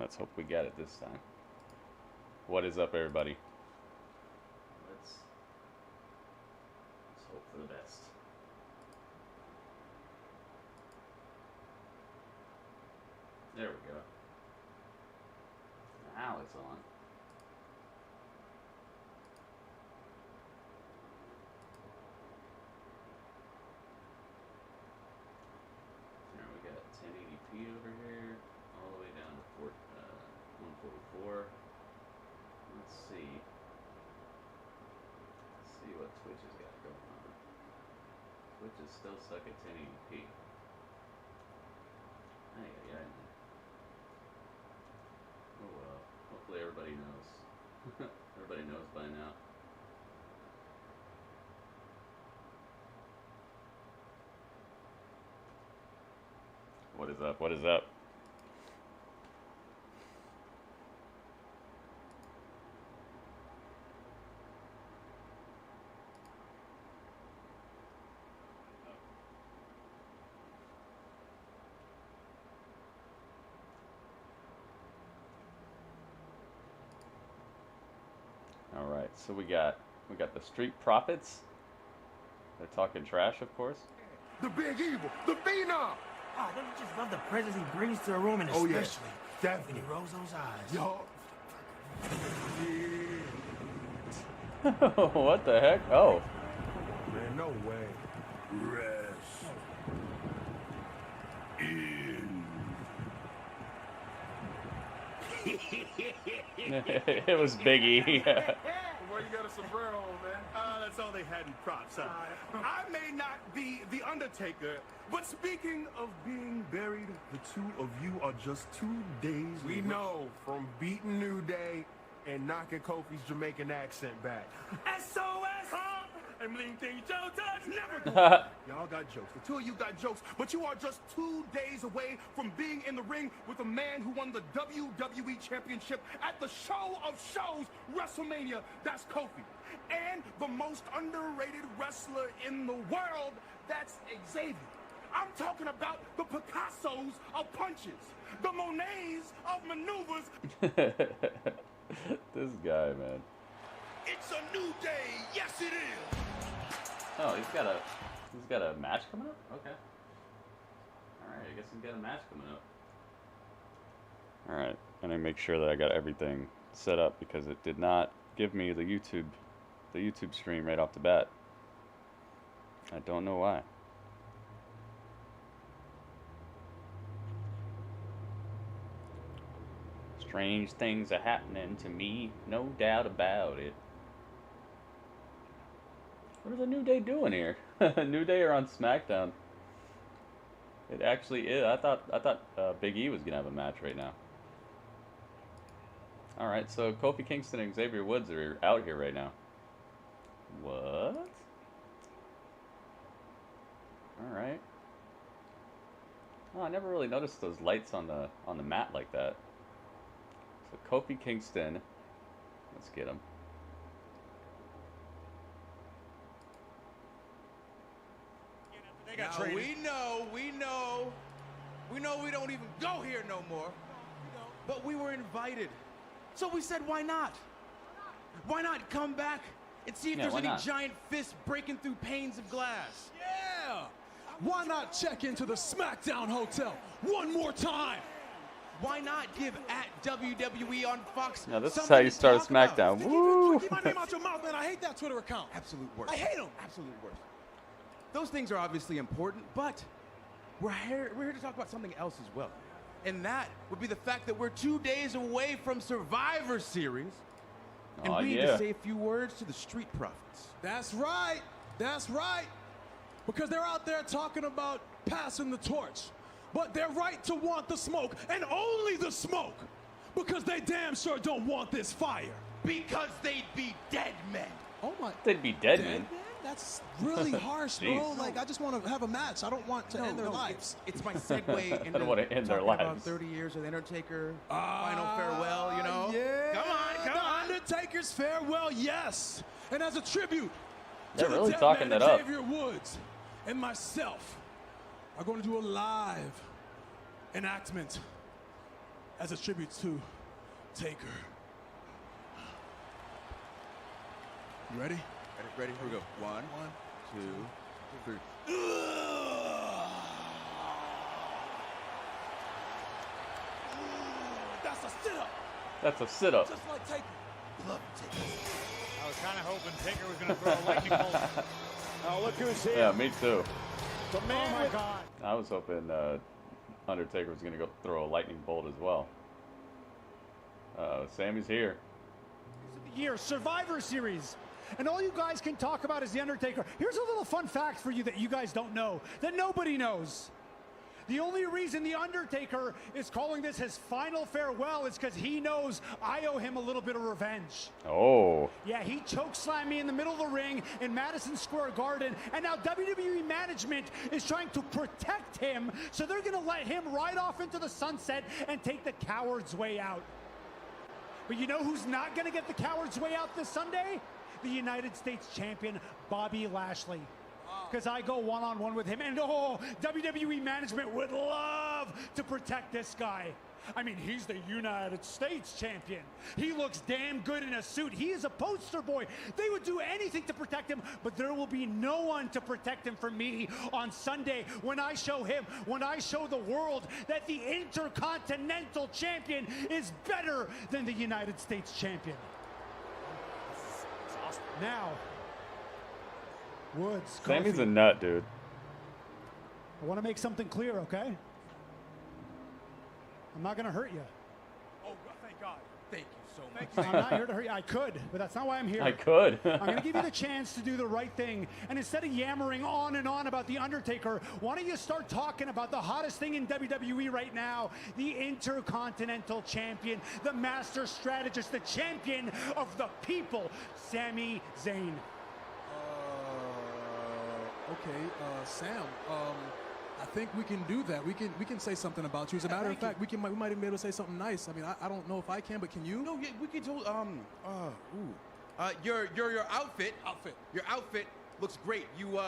Let's hope we get it this time. What is up, everybody? Let's hope for the best. There we go. Now it's on. There we got 1080p over here, all the way down to 144. Let's see. Let's see what Twitch has got going on. Twitch is still stuck at 1080p. Ay. Oh well. Hopefully everybody knows. Everybody knows by now. What is up? What is up? All right, so we got the Street Profits. They're talking trash, of course. The Big Evil, the Phenom. Oh, don't you just love the presence he brings to a room, and especially when he rolls those eyes. Yo. What the heck? Oh. Man, no way. Rest. In. It was Biggie. Where you got a sombrero on, man? That's all they had in props. I may not be the Undertaker, but speaking of being buried, the two of you are just 2 days. We know from beating New Day and knocking Kofi's Jamaican accent back. SOS, huh? I'm linking Joe Touch, never go. Y'all got jokes. The two of you got jokes, but you are just 2 days away from being in the ring with a man who won the WWE Championship at the show of shows, WrestleMania. That's Kofi. And the most underrated wrestler in the world, that's Xavier. I'm talking about the Picassos of punches, the Monets of maneuvers. This guy, man. It's a new day. Yes, it is. Oh, he's got a match coming up? Okay. Alright, I guess he's got a match coming up. Alright, and I make sure that I got everything set up because it did not give me the YouTube stream right off the bat. I don't know why. Strange things are happening to me, no doubt about it. What is the New Day doing here? New Day are on SmackDown. It actually is. I thought Big E was gonna have a match right now. All right, so Kofi Kingston and Xavier Woods are out here right now. What? All right. Oh, I never really noticed those lights on the mat like that. So Kofi Kingston, let's get him. Now, we know we don't even go here no more. But we were invited. So we said, why not? Why not come back and see if there's any giant fists breaking through panes of glass? Yeah! Why not check into the SmackDown Hotel one more time? Why not give at WWE on Fox? Now this is how you start a SmackDown. Woo! Keep my name out your mouth, man. I hate that Twitter account. Absolute worst. I hate him. Absolute worst. Those things are obviously important, but we're here to talk about something else as well. And that would be the fact that we're 2 days away from Survivor Series. And we need to say a few words to the Street Profits. That's right. That's right. Because they're out there talking about passing the torch. But they're right to want the smoke, and only the smoke. Because they damn sure don't want this fire. Because they'd be dead men. Oh my. They'd be dead men. That's really harsh, bro. Like, I just want to have a match. I don't want to end their lives. It's my segue into I don't want to end their lives. About 30 years of the Undertaker, final farewell, you know? Yeah. Come on. The Undertaker's farewell, yes. And as a tribute They're to really the talking dead that man, up. Xavier Woods and myself are going to do a live enactment as a tribute to Taker. You ready? Ready? Here we go. One, two, three. That's a sit-up. That's a sit-up. Just like Taker. Love Taker. I was kind of hoping Taker was going to throw a lightning bolt. Oh, look who's here. Yeah, me too. The man Oh my God. I was hoping Undertaker was going to go throw a lightning bolt as well. Sammy's here. Year Survivor Series, and all you guys can talk about is the Undertaker. Here's a little fun fact for you that you guys don't know, that nobody knows. The only reason the Undertaker is calling this his final farewell is because he knows I owe him a little bit of revenge. Oh. Yeah, he chokeslammed me in the middle of the ring in Madison Square Garden, and now WWE management is trying to protect him, so they're going to let him ride off into the sunset and take the coward's way out. But you know who's not going to get the coward's way out this Sunday? The United States champion, Bobby Lashley. Because I go one-on-one with him, and WWE management would love to protect this guy. I mean, he's the United States champion. He looks damn good in a suit. He is a poster boy. They would do anything to protect him, but there will be no one to protect him from me on Sunday when I show him, when I show the world that the Intercontinental Champion is better than the United States champion. Now, Woods, Sammy's Kofi, a nut, dude. I want to make something clear, okay? I'm not going to hurt you. Oh, thank God. Thank you so much. I'm not here to hurt you. I could, but that's not why I'm here. I could. I'm going to give you the chance to do the right thing. And instead of yammering on and on about The Undertaker, why don't you start talking about the hottest thing in WWE right now, the Intercontinental Champion, the Master Strategist, the champion of the people, Sami Zayn. Okay, Sam. I think we can do that. We can say something about you. As a matter of fact, we might even be able to say something nice. I mean, I don't know if I can, but can you? No, yeah, we can tell. Your outfit. Your outfit looks great. You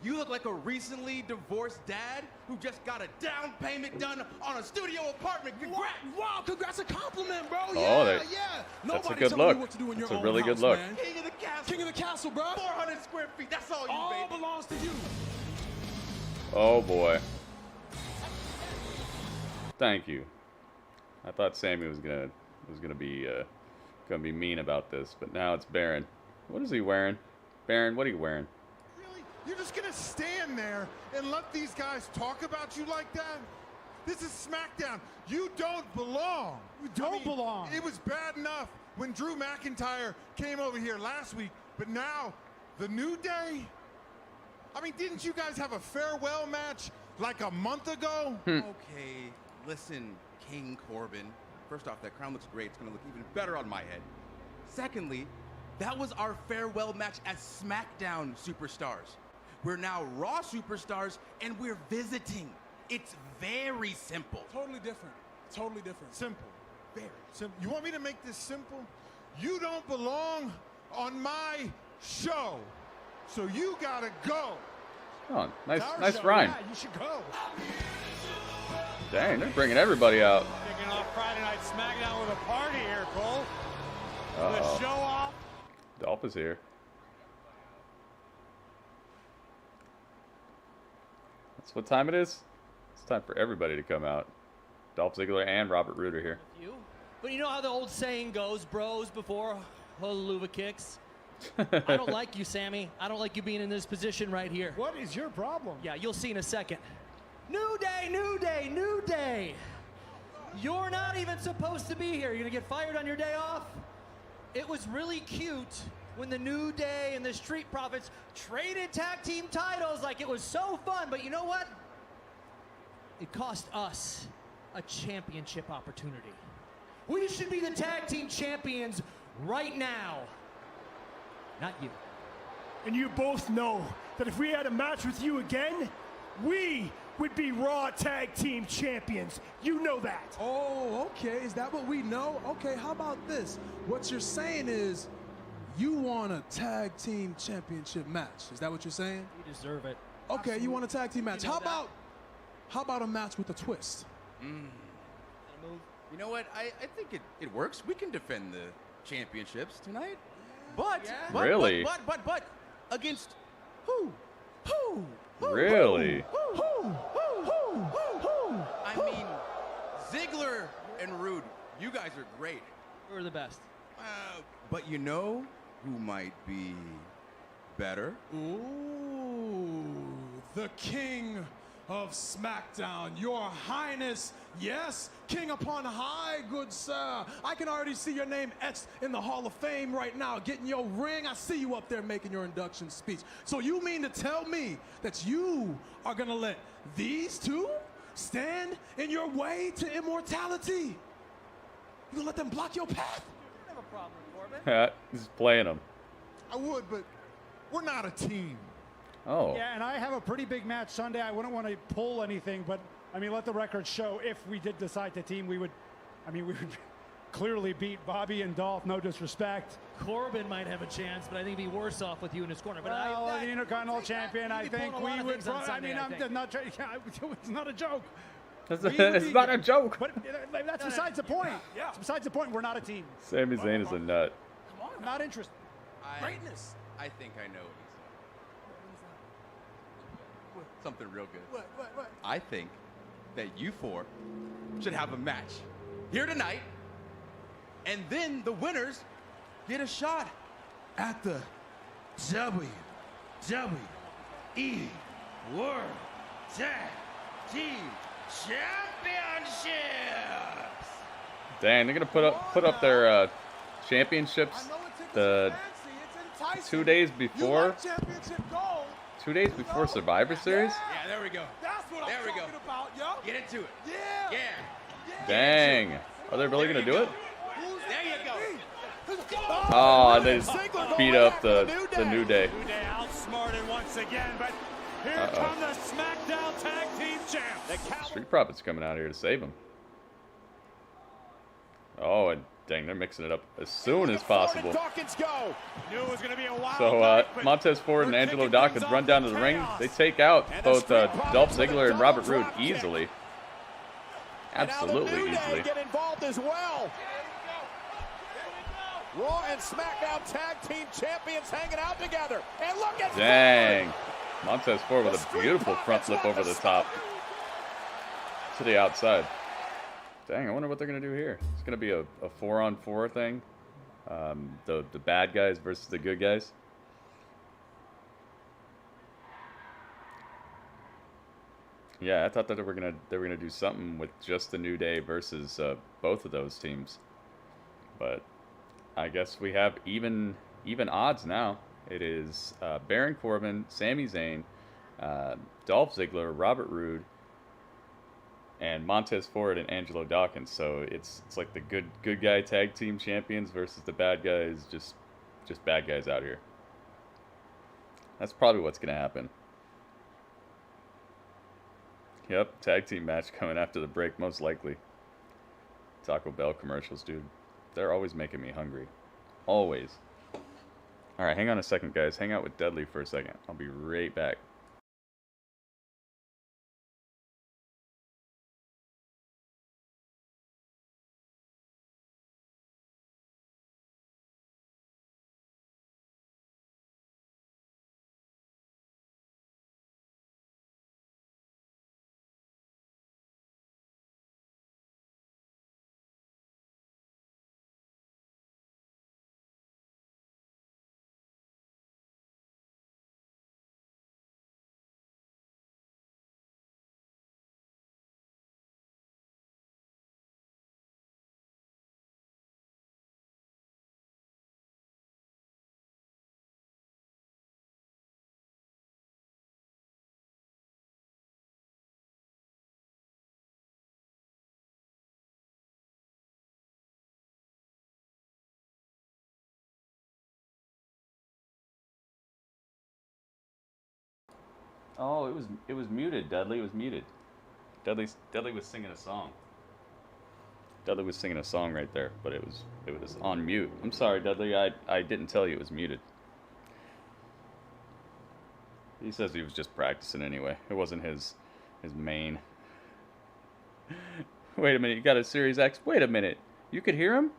you look like a recently divorced dad who just got a down payment done on a studio apartment. Congrats! Wow, congrats, a compliment, bro. Oh, Yeah. that's a Nobody good tell look. you what to do in That's your a own really good house, look. man. King of the castle. King of the castle, bro. 400 square feet. That's all you, All baby. belongs to you. Oh boy. Thank you. I thought Sammy was gonna be mean about this, but now it's Baron. What is he wearing? Baron, what are you wearing? Really? You're just gonna stand there and let these guys talk about you like that? This is SmackDown. You don't belong. You don't belong. It was bad enough when Drew McIntyre came over here last week, but now the New Day? I mean, didn't you guys have a farewell match like a month ago? Okay, listen, King Corbin. First off, that crown looks great. It's gonna look even better on my head. Secondly, that was our farewell match as SmackDown superstars. We're now Raw superstars, and we're visiting. It's very simple. Totally different. Totally different. Simple. Very. Simple. You want me to make this simple? You don't belong on my show. So you gotta go. Oh, nice Show. rhyme. Yeah, you should go. Dang, they're bringing everybody out. Kicking off Friday Night SmackDown with a party here, Cole. The Uh-oh. show off. Dolph is here. That's what time it is? It's time for everybody to come out. Dolph Ziggler and Robert Roode are here. You. But you know how the old saying goes, bros before hula kicks? I don't like you, Sammy. I don't like you being in this position right here. What is your problem? Yeah, you'll see in a second. New day, new day, new day. You're not even supposed to be here. You're gonna get fired on your day off? It was really cute when the New Day and the Street Profits traded tag team titles like it was so fun, but you know what? It cost us a championship opportunity. We should be the tag team champions right now. Not you. And you both know that if we had a match with you again, we would be Raw Tag Team Champions. You know that. Oh, okay. Is that what we know? Okay, how about this? What you're saying is you want a tag team championship match. Is that what you're saying? You deserve it. Okay, you want a tag team match. You know How about a match with a twist? You know what? I think it works. We can defend the championships tonight. But, Really? but, against who? Really? I mean, Ziggler and Rude, you guys are great. We're the best. But you know who might be better? Ooh, the king of SmackDown, Your Highness. Yes, king upon high, good sir. I can already see your name etched in the Hall of Fame right now, getting your ring. I see you up there making your induction speech. So you mean to tell me that you are gonna let these two stand in your way to immortality? You gonna let them block your path? I don't have a problem with Corbin. He's playing him. I would, but we're not a team. Oh. Yeah, and I have a pretty big match Sunday. I wouldn't want to pull anything, but I mean, let the record show if we did decide to team, we would clearly beat Bobby and Dolph, no disrespect. Corbin might have a chance, but I think he'd be worse off with you in his corner. But Well, the Intercontinental Champion, I think we would. I mean, I'm not. It's not a joke. It's not a joke. But that's besides the point. Yeah. It's besides the point. We're not a team. Sami Zayn is a nut. I'm not interested. Greatness. I think I know something real good. What? I think that you four should have a match here tonight, and then the winners get a shot at the WWE World Tag Team Championships. Dang, they're gonna put up their championships the 2 days before. 2 days before Survivor Series? Yeah, there we go. That's what I'm talking about, yo. Get into it. Yeah. Dang. Are they really gonna do it? There you go. Oh, they just beat up the New Day. New Day outsmarted once again, but here come the SmackDown Tag Team Champs. Street Profits coming out here to save him. Oh, and dang, they're mixing it up as soon as possible. So Montez Ford and Angelo Dawkins run down to the ring. They take out both Dolph Ziggler and Robert Roode easily. Absolutely easily. Get involved as well. Raw and SmackDown Tag Team Champions hanging out together. And look at Dang. Montez Ford with a beautiful front flip over the top to the outside. Dang, I wonder what they're going to do here. It's going to be a 4-on-4 thing. The bad guys versus the good guys. Yeah, I thought that they were gonna do something with just the New Day versus both of those teams. But I guess we have even odds now. It is Baron Corbin, Sami Zayn, Dolph Ziggler, Robert Roode, and Montez Ford and Angelo Dawkins. So it's like the good guy tag team champions versus the bad guys, just bad guys out here. That's probably what's gonna happen. Yep, tag team match coming after the break, most likely. Taco Bell commercials, dude. They're always making me hungry. Always. Alright, hang on a second, guys. Hang out with Dudley for a second. I'll be right back. Oh, it was muted, Dudley. It was muted. Dudley was singing a song. Dudley was singing a song right there, but it was on mute. I'm sorry, Dudley. I didn't tell you it was muted. He says he was just practicing anyway. It wasn't his main. Wait a minute, you got a Series X? Wait a minute. You could hear him?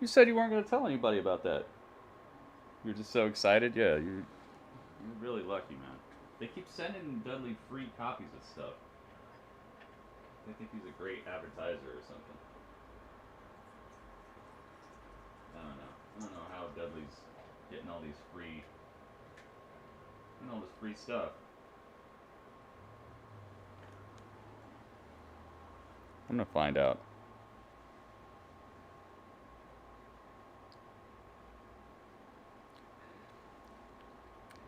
You said you weren't going to tell anybody about that. You're just so excited? Yeah, you're really lucky, man. They keep sending Dudley free copies of stuff. They think he's a great advertiser or something. I don't know. I don't know how Dudley's getting all these free... and all this free stuff. I'm gonna find out.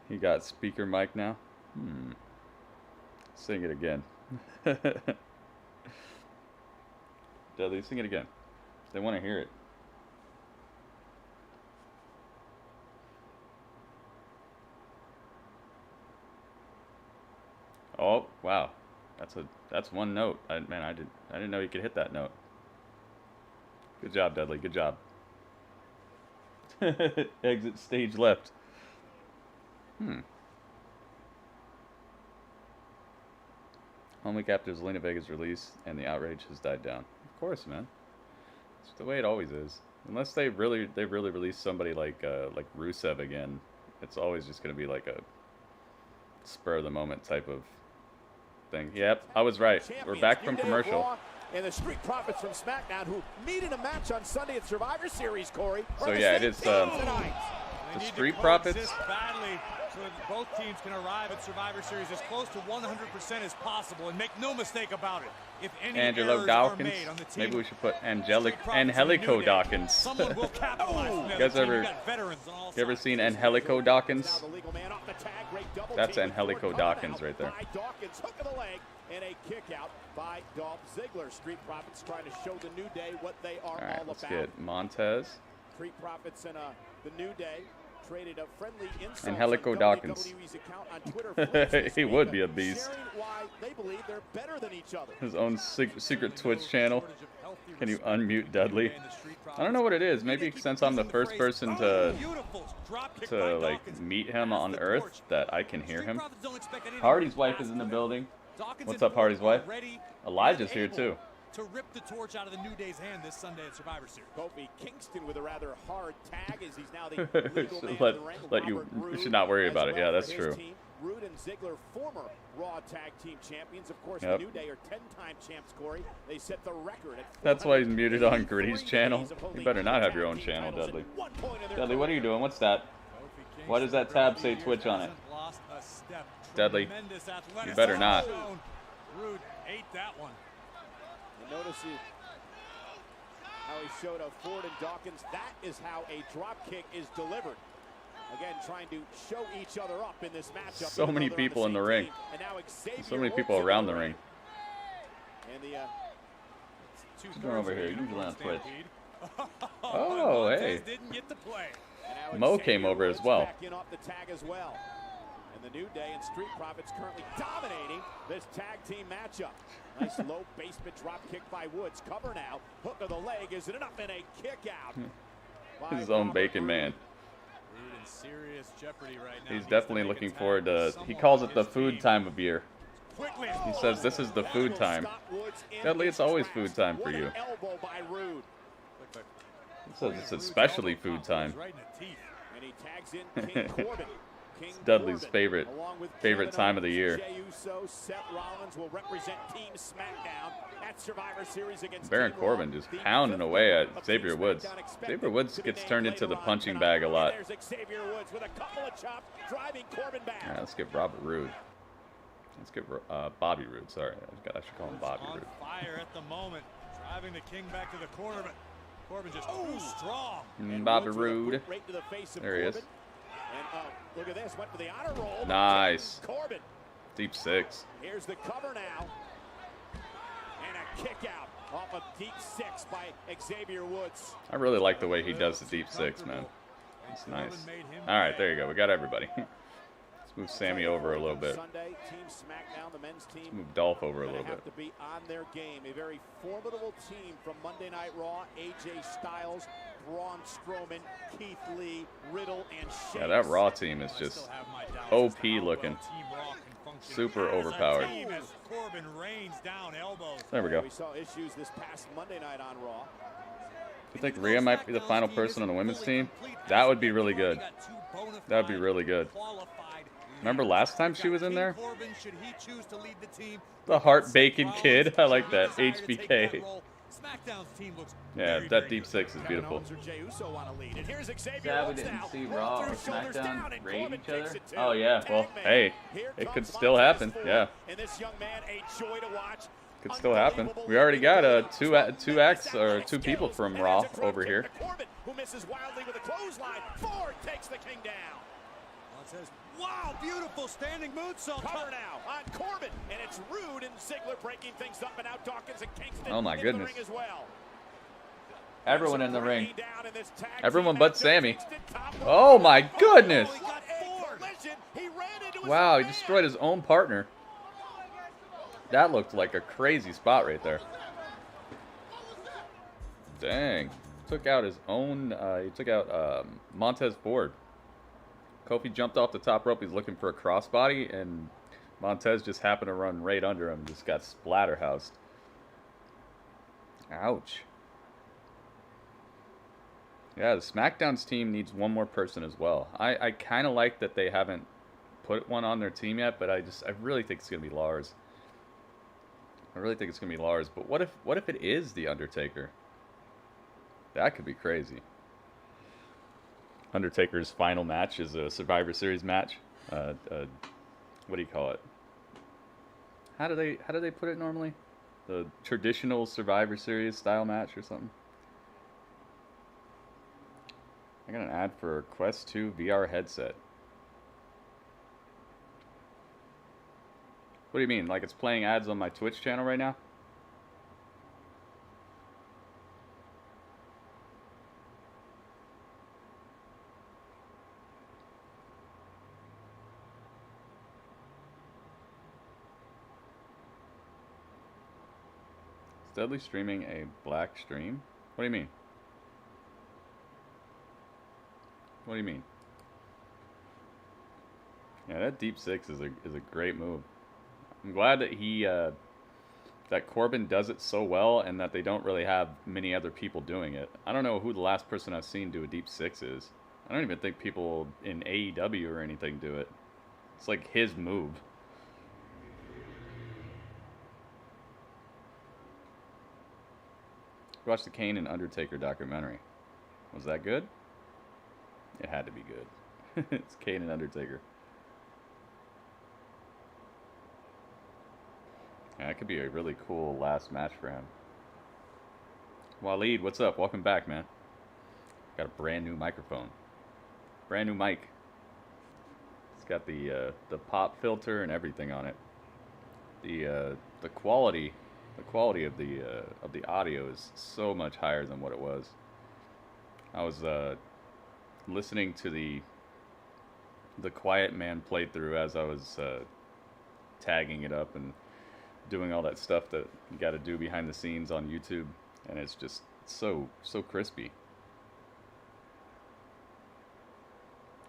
He got speaker mic now? Sing it again. Dudley, sing it again. They want to hear it. Oh, wow. That's one note. I didn't know you could hit that note. Good job, Dudley. Good job. Exit stage left. One week after Zelina Vega's release, and the outrage has died down. Of course, man. It's the way it always is. Unless they really release somebody like Rusev again, it's always just gonna be like a spur of the moment type of thing. Yep, I was right. We're back from commercial. And the Street Profits from SmackDown, who meet in a match on Sunday at Survivor Series, Corey. So yeah, it is the Street Profits. Badly so that both teams can arrive at Survivor Series as close to 100% as possible, and make no mistake about it. If any Angelo Dawkins. Maybe we should put Angelico Dawkins. Someone will capitalize. You guys ever seen Angelico Dawkins? That's Angelico Dawkins right there. Dawkins, hook of the leg, and a kick out by Dolph Ziggler. Street Profits trying to show the New Day what they are all about. Let's get Montez. Street Profits and the New Day traded a friendly insult. Angelico Dawkins. He would be a beast. Why they believe they're better than each other. His own secret Twitch channel. Can you unmute Dudley? I don't know what it is. Maybe since I'm the first person to like meet him on Earth, that I can hear him. Hardy's wife is in the building. What's up, Hardy's wife? Elijah's here too. To rip the torch out of the New Day's hand this Sunday at Survivor Series. Kofi Kingston with a rather hard tag as he's now the legal man of the ring. You should not worry about it. Yeah, that's true. Rude and Ziggler, former Raw Tag Team Champions. Of course, the New Day are 10-time champs, Corey. They set the record at That's why he's muted on Gritty's channel. You better not have your own channel, Dudley. Dudley, what are you doing? What's that? Why does that tab say Twitch on it? Dudley, you better not. Rude ate that one. Notice how he showed a Ford and Dawkins. That is how a drop kick is delivered. Again, trying to show each other up in this matchup. So many people in the ring. So many people around the ring. And what's going over here? Usually on Twitch. Oh, hey. Mo came over as well. And the New Day and Street Profits currently dominating this tag team matchup. Nice low basement drop kick by Woods. Cover now. Hook of the leg. Is it enough? And a kick out. His own bacon man. In serious jeopardy right now. He's definitely looking forward to, he calls it the food time of year. He says this is the food time. Dudley, it's always food time for you. He says it's especially food time. And he tags in King Corbin. It's Dudley's favorite time of the year. Jey Uso, Seth Rollins will represent Team SmackDown at Survivor Series against Baron Corbin just pounding away at Xavier Woods. Xavier Woods gets turned into the punching bag a lot. Xavier Woods with a couple of chops, driving Corbin back. Yeah, let's get Robert Roode. Let's get Bobby Roode. Sorry, I should call him Bobby Roode. Fire at the moment, driving the King back to the corner, but Corbin just too strong. Bobby Roode. There he is. And look at this, went for the honor roll. Nice. Corbin. Deep six. Here's the cover now. And a kick out off of deep six by Xavier Woods. I really like the way he does the deep six, man. It's nice. All right, there you go. We got everybody. Let's move Sami over a little bit. Sunday, Team SmackDown, the men's team. Let's move Dolph over a little bit. Have to be on their game. A very formidable team from Monday Night Raw. AJ Styles, Braun Strowman, Keith Lee, Riddle, and Sheamus. Yeah, that Raw team is just OP looking. Super overpowered. Corbin rains down elbows. There we go. We saw issues this past Monday night on Raw. You think Rhea might be the final person on the women's team? That would be really good. That would be really good. Remember last time she was in there? The Heart Bacon Kid. I like that. HBK. Yeah, that deep six is beautiful. Sad we didn't see Raw or SmackDown raid each other. Oh yeah, well, hey, it could still happen. Yeah, could still happen. We already got two acts or two people from Raw over here. Who misses wildly with a clothesline. Ford takes the king down. Wow, beautiful standing moonsault. Cover now on Corbin, and it's Rude and Ziggler breaking things up, and now Dawkins and Kingston. Oh my goodness! As well. Everyone in the ring. Everyone but Sami. Oh my goodness! Wow, he destroyed his own partner. That looked like a crazy spot right there. Dang. Took out his own, he took out Montez Ford. Kofi jumped off the top rope. He's looking for a crossbody, and Montez just happened to run right under him. Just got splatterhoused. Ouch. Yeah, the SmackDown's team needs one more person as well. I kind of like that they haven't put one on their team yet, but I really think it's going to be Lars. I really think it's going to be Lars. But what if it is The Undertaker? That could be crazy. Undertaker's final match is a Survivor Series match. What do you call it? How do they put it normally? The traditional Survivor Series style match or something? I got an ad for Quest 2 VR headset. What do you mean? Like it's playing ads on my Twitch channel right now? Steadily streaming a black stream? What do you mean? What do you mean? Yeah, that deep six is a great move. I'm glad that that Corbin does it so well, and that they don't really have many other people doing it. I don't know who the last person I've seen do a deep six is. I don't even think people in AEW or anything do it. It's like his move. Watch the Kane and Undertaker documentary. Was that good? It had to be good. It's Kane and Undertaker. Yeah, that could be a really cool last match for him. Waleed, what's up? Welcome back, man. Got a brand new microphone. Brand new mic. It's got the pop filter and everything on it. The quality of the audio is so much higher than what it was. I was listening to the Quiet Man playthrough as I was tagging it up and doing all that stuff that you got to do behind the scenes on YouTube, and it's just so crispy.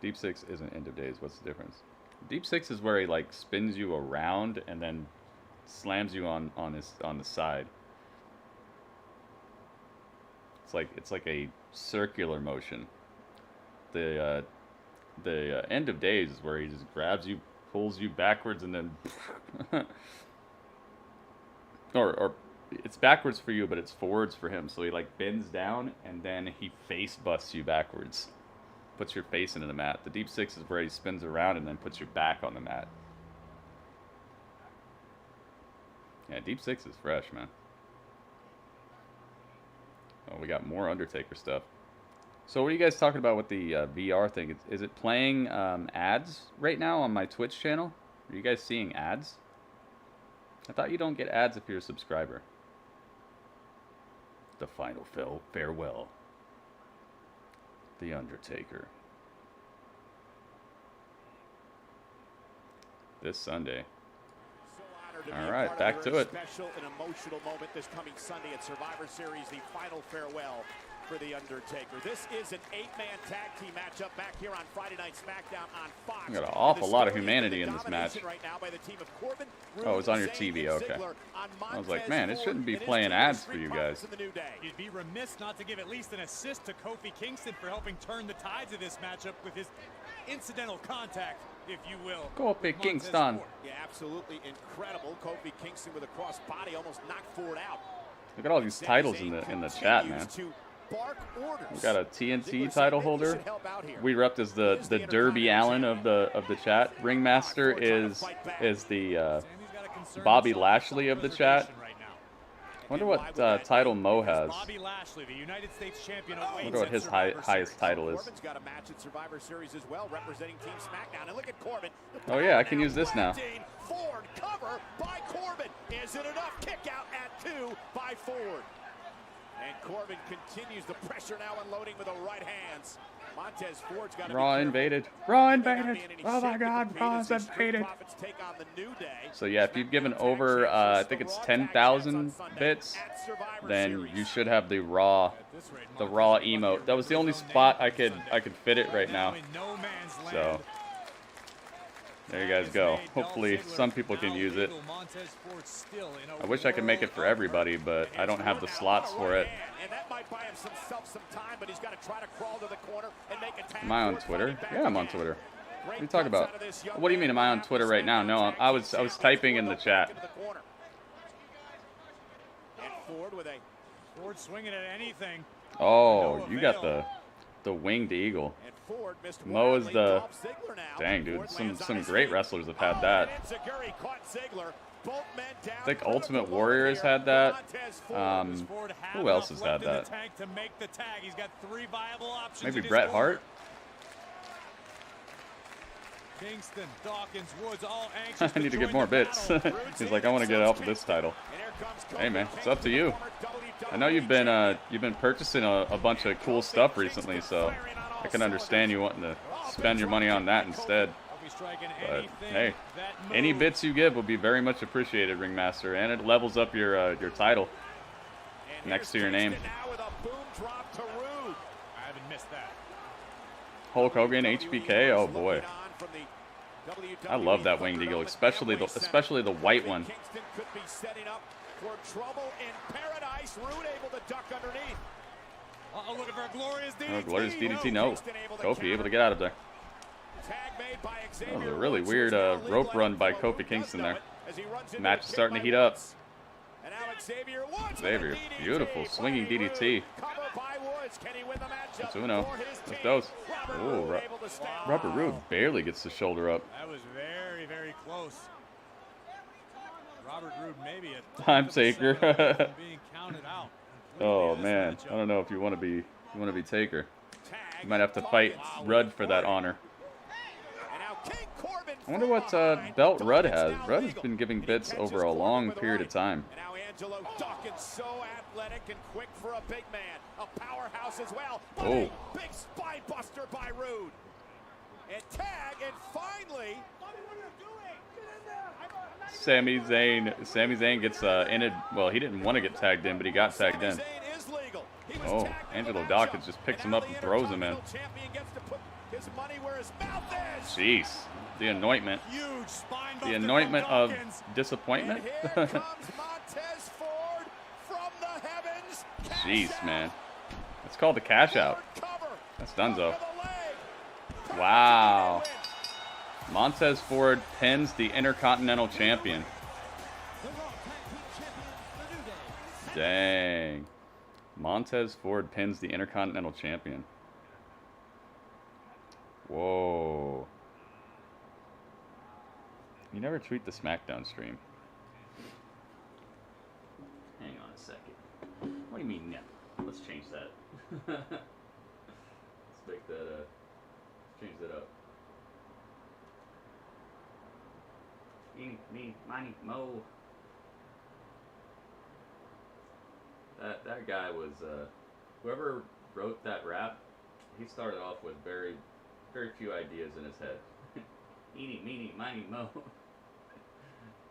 Deep six isn't end of days. What's the difference? Deep six is where he like spins you around and then slams you on the side. It's like a circular motion. The end of days is where he just grabs you, pulls you backwards, and then or it's backwards for you, but it's forwards for him. So he like bends down and then he face busts you backwards, puts your face into the mat. The deep six is where he spins around and then puts your back on the mat. Yeah, deep six is fresh, man. Oh, we got more Undertaker stuff. So what are you guys talking about with the VR thing? Is it playing ads right now on my Twitch channel? Are you guys seeing ads? I thought you don't get ads if you're a subscriber. The final farewell. The Undertaker. This Sunday. All right, back to it. Special and emotional moment this coming Sunday at Survivor Series, the final farewell for The Undertaker. This is an 8-man tag team matchup back here on Friday Night SmackDown on Fox. We got an awful lot of humanity in this match. Right now by the team of Corbin, Oh, it's on your TV, okay. I was like, man, it shouldn't be playing ads for you guys. You'd be remiss not to give at least an assist to Kofi Kingston for helping turn the tides of this matchup with his incidental contact, if you will. Kofi Kingston. Yeah, absolutely incredible. Kofi Kingston with a cross body almost knocked Ford out. Look at all these titles in the chat, man. We got a TNT title holder. We repped as the Derby Allen of the chat. Ringmaster is the Bobby Lashley of the chat. Wonder what title Mo has. Bobby Lashley, the United States champion. Wonder what his highest title is. Corbin's got a match at Survivor Series as well, representing Team SmackDown. And look at Corbin. Oh yeah, I can use this now. Ford cover by Corbin. Is it enough? Kick out at 2 by Ford. And Corbin continues the pressure now, unloading with the right hands. Montez Ford's got Raw invaded. Raw invaded. Oh my God, Raw's invaded. So yeah, if you've given over, I think it's 10,000 bits, then you should have the Raw emote. That was the only spot I could fit it right now. So there you guys go. Hopefully some people can use it. I wish I could make it for everybody, but I don't have the slots for it. Am I on Twitter? Yeah, I'm on Twitter. What are you talking about? What do you mean, am I on Twitter right now? No, I was typing in the chat. Ford swinging at anything. Oh, you got the winged eagle. Mo is the... Dang, dude. Some great wrestlers have had that. I think Ultimate Warrior has had that. Who else has had that? Maybe Bret Hart? Kingston, Dawkins, Woods, all anxious I need to get more bits. He's like, I want to get off of this title. Hey man, it's up to you. I know you've been purchasing a bunch of cool stuff recently, so I can understand you wanting to spend your money on that instead. But hey, any bits you give will be very much appreciated, Ringmaster, and it levels up your title next to your name. Hulk Hogan, HBK, oh boy. I love that winged eagle, especially the white one. For trouble in paradise, Rude able to duck underneath. Looking for a glorious DDT. Oh, glorious DDT, no. Kofi able to get out of there. That was a really weird rope run by Kofi Kingston there. Match is starting to heat up. Xavier, beautiful swinging DDT. 2-0. Let's go. Ooh, Robert Roode barely gets the shoulder up. That was very, very close. Robert Roode maybe a time taker. being counted out. Oh man, I don't know if you want to be Taker. You might have to fight Rudd for that honor. I wonder what belt Rudd has. Rudd has been giving bits over a long period of time. Now Angelo Dawkins, so athletic and quick for a big man, a powerhouse as well. Oh, big spine buster by Rude. And tag, and finally, Sami Zayn gets in it. Well, he didn't want to get tagged in, but he got tagged in. Oh, Angelo Dawkins just picks him up and throws him in. Jeez, the anointment. The anointment of disappointment. Jeez, man. It's called the cash out. That's donezo. Wow. Montez Ford pins the Intercontinental Champion. Dang. Montez Ford pins the Intercontinental Champion. Whoa. You never tweet the SmackDown stream. Hang on a second. What do you mean, no? Let's change that. Let's make that, change that up. Eeny, meeny, miny, mo. That guy was, whoever wrote that rap, he started off with very few ideas in his head. Eeny, meeny, miny, mo.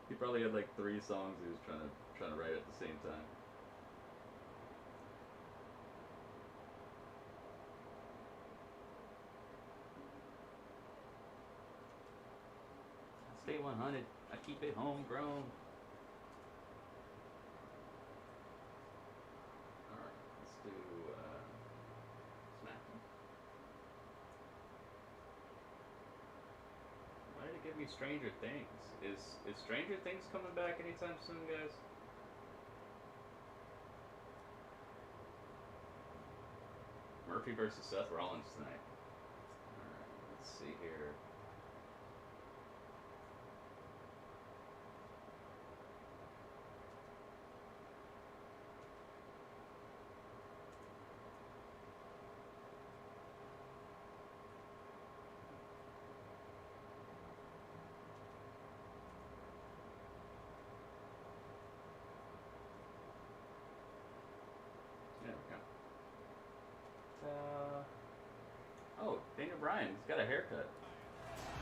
He probably had like 3 songs he was trying to write at the same time. 100. I keep it homegrown. Alright, let's do SmackDown. Why did it give me Stranger Things? Is Stranger Things coming back anytime soon, guys? Murphy versus Seth Rollins tonight. Alright, let's see here. Oh, Daniel Bryan, he's got a haircut.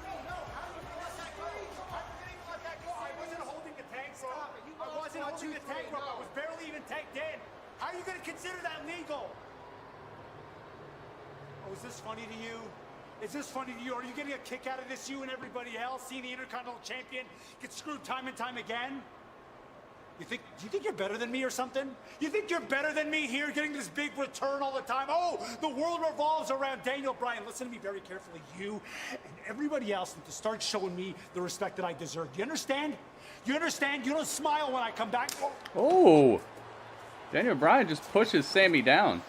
No, how are you gonna let that go? How are you gonna let that go? I wasn't holding the tag rope. I wasn't holding the tag rope. I was barely even tagged in. How are you gonna consider that legal? Oh, is this funny to you? Is this funny to you? Are you getting a kick out of this, you and everybody else, seeing the Intercontinental Champion get screwed time and time again? Do you think you're better than me or something? You think you're better than me here, getting this big return all the time? Oh, the world revolves around Daniel Bryan. Listen to me very carefully. You and everybody else need to start showing me the respect that I deserve. Do you understand? You understand? You don't smile when I come back. Oh, Daniel Bryan just pushes Sami down.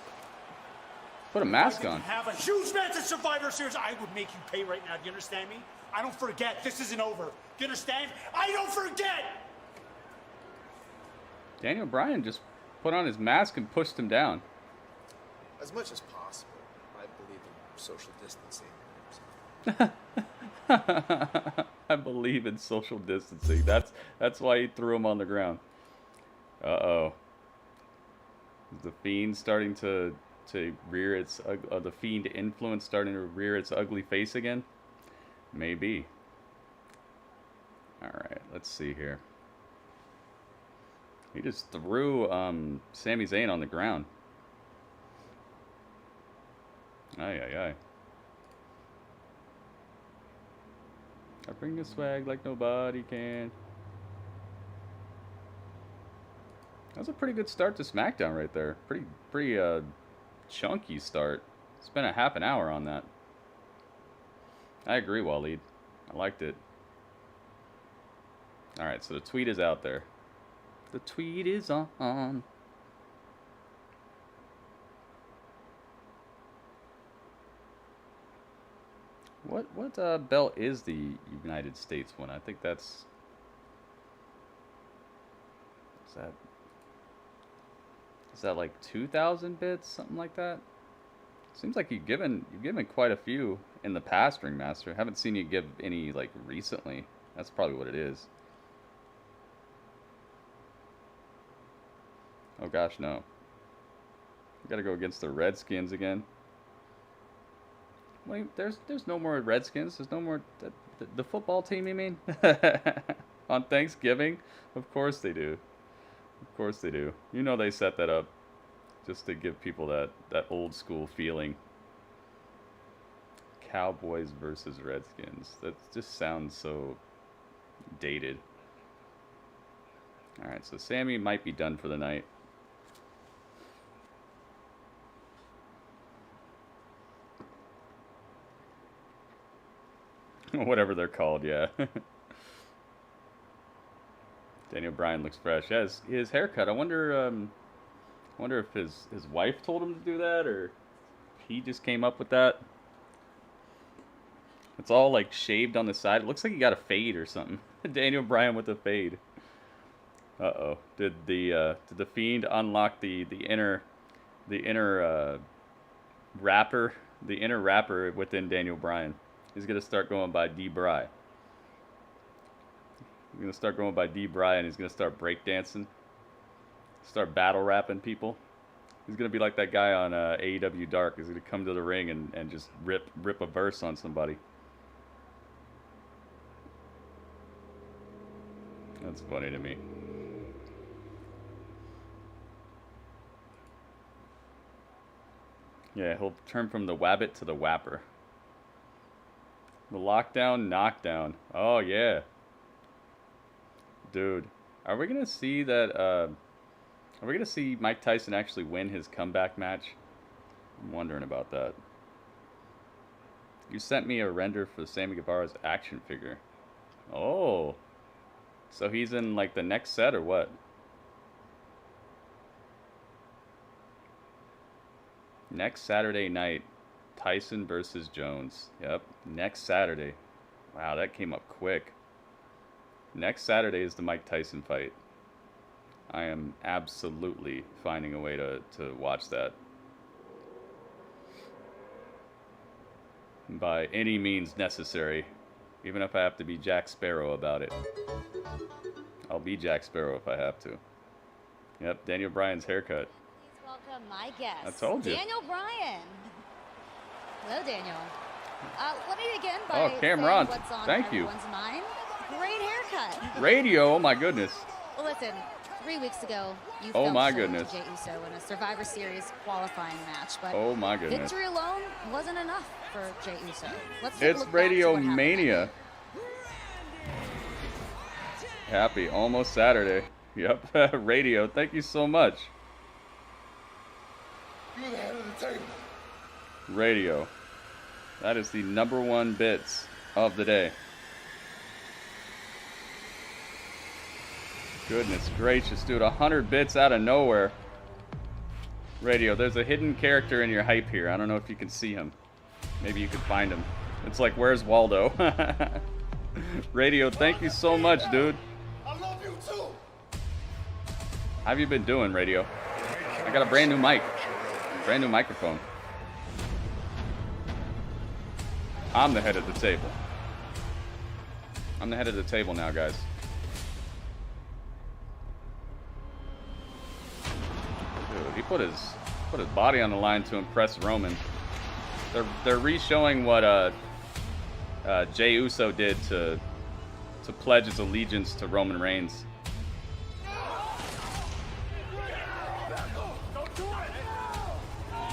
Put a mask on. Have a huge match at Survivor Series. I would make you pay right now. Do you understand me? I don't forget. This isn't over. Do you understand? I don't forget. Daniel Bryan just put on his mask and pushed him down. As much as possible, I believe in social distancing. I believe in social distancing. That's why he threw him on the ground. Uh-oh. Is the Fiend starting to rear its... the Fiend influence starting to rear its ugly face again? Maybe. Alright, let's see here. He just threw Sami Zayn on the ground. Ay, ay, ay. I bring the swag like nobody can. That's a pretty good start to SmackDown right there. Pretty chunky start. Spent a half an hour on that. I agree, Waleed. I liked it. Alright, so the tweet is out there. The tweet is on. What belt is the United States one? I think that's... Is that like 2,000 bits? Something like that? Seems like you've given quite a few in the past, Ringmaster. Haven't seen you give any like recently. That's probably what it is. Oh gosh, no. We gotta go against the Redskins again. Wait, there's no more Redskins. There's no more... The football team, you mean? On Thanksgiving? Of course they do. Of course they do. You know they set that up just to give people that old school feeling. Cowboys versus Redskins. That just sounds so dated. Alright, so Sami might be done for the night. Whatever they're called, yeah. Daniel Bryan looks fresh. Yeah, his haircut. I wonder if his wife told him to do that, or if he just came up with that. It's all like shaved on the side. It looks like he got a fade or something. Daniel Bryan with a fade. Uh-oh. Did the Fiend unlock the inner rapper within Daniel Bryan? He's gonna start going by D-Bry. He's gonna start going by D-Bry, and he's gonna start breakdancing, start battle rapping people. He's gonna be like that guy on AEW Dark. He's gonna come to the ring and just rip a verse on somebody. That's funny to me. Yeah, he'll turn from the Wabbit to the Whapper. The lockdown, knockdown. Oh, yeah. Dude, are we gonna see that? Are we gonna see Mike Tyson actually win his comeback match? I'm wondering about that. You sent me a render for Sammy Guevara's action figure. Oh, so he's in like the next set or what? Next Saturday night, Tyson versus Jones. Yep, next Saturday. Wow, that came up quick. Next Saturday is the Mike Tyson fight. I am absolutely finding a way to watch that. By any means necessary. Even if I have to be Jack Sparrow about it. I'll be Jack Sparrow if I have to. Yep, Daniel Bryan's haircut. Please welcome my guest. I told you. Daniel Bryan. Hello, Daniel. Let me begin by Cameron, saying what's on thank you. everyone's mind. Great haircut. Radio, oh my goodness. Well, listen, 3 weeks ago, you Oh fell my short goodness. to Jey Uso in a Survivor Series qualifying match, but Oh my goodness. victory alone wasn't enough for Jey Uso. Let's take a It's look back to Radio what happened that Mania. night. Happy, almost Saturday. Yep, Radio, thank you so much. You're the head of the table. Radio. That is the #1 bits of the day. Goodness gracious, dude, 100 bits out of nowhere. Radio, there's a hidden character in your hype here. I don't know if you can see him. Maybe you could find him. It's like, where's Waldo? Radio, thank you so much, dude. I love you too. How have you been doing, Radio? I got a brand new mic. Brand new microphone. I'm the head of the table. I'm the head of the table now, guys. Dude, he put his body on the line to impress Roman. They're re-showing what Jey Uso did to pledge his allegiance to Roman Reigns.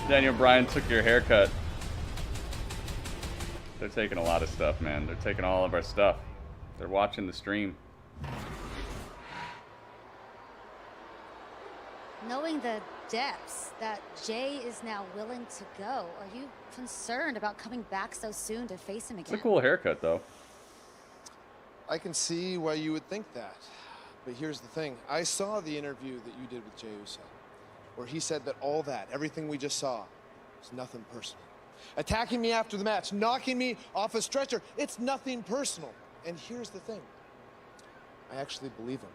Daniel Bryan took your haircut. They're taking a lot of stuff, man. They're taking all of our stuff. They're watching the stream. Knowing the depths that Jey is now willing to go, are you concerned about coming back so soon to face him again? It's a cool haircut, though. I can see why you would think that. But here's the thing. I saw the interview that you did with Jey Uso, where he said that all that, everything we just saw, was nothing personal. Attacking me after the match, knocking me off a stretcher, it's nothing personal. And here's the thing. I actually believe him.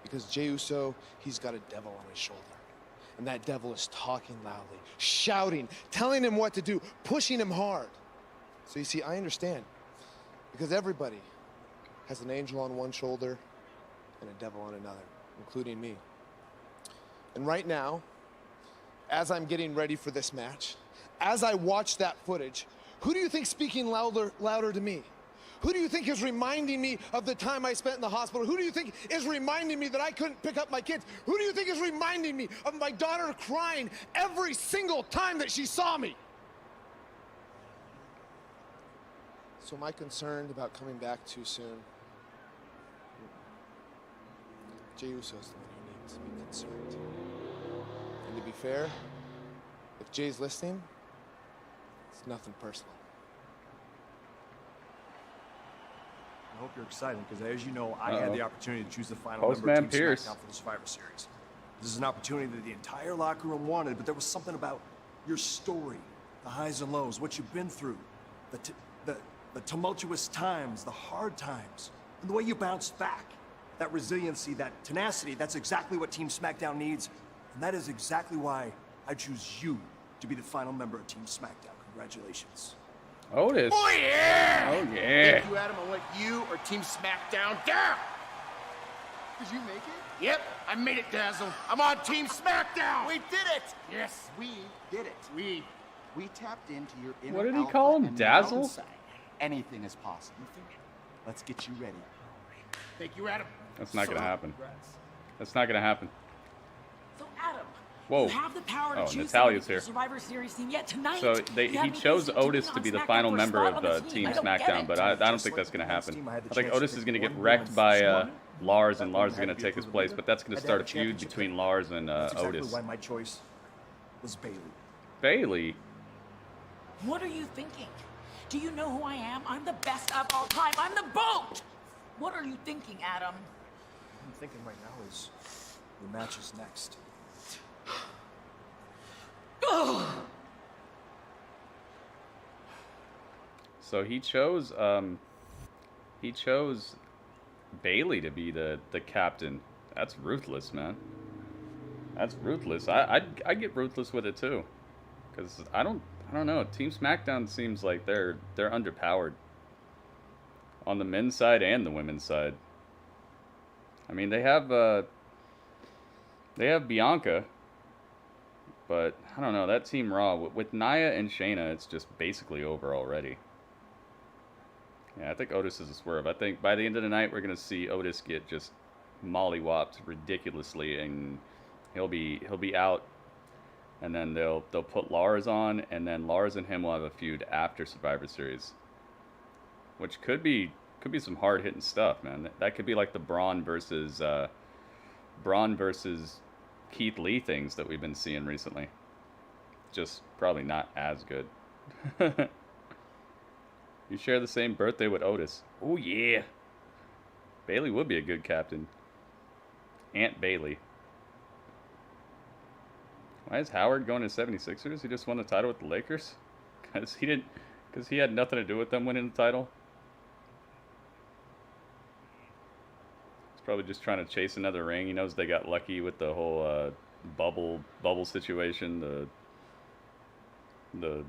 Because Jey Uso, he's got a devil on his shoulder. And that devil is talking loudly, shouting, telling him what to do, pushing him hard. So you see, I understand. Because everybody has an angel on one shoulder and a devil on another, including me. And right now, as I'm getting ready for this match, as I watch that footage, who do you think's speaking louder to me? Who do you think is reminding me of the time I spent in the hospital? Who do you think is reminding me that I couldn't pick up my kids? Who do you think is reminding me of my daughter crying every single time that she saw me? So am I concerned about coming back too soon? Jey Uso's the one who needs to be concerned. And to be fair, if Jay's listening, it's nothing personal. I hope you're excited because, as you know, I had the opportunity to choose the final Postman member of Team Pierce. SmackDown for the Survivor Series. This is an opportunity that the entire locker room wanted, but there was something about your story, the highs and lows, what you've been through, the tumultuous times, the hard times, and the way you bounced back. That resiliency, that tenacity, that's exactly what Team SmackDown needs, and that is exactly why I choose you to be the final member of Team SmackDown. Congratulations. Otis. Oh, yeah! Oh, yeah. Thank you, Adam. I want you or Team SmackDown down. Did you make it? Yep, I made it, Dazzle. I'm on Team SmackDown. We did it! Yes, We did it. We tapped into your inner What did he alpha call him? and Dazzle? mountain side. Anything is possible. Let's get you ready. Thank you, Adam. That's not going to happen. That's not going to happen. So, Adam, Whoa. you have the power to Oh, choose Natalya's somebody for here. the Survivor Series team yet tonight. So you he have me chose facing Otis Tamina to on be the SmackDown final for a member spot of on the Team I don't get SmackDown, it. but I don't think that's going to happen. I think Otis is going to get wrecked by Lars, and Lars is going to take his place, but that's going to start a feud between Lars and That's exactly Otis. why my choice was Bailey. Bailey? What are you thinking? Do you know who I am? I'm the best of all time. I'm the GOAT! What are you thinking, Adam? What I'm thinking right now is your match is next. So he chose Bailey to be the captain. That's ruthless, man. That's ruthless. I get ruthless with it too, because I don't know. Team SmackDown seems like they're underpowered on the men's side and the women's side. I mean, they have Bianca, but I don't know, that Team Raw with Nia and Shayna, it's just basically over already. Yeah, I think Otis is a swerve. I think by the end of the night, we're gonna see Otis get just mollywopped ridiculously, and he'll be out. And then they'll put Lars on, and then Lars and him will have a feud after Survivor Series, which could be some hard hitting stuff, man. That could be like the Braun versus Keith Lee things that we've been seeing recently. Just probably not as good. You share the same birthday with Otis. Oh yeah. Bailey would be a good captain. Aunt Bailey. Why is Howard going to 76ers? He just won the title with the Lakers? Because he had nothing to do with them winning the title. He's probably just trying to chase another ring. He knows they got lucky with the whole bubble situation, the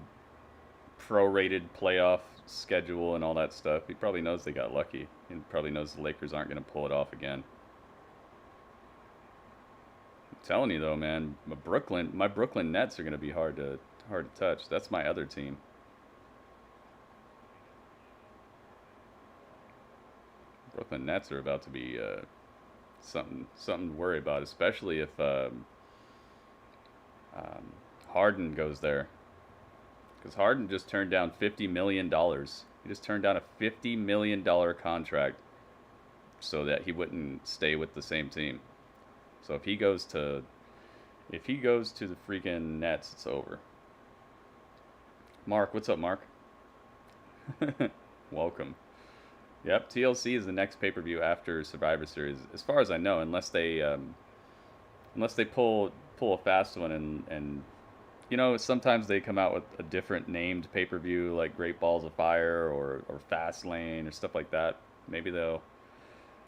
prorated playoff schedule and all that stuff. He probably knows they got lucky. He probably knows the Lakers aren't going to pull it off again. I'm telling you though, man, my Brooklyn Nets are going to be hard to touch. That's my other team. Brooklyn Nets are about to be something to worry about, especially if Harden goes there. Because Harden just turned down $50 million. He just turned down a $50 million contract so that he wouldn't stay with the same team. So if he goes to the freaking Nets, it's over. Mark, what's up, Mark? Welcome. Yep, TLC is the next pay-per-view after Survivor Series, as far as I know, unless they pull a fast one and you know, sometimes they come out with a different named pay-per-view, like Great Balls of Fire or Fastlane or stuff like that. Maybe they'll.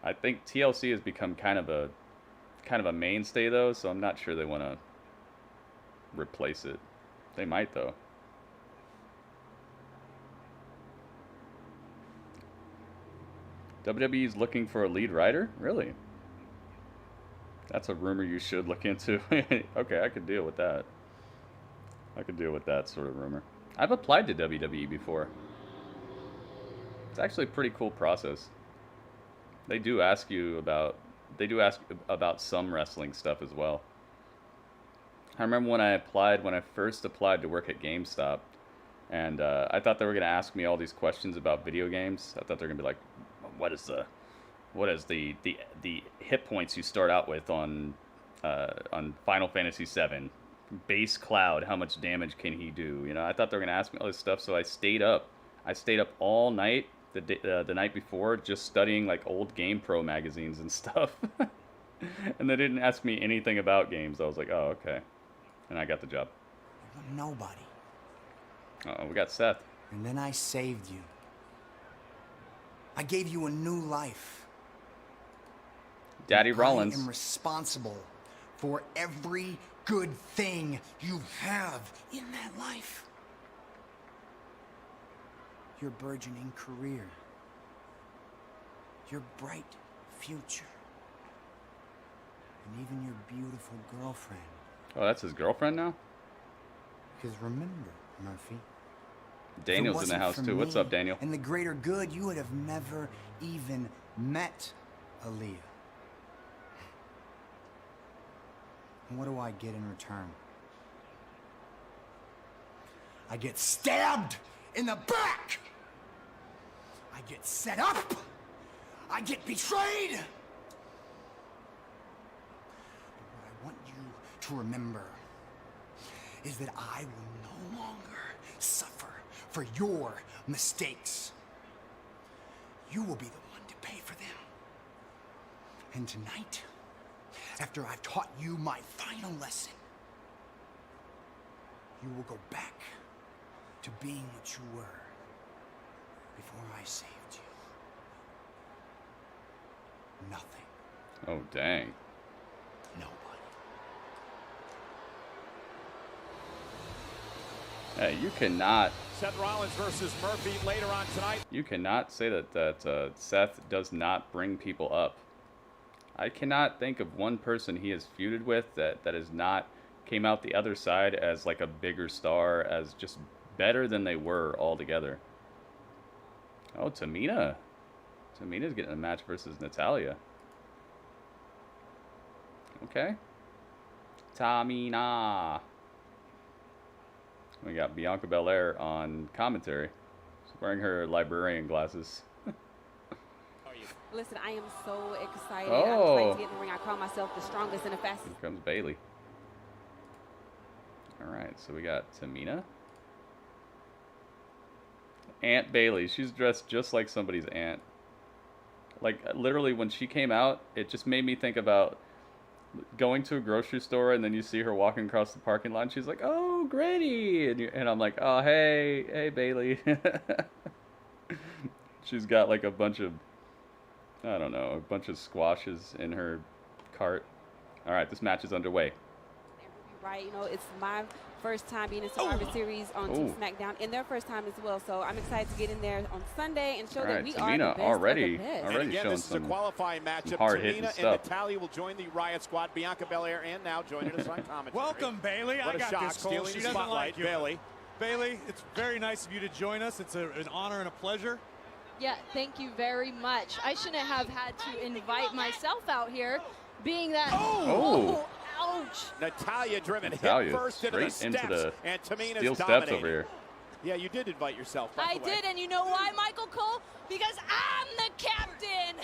I think TLC has become kind of a mainstay though, so I'm not sure they want to replace it. They might though. WWE's looking for a lead writer? Really? That's a rumor you should look into. Okay, I could deal with that. I could deal with that sort of rumor. I've applied to WWE before. It's actually a pretty cool process. They do ask about some wrestling stuff as well. I remember when I first applied to work at GameStop, and I thought they were going to ask me all these questions about video games. I thought they were going to be like, what is the hit points you start out with on Final Fantasy VII? Base Cloud, how much damage can he do? You know, I thought they were gonna ask me all this stuff, so I stayed up all night the night before, just studying like old GamePro magazines and stuff. And they didn't ask me anything about games. I was like, oh, okay, and I got the job. Nobody. Uh-oh, we got Seth. And then I saved you. I gave you a new life. Daddy Rollins. I am responsible for every good thing you have in that life. Your burgeoning career. Your bright future. And even your beautiful girlfriend. Oh, that's his girlfriend now? Because remember, Murphy. Daniel's in the house too. What's up, Daniel? And the greater good, you would have never even met Aaliyah. And what do I get in return? I get stabbed in the back! I get set up! I get betrayed! to remember is that I will no longer suffer for your mistakes. You will be the one to pay for them. And tonight, after I've taught you my final lesson, you will go back to being what you were before I saved you. Nothing. Oh, dang. Nobody. Hey, you cannot. Seth Rollins versus Murphy later on tonight. You cannot say that Seth does not bring people up. I cannot think of one person he has feuded with that has not came out the other side as like a bigger star, as just better than they were altogether. Oh, Tamina. Tamina's getting a match versus Natalya. Okay. Tamina. We got Bianca Belair on commentary. She's wearing her librarian glasses. Listen, I am so excited. Oh. I'm excited to get in the ring. I call myself the strongest and the fastest. Here comes Bayley. Alright, so we got Tamina. Aunt Bayley. She's dressed just like somebody's aunt. Like, literally, when she came out, it just made me think about going to a grocery store and then you see her walking across the parking lot and she's like, oh, Granny! And I'm like, oh, hey Bayley. She's got like a bunch of, I don't know, a bunch of squashes in her cart. Alright, this match is underway. Right, you know, it's my first time being in Survivor Series on Team SmackDown, and their first time as well. So I'm excited to get in there on Sunday and show that we are the best already of the best. And again, showing this is a qualifying matchup. hard-hitting Tamina stuff. and Natalya will join the Riot Squad. Bianca Belair and now joining us on commentary. Welcome, Bayley. What I a got shock, this, Cole. stealing She the doesn't spotlight. like you. Bayley. Bayley, it's very nice of you to join us. It's an honor and a pleasure. Yeah, thank you very much. I shouldn't have had to invite myself out here, being that. Oh. Ouch! Natalya driven Natalya hit first into the straight into steps, the and Tamina's steel steps dominating. over here. Yeah, you did invite yourself. By I the way. did, and you know why, Michael Cole? Because I'm the captain.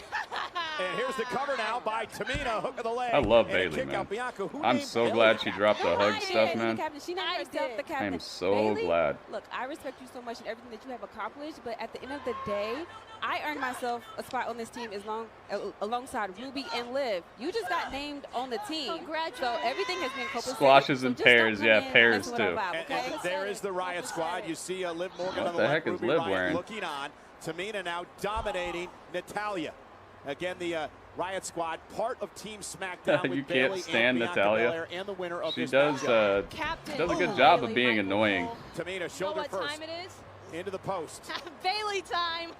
And here's the cover now by Tamina, hook of the leg. I love and a Bayley, kick man. out Bianca. Who I'm named so Bayley glad the she captain? dropped the hug I stuff, did. man. The captain. She named herself the captain. I am so Bayley, glad. Look, I respect you so much and everything that you have accomplished, but at the end of the day, I earned myself a spot on this team alongside Ruby and Liv. You just got named on the team. Congratulations. So everything has been copacetic. Squashes and So just don't pairs, come yeah, in pairs messing with too. our vibe, okay? And there is the Riot Squad. You see Liv Morgan What on the the heck left, is Ruby Liv Riott wearing? looking on. Tamina now dominating Natalya. Again, the Riot Squad, part of Team SmackDown with You Bayley can't stand and Bianca Natalya. Belair and the winner of She this does matchup. does a good job of Bayley, being Michael annoying. Cole. Tamina You know shoulder what first time it is? into the post. Bayley time.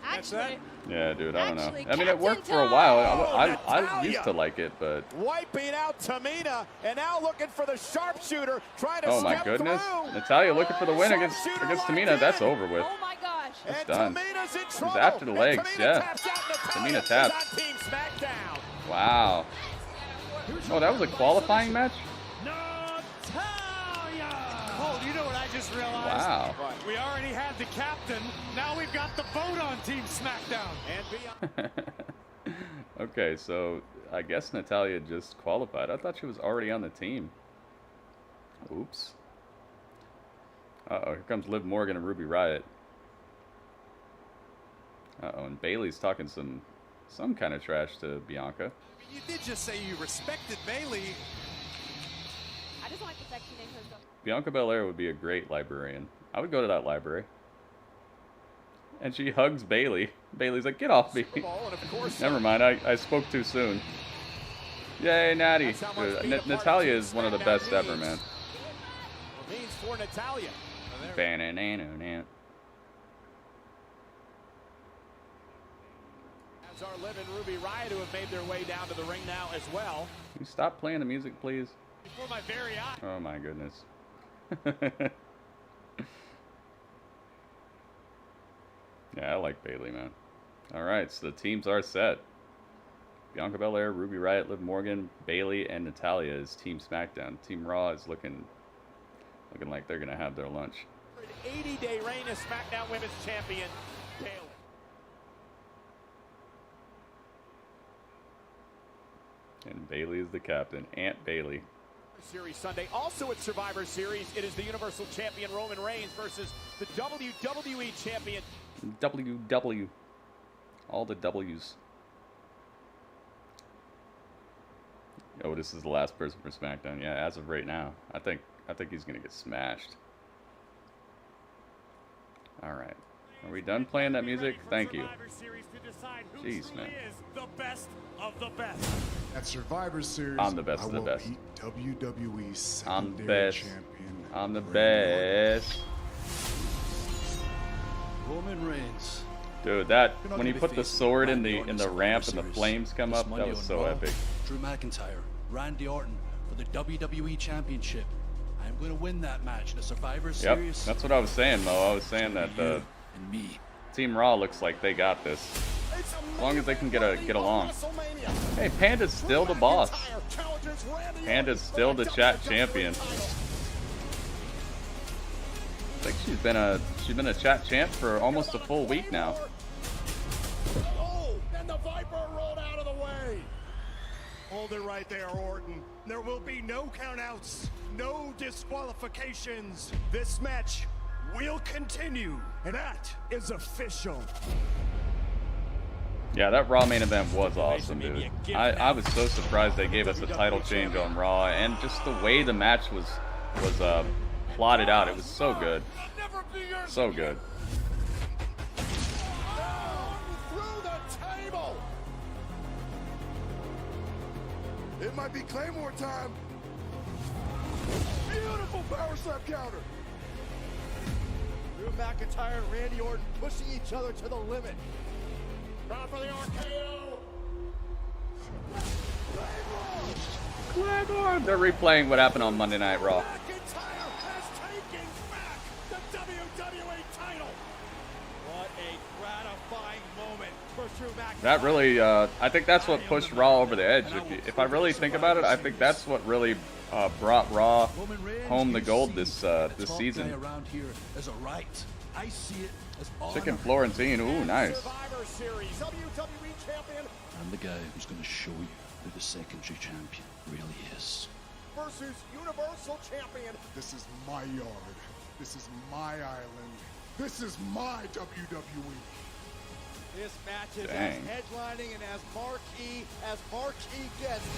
Actually, Yeah, dude, I don't know. Actually, I mean, it worked Captain for a while. time! I Natalya! used to like it, but Wiping out Tamina, and now looking for the sharpshooter, trying to oh my step goodness, through. Natalya looking for the win against Sharpshooter Tamina. locked That's in. over with. oh my gosh. That's And done. Tamina's in It was trouble. after the And legs, Tamina yeah. taps out. Natalya Tamina is tapped. on Team SmackDown. Wow. Oh, that was a qualifying match? Cole, you know what I just realized? Wow. We already had the captain. Now we've got the vote on Team SmackDown. And Okay, so I guess Natalya just qualified. I thought she was already on the team. Oops. Uh-oh, here comes Liv Morgan and Ruby Riott. Uh-oh, and Bayley's talking some kind of trash to Bianca. You did just say you respected Bayley. I just like the fact she named herself. Bianca Belair would be a great librarian. I would go to that library. And she hugs Bayley. Bayley's like, get off me. Bowl, and of course, Never mind, I spoke too soon. Yay, Natty. That's how much Dude, being a part of Natalya Team is one of the SmackDown best ever, means. man. means for Natalya. Banana. As are Liv and Ruby Riott, who have made their way down to the ring now as well. Can you stop playing the music, please? Before my very eyes. Oh my goodness. Yeah, I like Bayley, man. Alright, so the teams are set. Bianca Belair, Ruby Riott, Liv Morgan, Bayley, and Natalya is Team SmackDown. Team Raw is looking like they're gonna have their lunch. 80-day reign as SmackDown Women's Champion, Bayley. And Bailey is the captain. Aunt Bailey. Series Sunday. Also at Survivor Series, it is the Universal Champion Roman Reigns versus the WWE Champion. WW. All the W's. Otis is the last person for SmackDown. Yeah, as of right now. I think he's gonna get smashed. Alright. Are we done playing that music? Thank you. Jeez, man. The best of the best. At Survivor Series, I'm the best of the best. WWE I'm the secondary best. champion. I'm the best. Roman Reigns. Dude, that when he put the sword in the ramp and the flames come up, that was so epic. Drew McIntyre, Randy Orton for the WWE Championship. I'm going to win that match in a Survivor Series. Yep, that's what I was saying, Mo. I was saying that Team Raw looks like they got this. As long as they can get along. Hey, Panda's still the boss. Panda's still the chat champion. I think she's been a chat champ for almost a full week now. Oh, and the Viper rolled out of the way. Hold it right there, Orton. There will be no countouts, no disqualifications. This match will continue, and that is official. Yeah, that Raw main event was awesome, dude. I was so surprised they gave us a title change on Raw, and just the way the match was plotted out, it was so good. So good. Through the table. It might be Claymore time. Beautiful power slap counter. Drew McIntyre and Randy Orton pushing each other to the limit. Round for the RKO. Claymore. They're replaying what happened on Monday Night Raw. McIntyre has taken back the WWE title. What a gratifying moment for Drew McIntyre. That really, I think that's what pushed Raw over the edge. If I really think about it, I think that's what really brought Raw home the gold this season. Chicken Florentine, ooh, nice. I'm the guy who's going to show you who the secondary champion really is. Versus Universal Champion. This is my yard. This is my island. This is my WWE. This match is Dang. as headlining and as marquee gets.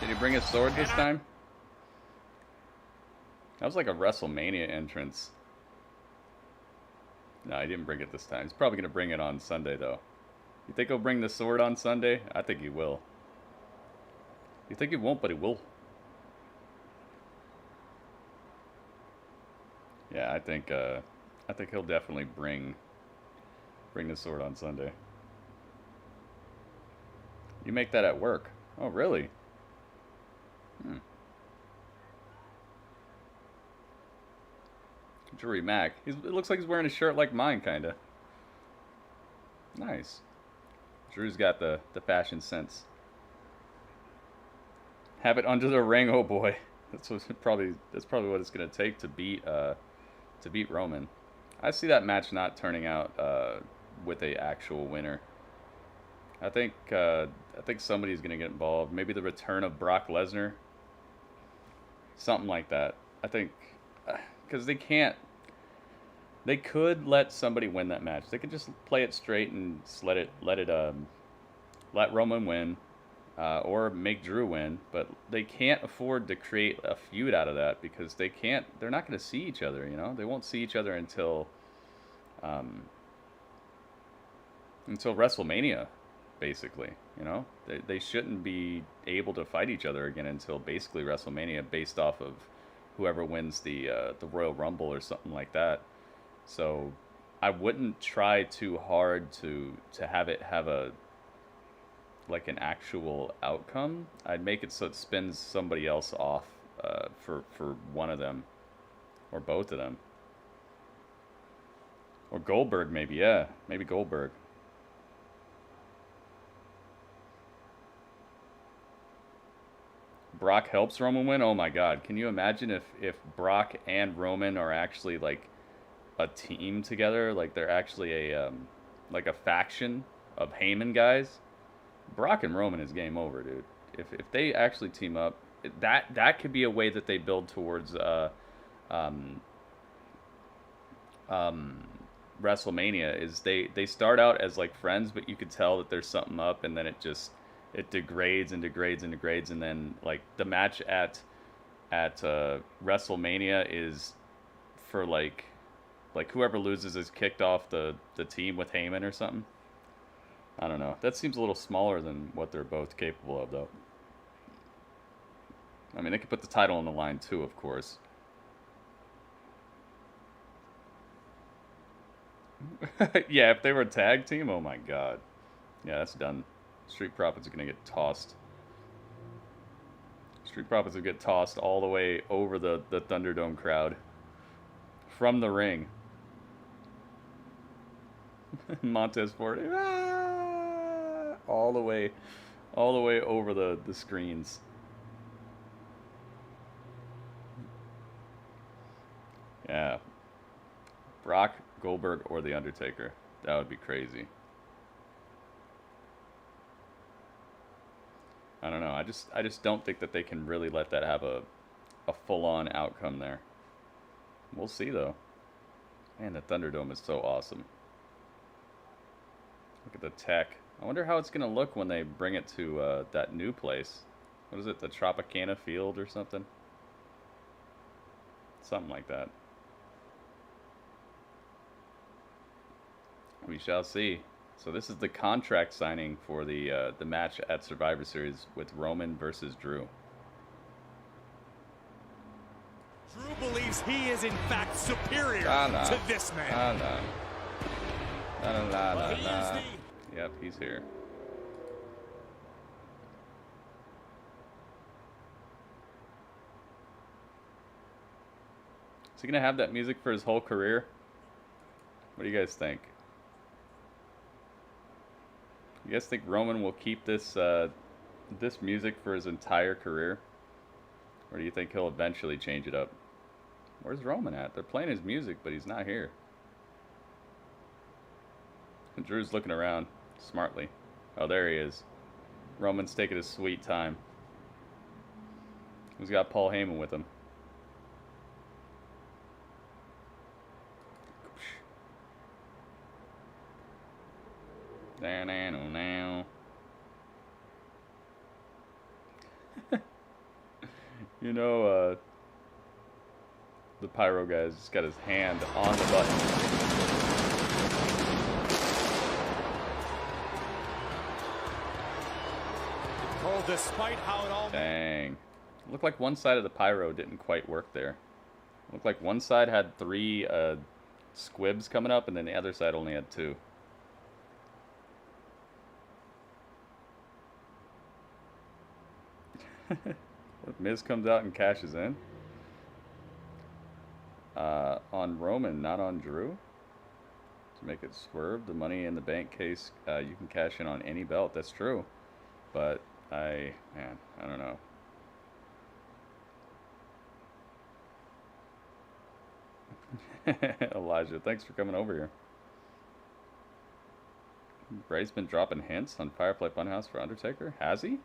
Did he bring his sword this time? That was like a WrestleMania entrance. No, he didn't bring it this time. He's probably going to bring it on Sunday, though. You think he'll bring the sword on Sunday? I think he will. You think he won't, but he will. Yeah, I think he'll definitely bring the sword on Sunday. You make that at work. Oh, really? Drew Mac. It looks like he's wearing a shirt like mine, kinda. Nice. Drew's got the fashion sense. Have it under the ring, oh boy. That's probably what it's gonna take to beat Roman. I see that match not turning out with a actual winner. I think somebody's gonna get involved. Maybe the return of Brock Lesnar. Something like that. I think because they could let somebody win that match. They could just play it straight and just let Roman win, or make Drew win. But they can't afford to create a feud out of that because they're not going to see each other. You know, they won't see each other until WrestleMania, basically. You know, they shouldn't be able to fight each other again until basically WrestleMania, based off of whoever wins the Royal Rumble or something like that. So I wouldn't try too hard to have it have an actual outcome. I'd make it so it spins somebody else off for one of them or both of them. Or Goldberg, maybe. Yeah, maybe Goldberg. Brock helps Roman win, oh my God. Can you imagine if Brock and Roman are actually like a team together? Like they're actually a like a faction of Heyman guys? Brock and Roman is game over, dude. If they actually team up, that could be a way that they build towards WrestleMania. Is they start out as like friends, but you could tell that there's something up, and then it degrades and degrades and degrades, and then like the match at WrestleMania is for like whoever loses is kicked off the team with Heyman or something. I don't know. That seems a little smaller than what they're both capable of, though. I mean, they could put the title on the line too, of course. Yeah, if they were a tag team, oh my God. Yeah, that's done. Street Profits are going to get tossed. Street Profits will get tossed all the way over the Thunderdome crowd. From the ring. Montez Ford. All the way over the screens. Yeah. Brock, Goldberg, or The Undertaker. That would be crazy. I don't know. I just don't think that they can really let that have a full-on outcome there. We'll see, though. Man, the Thunderdome is so awesome. Look at the tech. I wonder how it's going to look when they bring it to that new place. What is it? The Tropicana Field or something? Something like that. We shall see. So this is the contract signing for the match at Survivor Series with Roman versus Drew. Drew believes he is in fact superior to this man. Yep, he's here. Is he gonna have that music for his whole career? What do you guys think? You guys think Roman will keep this this music for his entire career? Or do you think he'll eventually change it up? Where's Roman at? They're playing his music, but he's not here. And Drew's looking around smartly. Oh, there he is. Roman's taking his sweet time. He's got Paul Heyman with him. Now. You know, the pyro guy's just got his hand on the button. Cole, despite how it all... Dang. Looked like one side of the pyro didn't quite work there. Looked like one side had 3 squibs coming up, and then the other side only had 2. Miz comes out and cashes in. On Roman, not on Drew. To make it swerve, the Money in the Bank case, you can cash in on any belt. That's true. But, I don't know. Elijah, thanks for coming over here. Bray's been dropping hints on Firefly Funhouse for Undertaker. Has he?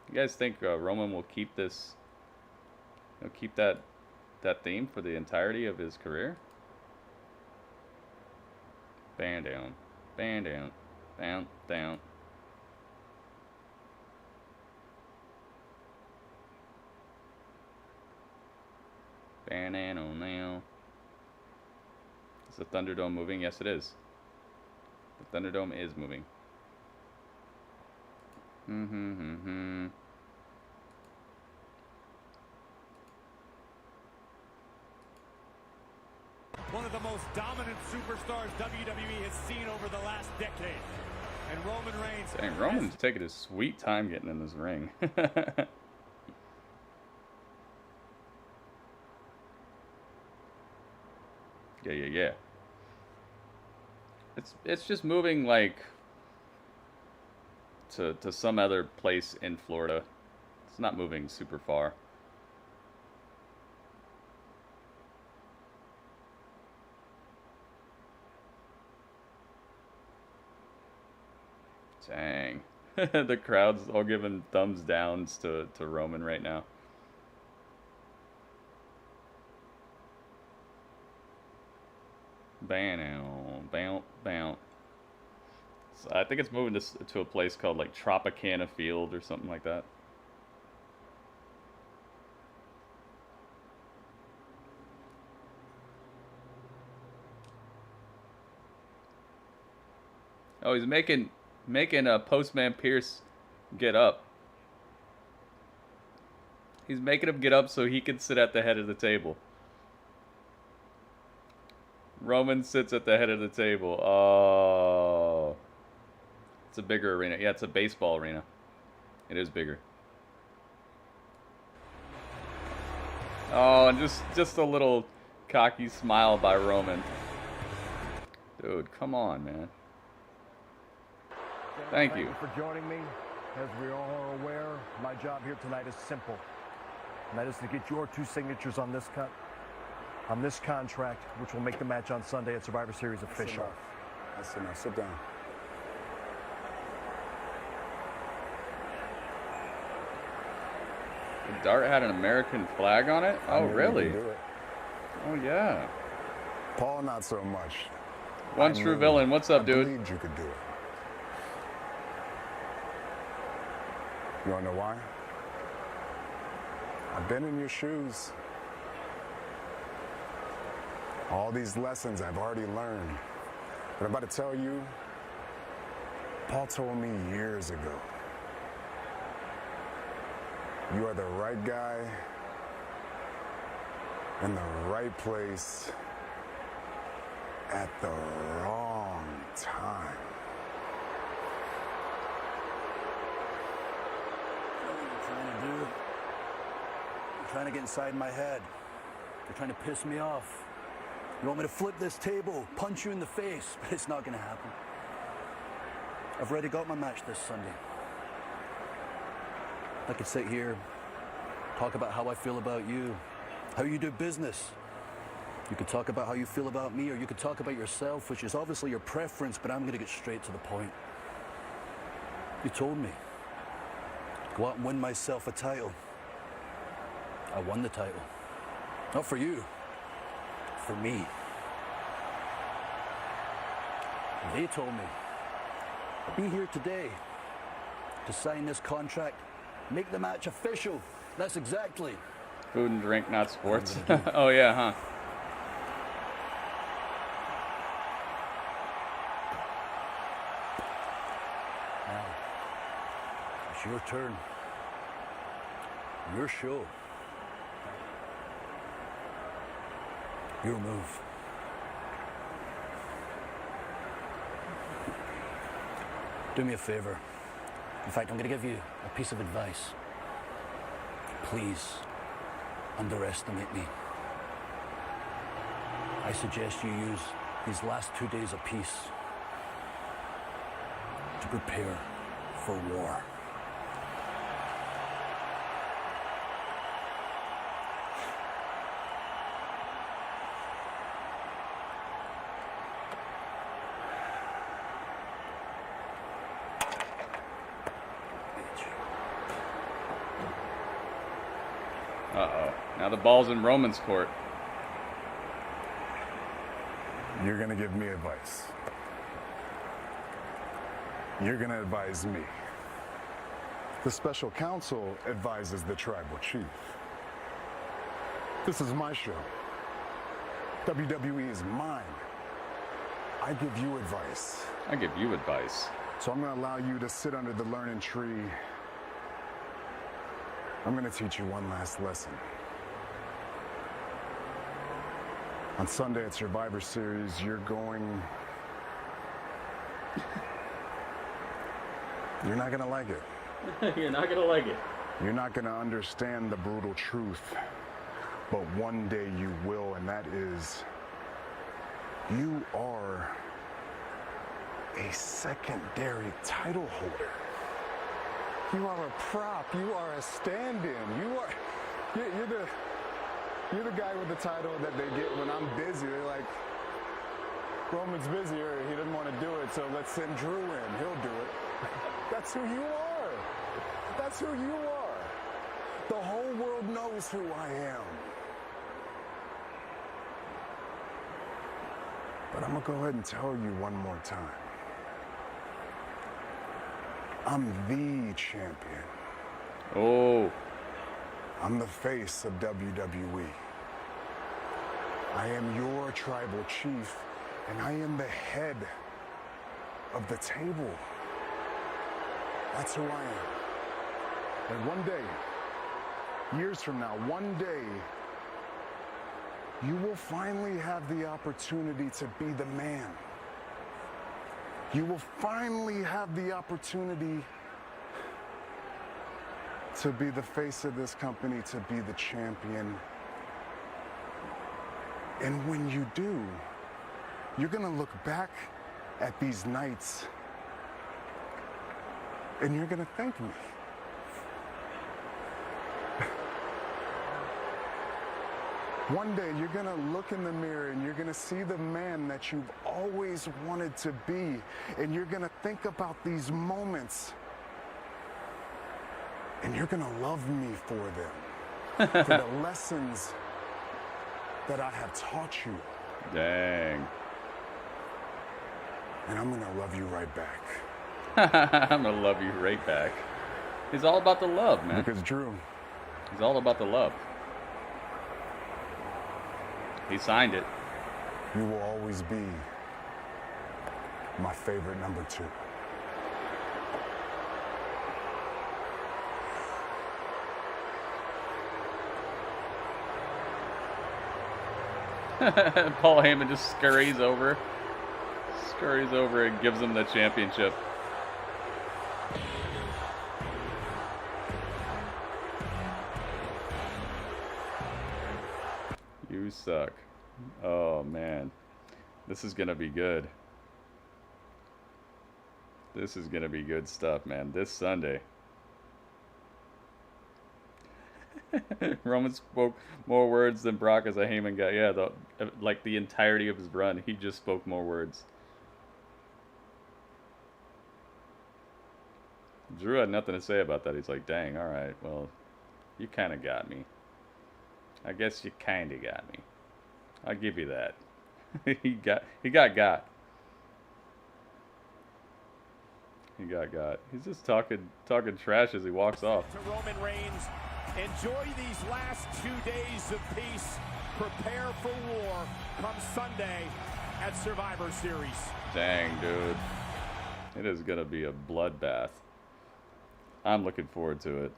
You guys think Roman will keep this? He'll keep that theme for the entirety of his career? Band down, band down, down, down. Band on now. Is the Thunderdome moving? Yes, it is. The Thunderdome is moving. One of the most dominant superstars WWE has seen over the last decade. And Roman Reigns... Dang, Roman's taking his sweet time getting in this ring. Yeah. It's just moving like to some other place in Florida. It's not moving super far. Dang. The crowd's all giving thumbs downs to Roman right now. Bounce. So I think it's moving to a place called like Tropicana Field or something like that. Oh, he's making a Postman Pierce get up. He's making him get up so he can sit at the head of the table. Roman sits at the head of the table. Oh. It's a bigger arena. Yeah, it's a baseball arena. It is bigger. Oh, and just a little cocky smile by Roman. Dude, come on, man. Thank you. For joining me. As we all are aware, my job here tonight is simple. And that is to get your 2 signatures on this contract, which will make the match on Sunday at Survivor Series official. That's enough. Sit down. The dart had an American flag on it? Oh, really? Oh, yeah. Paul, not so much. One true villain. What's up, dude? I believed you could do it. You wanna know why? I've been in your shoes. All these lessons I've already learned. But I'm about to tell you, Paul told me years ago, you are the right guy in the right place at the wrong time. You're trying to get inside my head. You're trying to piss me off. You want me to flip this table, punch you in the face, but it's not going to happen. I've already got my match this Sunday. I could sit here, talk about how I feel about you, how you do business. You could talk about how you feel about me, or you could talk about yourself, which is obviously your preference, but I'm going to get straight to the point. You told me. Go out and win myself a title. I won the title. Not for you. For me. They told me, be here today to sign this contract, make the match official. That's exactly. Food and drink, not sports. Oh, yeah, huh? Now, it's your turn. Your show. Your move. Do me a favor. In fact, I'm going to give you a piece of advice. Please underestimate me. I suggest you use these last 2 days of peace to prepare for war. Uh-oh. Now the ball's in Roman's court. You're gonna give me advice. You're gonna advise me. The special counsel advises the tribal chief. This is my show. WWE is mine. I give you advice. I give you advice. So I'm gonna allow you to sit under the learning tree. I'm gonna teach you one last lesson. On Sunday at Survivor Series, you're not gonna like it. You're not gonna like it. You're not gonna understand the brutal truth, but one day you will, and that is, you are a secondary title holder. You are a prop. You are a stand-in. You're the guy with the title that they get when I'm busy. They're like, Roman's busy, or he doesn't want to do it, so let's send Drew in. He'll do it. That's who you are. That's who you are. The whole world knows who I am. But I'm going to go ahead and tell you one more time. I'm the champion. Oh. I'm the face of WWE. I am your tribal chief, and I am the head of the table. That's who I am. And one day, years from now, one day, you will finally have the opportunity to be the man. You will finally have the opportunity to be the face of this company, to be the champion. And when you do, you're gonna look back at these nights and you're gonna thank me. One day you're gonna look in the mirror and you're gonna see the man that you've always wanted to be, and you're gonna think about these moments and you're gonna love me for them, for the lessons that I have taught you. Dang. And I'm gonna love you right back. I'm gonna love you right back. He's all about the love, man. Because Drew. He's all about the love. He signed it. You will always be my favorite number 2. Paul Heyman just scurries over and gives him the championship. You suck. Oh man, this is gonna be good. This is gonna be good stuff, man. This Sunday. Roman spoke more words than Brock as a Heyman guy. Yeah, like the entirety of his run, he just spoke more words. Drew had nothing to say about that. He's like, dang, all right, well, you kind of got me. I guess you kind of got me. I'll give you that. He got. He got. He's just talking trash as he walks off. To Roman Reigns. Enjoy these last 2 days of peace. Prepare for war come Sunday at Survivor Series. Dang, dude. It is going to be a bloodbath. I'm looking forward to it.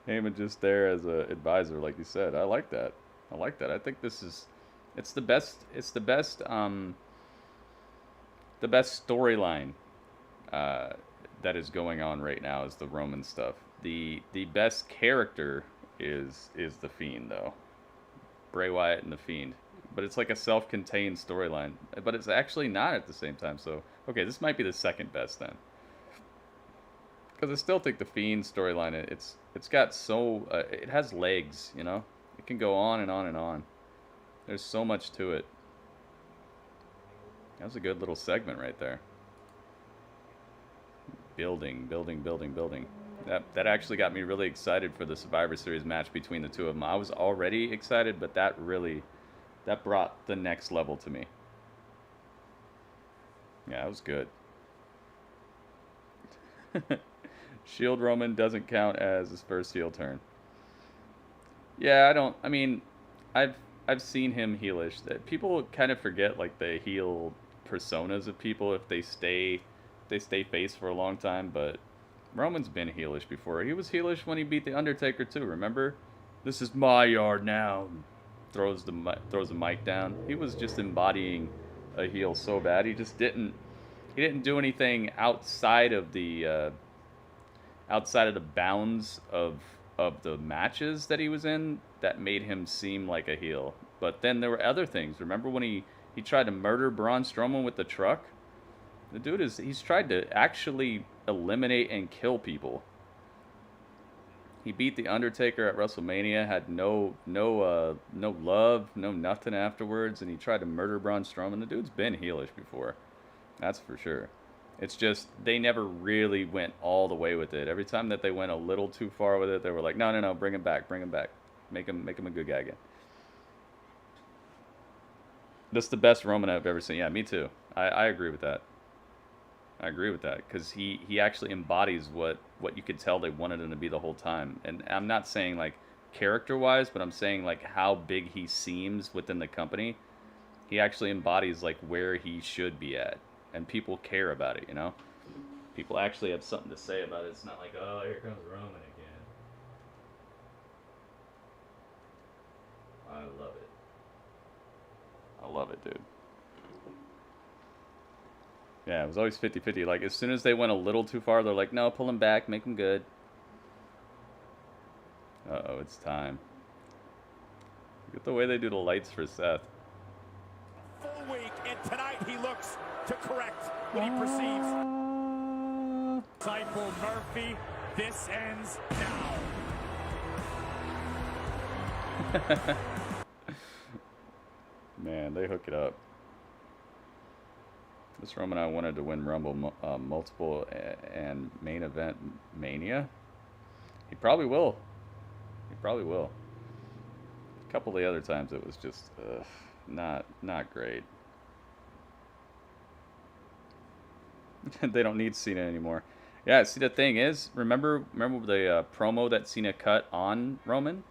Heyman just there as an advisor, like you said. I like that. I think this is... It's the best storyline that is going on right now is the Roman stuff. The best character is the Fiend, though. Bray Wyatt and the Fiend. But it's like a self-contained storyline. But it's actually not at the same time. So, okay, this might be the second best then. Because I still think the Fiend storyline, it's got so... it has legs, you know? It can go on and on and on. There's so much to it. That was a good little segment right there. Building. That actually got me really excited for the Survivor Series match between the two of them. I was already excited, but that brought the next level to me. Yeah, it was good. Shield Roman doesn't count as his first heel turn. Yeah, I've seen him heelish. That people kind of forget like the heel personas of people if they stay face for a long time, but Roman's been heelish before. He was heelish when he beat The Undertaker too, remember? This is my yard now. Throws the mic down. He was just embodying a heel so bad. He didn't do anything outside of the bounds of the matches that he was in that made him seem like a heel. But then there were other things. Remember when he tried to murder Braun Strowman with the truck? The dude he's tried to actually eliminate and kill people. He beat The Undertaker at WrestleMania, had no love, no nothing afterwards, and he tried to murder Braun Strowman. The dude's been heelish before. That's for sure. It's just they never really went all the way with it. Every time that they went a little too far with it, they were like, no, bring him back. Make him a good guy again. This is the best Roman I've ever seen. Yeah, me too. I agree with that. I agree with that, because he actually embodies what you could tell they wanted him to be the whole time. And I'm not saying like character-wise, but I'm saying like how big he seems within the company. He actually embodies like where he should be at, and people care about it, you know? People actually have something to say about it. It's not like, oh, here comes Roman again. I love it. I love it, dude. Yeah, it was always 50-50. Like, as soon as they went a little too far, they're like, no, pull him back, make him good. Uh-oh, it's time. Look at the way they do the lights for Seth. Full week, and tonight he looks to correct what he perceives. Disciple Murphy, this ends now. Man, they hook it up. This Roman I wanted to win Rumble multiple and main event Mania. He probably will. He probably will. A couple of the other times it was just not great. They don't need Cena anymore. Yeah, see, the thing is, remember the promo that Cena cut on Roman?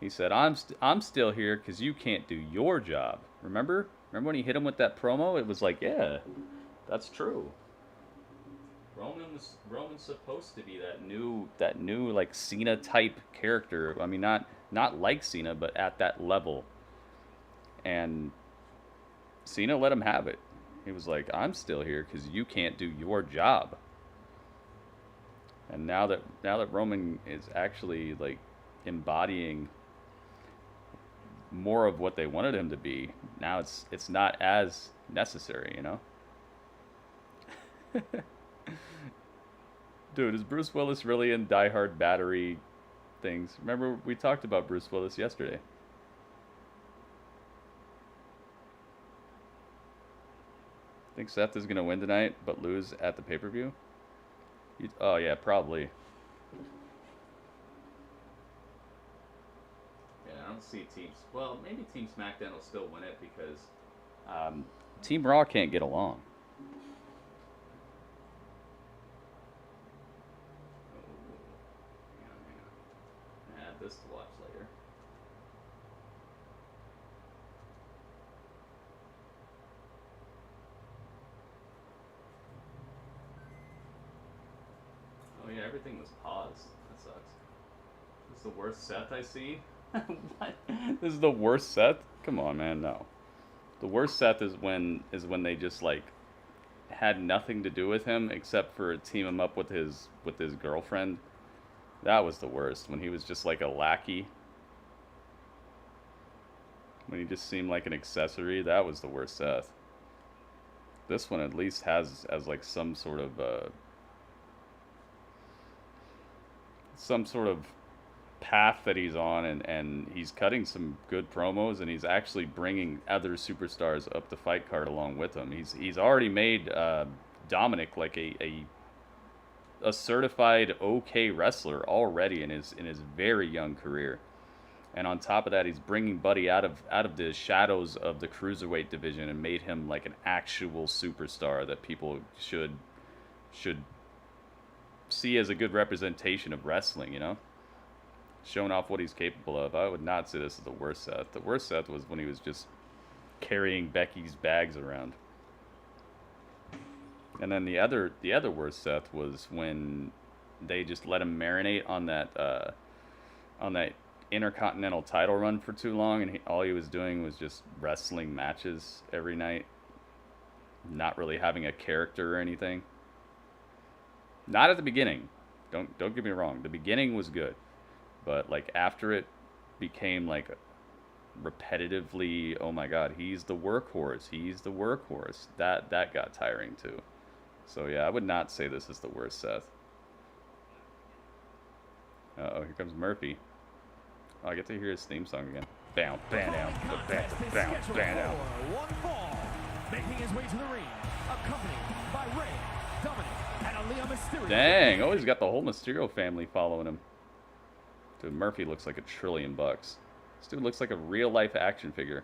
He said, I'm still here because you can't do your job. Remember when he hit him with that promo? It was like, yeah, that's true. Roman's supposed to be that new like Cena type character. I mean, not like Cena, but at that level. And Cena let him have it. He was like, I'm still here because you can't do your job. And now that Roman is actually like embodying more of what they wanted him to be, now it's not as necessary, you know? Dude, is Bruce Willis really in Die Hard battery things? Remember, we talked about Bruce Willis yesterday. Think Seth is going to win tonight, but lose at the pay-per-view? Oh, yeah, probably. Yeah, I don't see teams. Well, maybe Team SmackDown will still win it because Team Raw can't get along. I have this to watch later. Oh yeah, everything was paused. That sucks. This is the worst Seth I see? What? This is the worst Seth? Come on, man, no. The worst Seth is when they just like had nothing to do with him except for team him up with his girlfriend. That was the worst. When he was just like a lackey. When he just seemed like an accessory, that was the worst Seth. This one at least has like some sort of path that he's on, and he's cutting some good promos, and he's actually bringing other superstars up the fight card along with him. He's already made Dominic like a certified okay wrestler already in his very young career. And on top of that, he's bringing Buddy out of the shadows of the cruiserweight division and made him like an actual superstar that people should see as a good representation of wrestling, you know? Showing off what he's capable of. I would not say this is the worst Seth. The worst Seth was when he was just carrying Becky's bags around. And then the other worst Seth was when they just let him marinate on that Intercontinental title run for too long, and all he was doing was just wrestling matches every night, not really having a character or anything. Not at the beginning. Don't get me wrong. The beginning was good. But like after it became like repetitively, oh my god, he's the workhorse. That got tiring too. So yeah, I would not say this is the worst Seth. Uh-oh, here comes Murphy. Oh, I get to hear his theme song again. Bam, bam, down, bam, bam, bam, down. One fall, making his way to the ring, accompanied by Rey, Dominic, and Aaliyah Mysterio. Dang, oh, he's got the whole Mysterio family following him. Dude, Murphy looks like $1 trillion. This dude looks like a real-life action figure.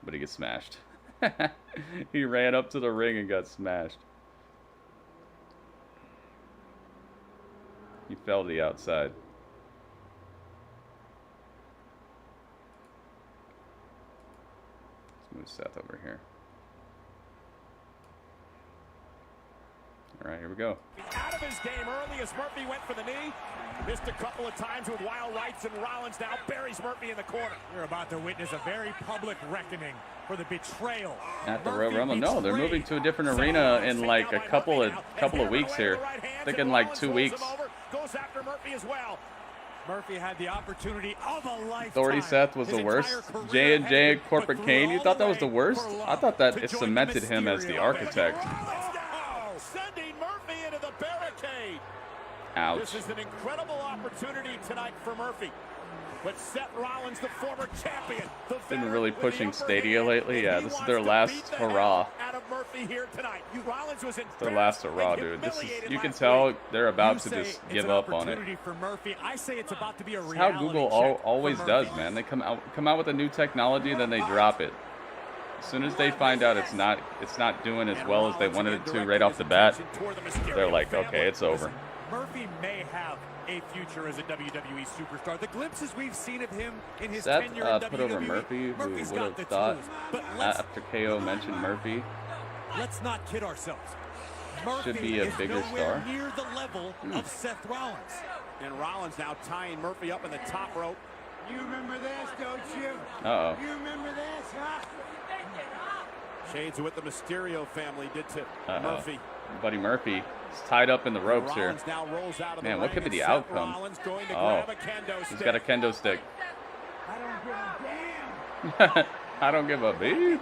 But he gets smashed. He ran up to the ring and got smashed. He fell to the outside. Let's move Seth over here. All right, here we go. Out of his game early as Murphy went for the knee. Missed a couple of times with wild rights, and Rollins now buries Murphy in the corner. We're about to witness a very public reckoning for the betrayal. At the Royal Rumble? No, they're moving to a different arena in like a couple of weeks here. I think in like 2 weeks. Goes after Murphy as well. Murphy had the opportunity of a lifetime. Authority Seth was the worst. J&J and Corporate Kane, you thought that was the worst? I thought that it cemented him as the architect. Sending Murphy into the barricade. Ouch. This is an incredible opportunity tonight for Murphy. But Seth Rollins, the former champion, Been really pushing Stadia lately. Yeah, this is their last hurrah. Out of Murphy here tonight. Rollins was in their last hurrah, dude. This is, you can tell they're about to just give up on it. For Murphy. I say it's about to be a It's how Google always does, man. They come out with a new technology, then they drop it. As soon as they find out it's not doing as well as they wanted it to right off the bat, they're like, okay, it's over. Murphy may have a future as a WWE superstar. The glimpses we've seen of him in his Seth tenure in put WWE, over Murphy, who would have thought after KO mentioned Murphy. Let's not kid ourselves. Murphy Should be a bigger star. Near the level of Seth Rollins. And Rollins now tying Murphy up in the top rope. You remember this, don't you? Uh-oh. You remember this, huh? Shades of what the Mysterio family did to Murphy. Buddy Murphy is tied up in the ropes here. Man, what could be the outcome? Oh, he's got a kendo stick. I don't give a beep.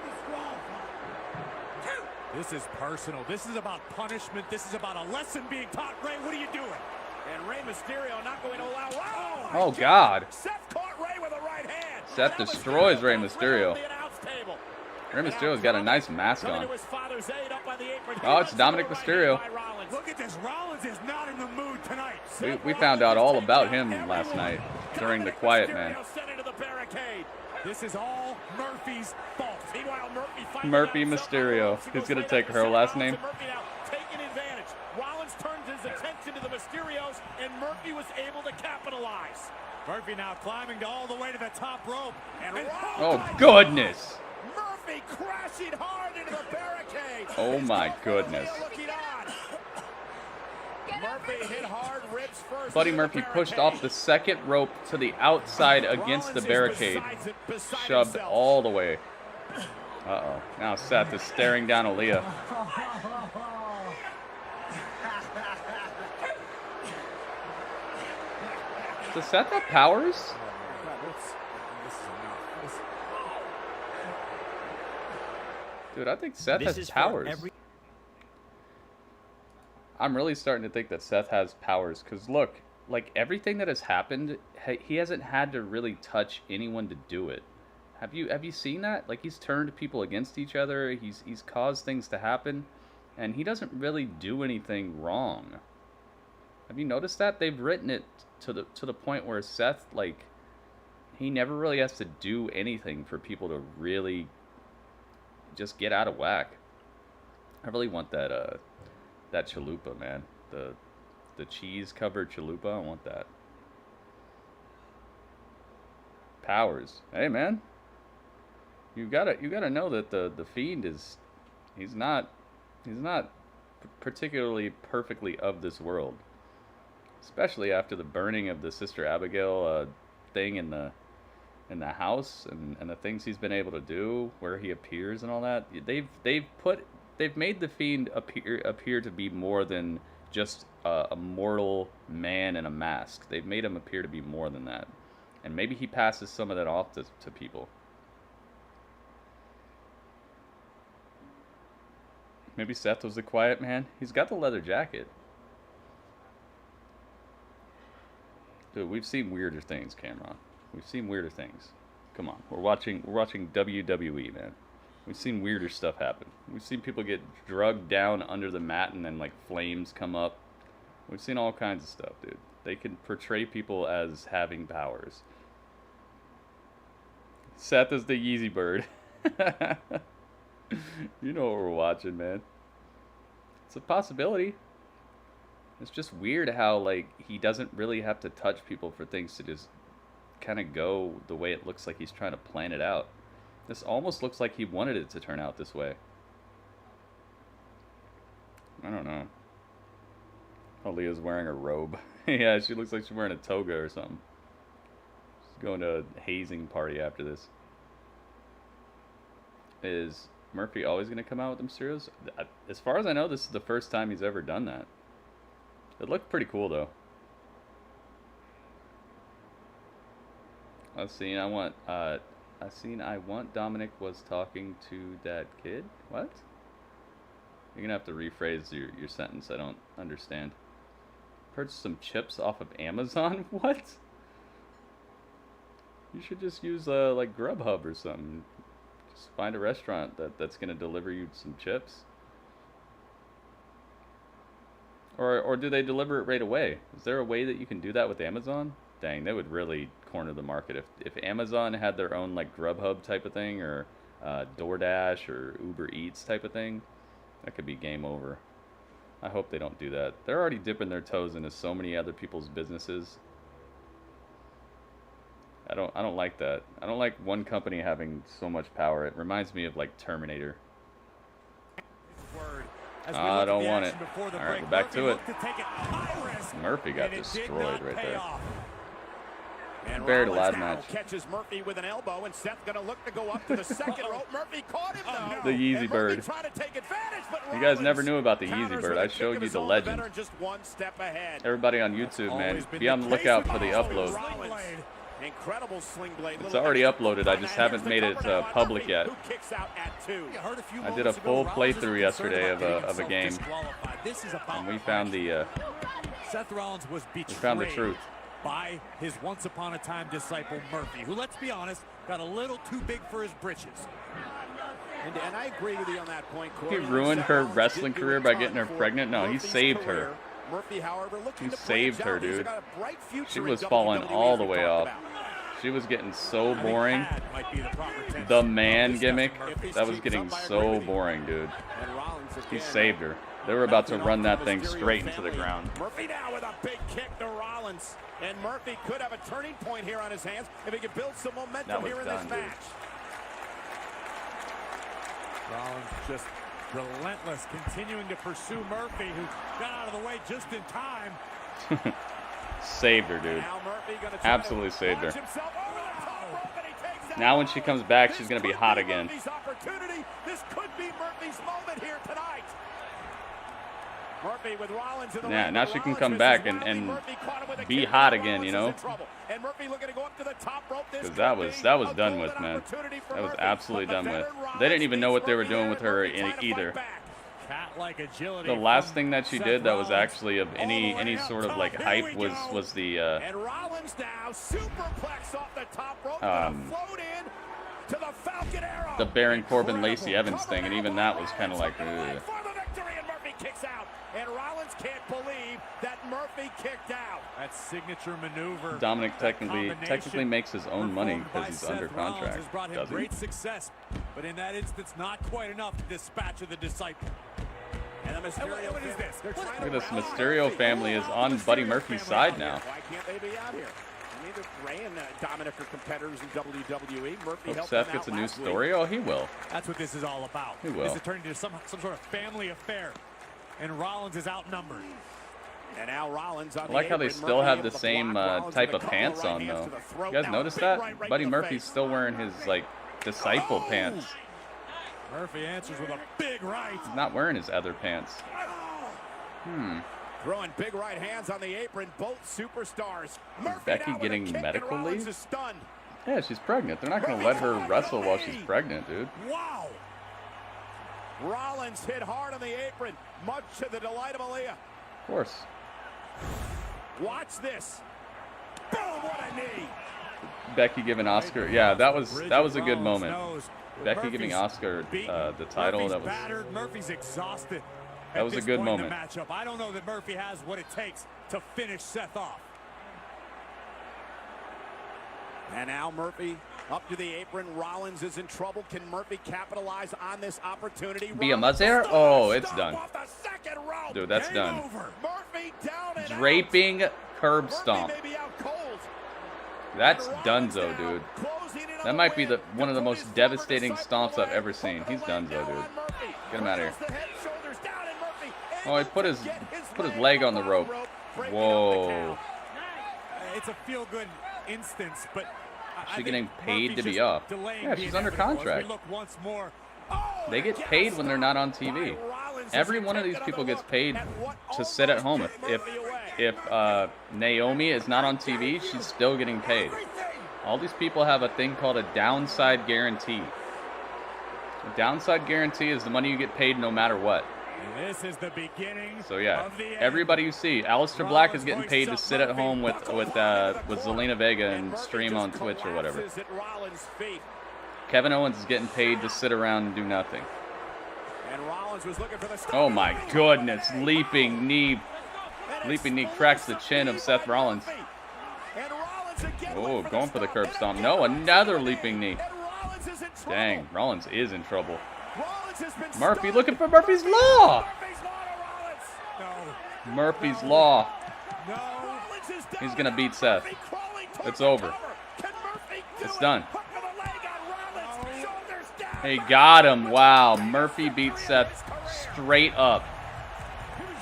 This is personal. This is about punishment. This is about a lesson being taught. Ray, what are you doing? And Rey Mysterio not going to allow. Oh, God. Seth caught Rey with a right hand. Seth destroys Rey Mysterio. Rey Mysterio's got a nice mask on. Oh, it's Dominic Mysterio. Look at this. Rollins is not in the mood tonight. We found out all about him last night during the Quiet Man. This is all Murphy's fault. Meanwhile, Murphy Mysterio. Who's going to take her last name? Taking advantage. Rollins turns his attention to the Mysterios, and Murphy was able to capitalize. Murphy now climbing all the way to the top rope. And oh, goodness. Murphy crashing hard into the barricade. Oh, my goodness. Murphy hit hard, ribs first. Buddy Murphy pushed off the second rope to the outside against the barricade. Shoved all the way. Uh-oh. Now Seth is staring down Aaliyah. Does Seth have powers? Dude, I think Seth has powers. I'm really starting to think that Seth has powers. Because look, like everything that has happened, he hasn't had to really touch anyone to do it. Have you seen that? Like he's turned people against each other. He's caused things to happen. And he doesn't really do anything wrong. Have you noticed that? They've written it to the point where Seth, like, he never really has to do anything for people to really just get out of whack. I really want that that chalupa, man. The cheese covered chalupa. I want that. Powers. Hey, man. You gotta know that the Fiend is he's not particularly perfectly of this world. Especially after the burning of the Sister Abigail thing in the house and the things he's been able to do, where he appears and all that. They've made the Fiend appear to be more than just a mortal man in a mask. They've made him appear to be more than that, and maybe he passes some of that off to people. Maybe Seth was the quiet man. He's got the leather jacket. Dude, we've seen weirder things, Cameron. We've seen weirder things. Come on, we're watching WWE, man. We've seen weirder stuff happen. We've seen people get drugged down under the mat and then like flames come up. We've seen all kinds of stuff, dude. They can portray people as having powers. Seth is the Yeezy Bird. You know what we're watching, man. It's a possibility. It's just weird how, like, he doesn't really have to touch people for things to just kind of go the way it looks like he's trying to plan it out. This almost looks like he wanted it to turn out this way. I don't know. Aaliyah's wearing a robe. Yeah, she looks like she's wearing a toga or something. She's going to a hazing party after this. Is Murphy always going to come out with Mysterios? As far as I know, this is the first time he's ever done that. It looked pretty cool, though. I seen I want Dominic was talking to that kid. What? You're gonna have to rephrase your sentence. I don't understand. Purchase some chips off of Amazon? What? You should just use like Grubhub or something. Just find a restaurant that's gonna deliver you some chips. Or do they deliver it right away? Is there a way that you can do that with Amazon? Dang, that would really corner the market. If Amazon had their own like Grubhub type of thing, or DoorDash or Uber Eats type of thing, that could be game over. I hope they don't do that. They're already dipping their toes into so many other people's businesses. I don't like that. I don't like one company having so much power. It reminds me of like Terminator. I don't want it. All right, we're back to it. Murphy got destroyed right there. And Very Rollins loud now match. catches Murphy with an elbow, and Seth gonna look to go up to the second rope. Murphy caught him though. The Yeezy And Bird. Murphy trying to take advantage, but You guys never Rollins knew about the Yeezy counters Bird. with a I kick showed of you his the own, legend. better just one step ahead. Everybody on YouTube, man, Always been be on the case lookout with for the Rollins. upload. Rollins. Incredible sling blade. It's already uploaded. I just haven't made it public yet. Who kicks out at 2. I did a full playthrough yesterday of a game, and we found the Seth Rollins was betrayed we found the truth. by his once upon a time disciple Murphy, who, let's be honest, got a little too big for his britches. And I agree with you on that point, He Corey. ruined Seth her Rollins wrestling did do career a by ton getting her for pregnant. No, he Murphy's saved career. her. Murphy, however, looking He to saved branch her, out. He's dude. got a bright future She in was WWE, falling all as the we way talked off. about. She was getting so boring. Might be the proper tense. The man gimmick, that was getting so boring, dude. He saved her. They were about to run that thing straight into the ground. Murphy now with a big kick to Rollins. And Murphy could have a turning point here on his hands if he could build some That momentum was here in done, this dude. match. Rollins just relentless, continuing to pursue Murphy, who got out of the way just in time. Saved her, dude. Now Murphy gonna try Absolutely to saved her. launch himself over the top rope, and he takes that. Now when she comes back, she's going to be hot again. Murphy's opportunity. This could be Murphy's moment here tonight. Murphy with Rollins in the Yeah, ring, now but she can Rollins come misses back wildly. and Murphy caught him with a be kick, hot and again, Rollins you is know? in trouble. And Murphy looking to go up to the top rope. This Because could that be was a done with, golden man. opportunity for That was Murphy. absolutely But done the with. veteran They didn't even know what they were Rollins doing with her Murphy trying to either. fight back. Cat-like agility. The last from thing that she Seth did that was Rollins. actually of any sort of like hype was the And Rollins now superplex off the top rope, gonna float in to the Falcon Arrow. the Baron Corbin Lacey Evans thing, and even that was kind of like, ugh. For the victory, and Murphy kicks out. And Rollins can't believe that Murphy kicked out. That signature maneuver. Dominic that technically combination makes his own money performed by because he's Seth under Rollins contract, has brought him doesn't he? great success, but in that instance, not quite enough to dispatch of the disciple. And the Mysterio what is this? They're trying Look to at this, rally Mysterio Murphy. family is on Buddy Murphy's side now. Why can't they be out here? Neither Ray and Dominic are competitors in WWE. Murphy Hope helped Seth them gets out a new last week. story. Oh, he will. That's what this is all about. He will. This is turning into some sort of family affair, and Rollins is outnumbered. And now Rollins on I like the how they apron. still Murphy have able the to same block Rollins type with of a couple pants right on, hands though. to the throat. You guys Now notice big that? right Buddy to the Murphy's face. still wearing his, like, disciple pants. Murphy answers with a big right. He's not wearing his other pants. Throwing big right hands on the apron, both superstars. Murphy Becky now with a getting kick, and medical Rollins leave? is stunned. Yeah, she's pregnant. They're not going to let her wrestle while she's pregnant, dude. Wow. Rollins hit hard on the apron, much to the delight of Aaliyah. Of course. Watch this. Boom, what a knee. Becky giving Oscar. Yeah, that was a good moment. Becky giving Oscar the title. That was battered. Murphy's exhausted. That was a good moment. Matchup. I don't know that Murphy has what it takes to finish Seth off. And now Murphy up to the apron. Rollins is in trouble. Can Murphy capitalize on this opportunity? Be a muzzer? Oh, it's done. Dude, that's done. Draping curb stomp. That's donezo, dude. That might be one of the most devastating stomps I've ever seen. He's donezo, dude. Get him out of here. Oh, he put his leg on the rope. Whoa. It's a feel-good instance, but she's getting paid to be up. Yeah, she's under contract. They get paid when they're not on TV. Every one of these people gets paid to sit at home. If Naomi is not on TV, she's still getting paid. All these people have a thing called a downside guarantee. A downside guarantee is the money you get paid no matter what. This is the beginning. So yeah, everybody you see, Aleister Black is getting paid to sit at home with Zelina Vega and stream on Twitch or whatever. Kevin Owens is getting paid to sit around and do nothing. Oh my goodness, leaping knee cracks the chin of Seth Rollins. Oh, going for the curb stomp. No, another leaping knee. Dang, Rollins is in trouble. Murphy looking for Murphy's Law. Murphy's Law. He's going to beat Seth. It's over. It's done. He got him. Wow. Murphy beat Seth straight up.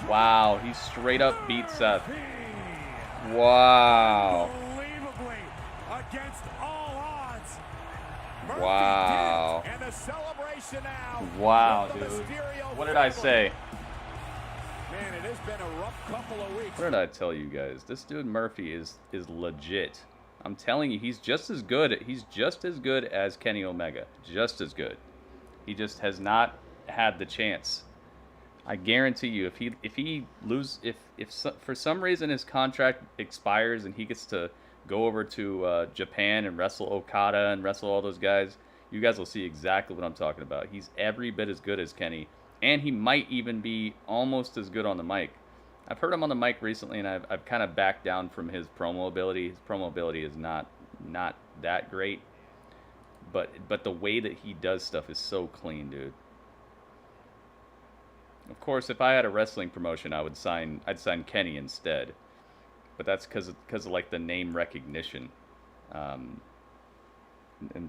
Wow. He straight up beat Seth. Wow. Wow. Wow, dude. What did I say? Man, it has been a rough couple of weeks. What did I tell you guys? This dude Murphy is legit. I'm telling you, he's just as good. He's just as good as Kenny Omega. Just as good. He just has not had the chance. I guarantee you, if for some reason his contract expires and he gets to go over to Japan and wrestle Okada and wrestle all those guys, you guys will see exactly what I'm talking about. He's every bit as good as Kenny, and he might even be almost as good on the mic. I've heard him on the mic recently, and I've kind of backed down from his promo ability. His promo ability is not that great, but the way that he does stuff is so clean, dude. Of course, if I had a wrestling promotion, I'd sign Kenny instead. But that's because of like the name recognition, and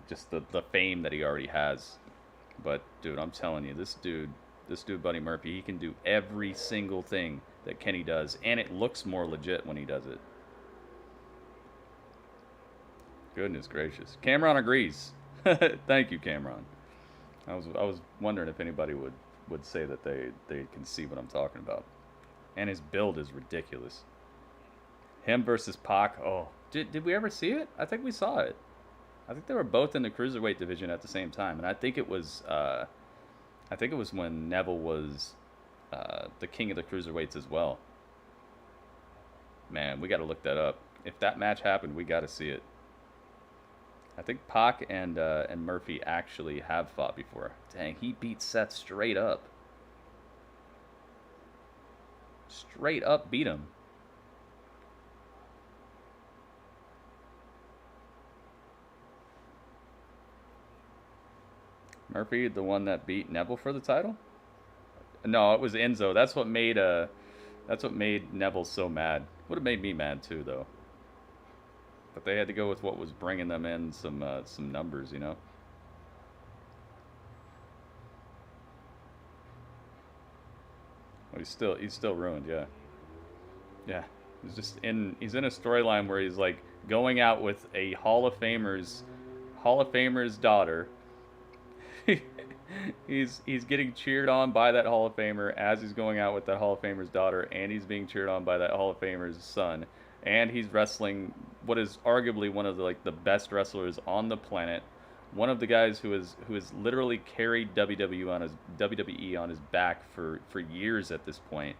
just the fame that he already has. But dude, I'm telling you, this dude Buddy Murphy, he can do every single thing that Kenny does, and it looks more legit when he does it. Goodness gracious, Cameron agrees. Thank you, Cameron. I was wondering if anybody would say that they can see what I'm talking about. And his build is ridiculous. Him versus Pac. Oh, did we ever see it? I think we saw it. I think they were both in the cruiserweight division at the same time, and I think it was when Neville was the king of the cruiserweights as well. Man, we got to look that up. If that match happened, we got to see it. I think Pac and Murphy actually have fought before. Dang, he beat Seth straight up. Straight up beat him. Murphy, the one that beat Neville for the title? No, it was Enzo. That's what made Neville so mad. Would have made me mad too, though. But they had to go with what was bringing them in some numbers, you know. Oh, he's still ruined, yeah. Yeah, he's in a storyline where he's like going out with a Hall of Famer's daughter. He's getting cheered on by that Hall of Famer as he's going out with that Hall of Famer's daughter, and he's being cheered on by that Hall of Famer's son, and he's wrestling what is arguably one of the best wrestlers on the planet one of the guys who has literally carried WWE on his back for years at this point,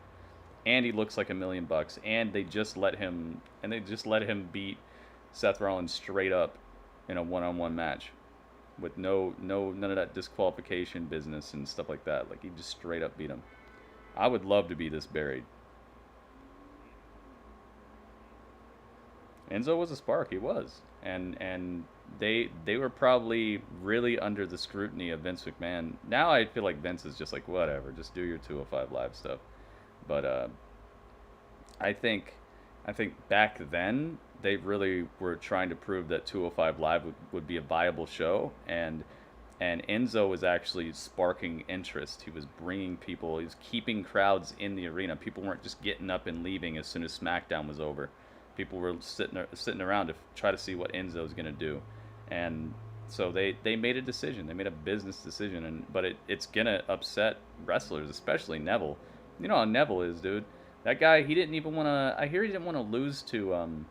and he looks like $1 million, and they just let him beat Seth Rollins straight up in a one-on-one match with none of that disqualification business and stuff like that. Like, he just straight up beat him. I would love to be this buried. Enzo was a spark. He was, and they were probably really under the scrutiny of Vince McMahon. Now I feel like Vince is just like, whatever, just do your 205 Live stuff. But I think back then they really were trying to prove that 205 Live would be a viable show, and Enzo was actually sparking interest. He was bringing people. He was keeping crowds in the arena. People weren't just getting up and leaving as soon as SmackDown was over. People were sitting around to try to see what Enzo was going to do. And so they made a decision. They made a business decision. But it's going to upset wrestlers, especially Neville. You know how Neville is, dude. That guy, he didn't even want to... I hear he didn't want to lose to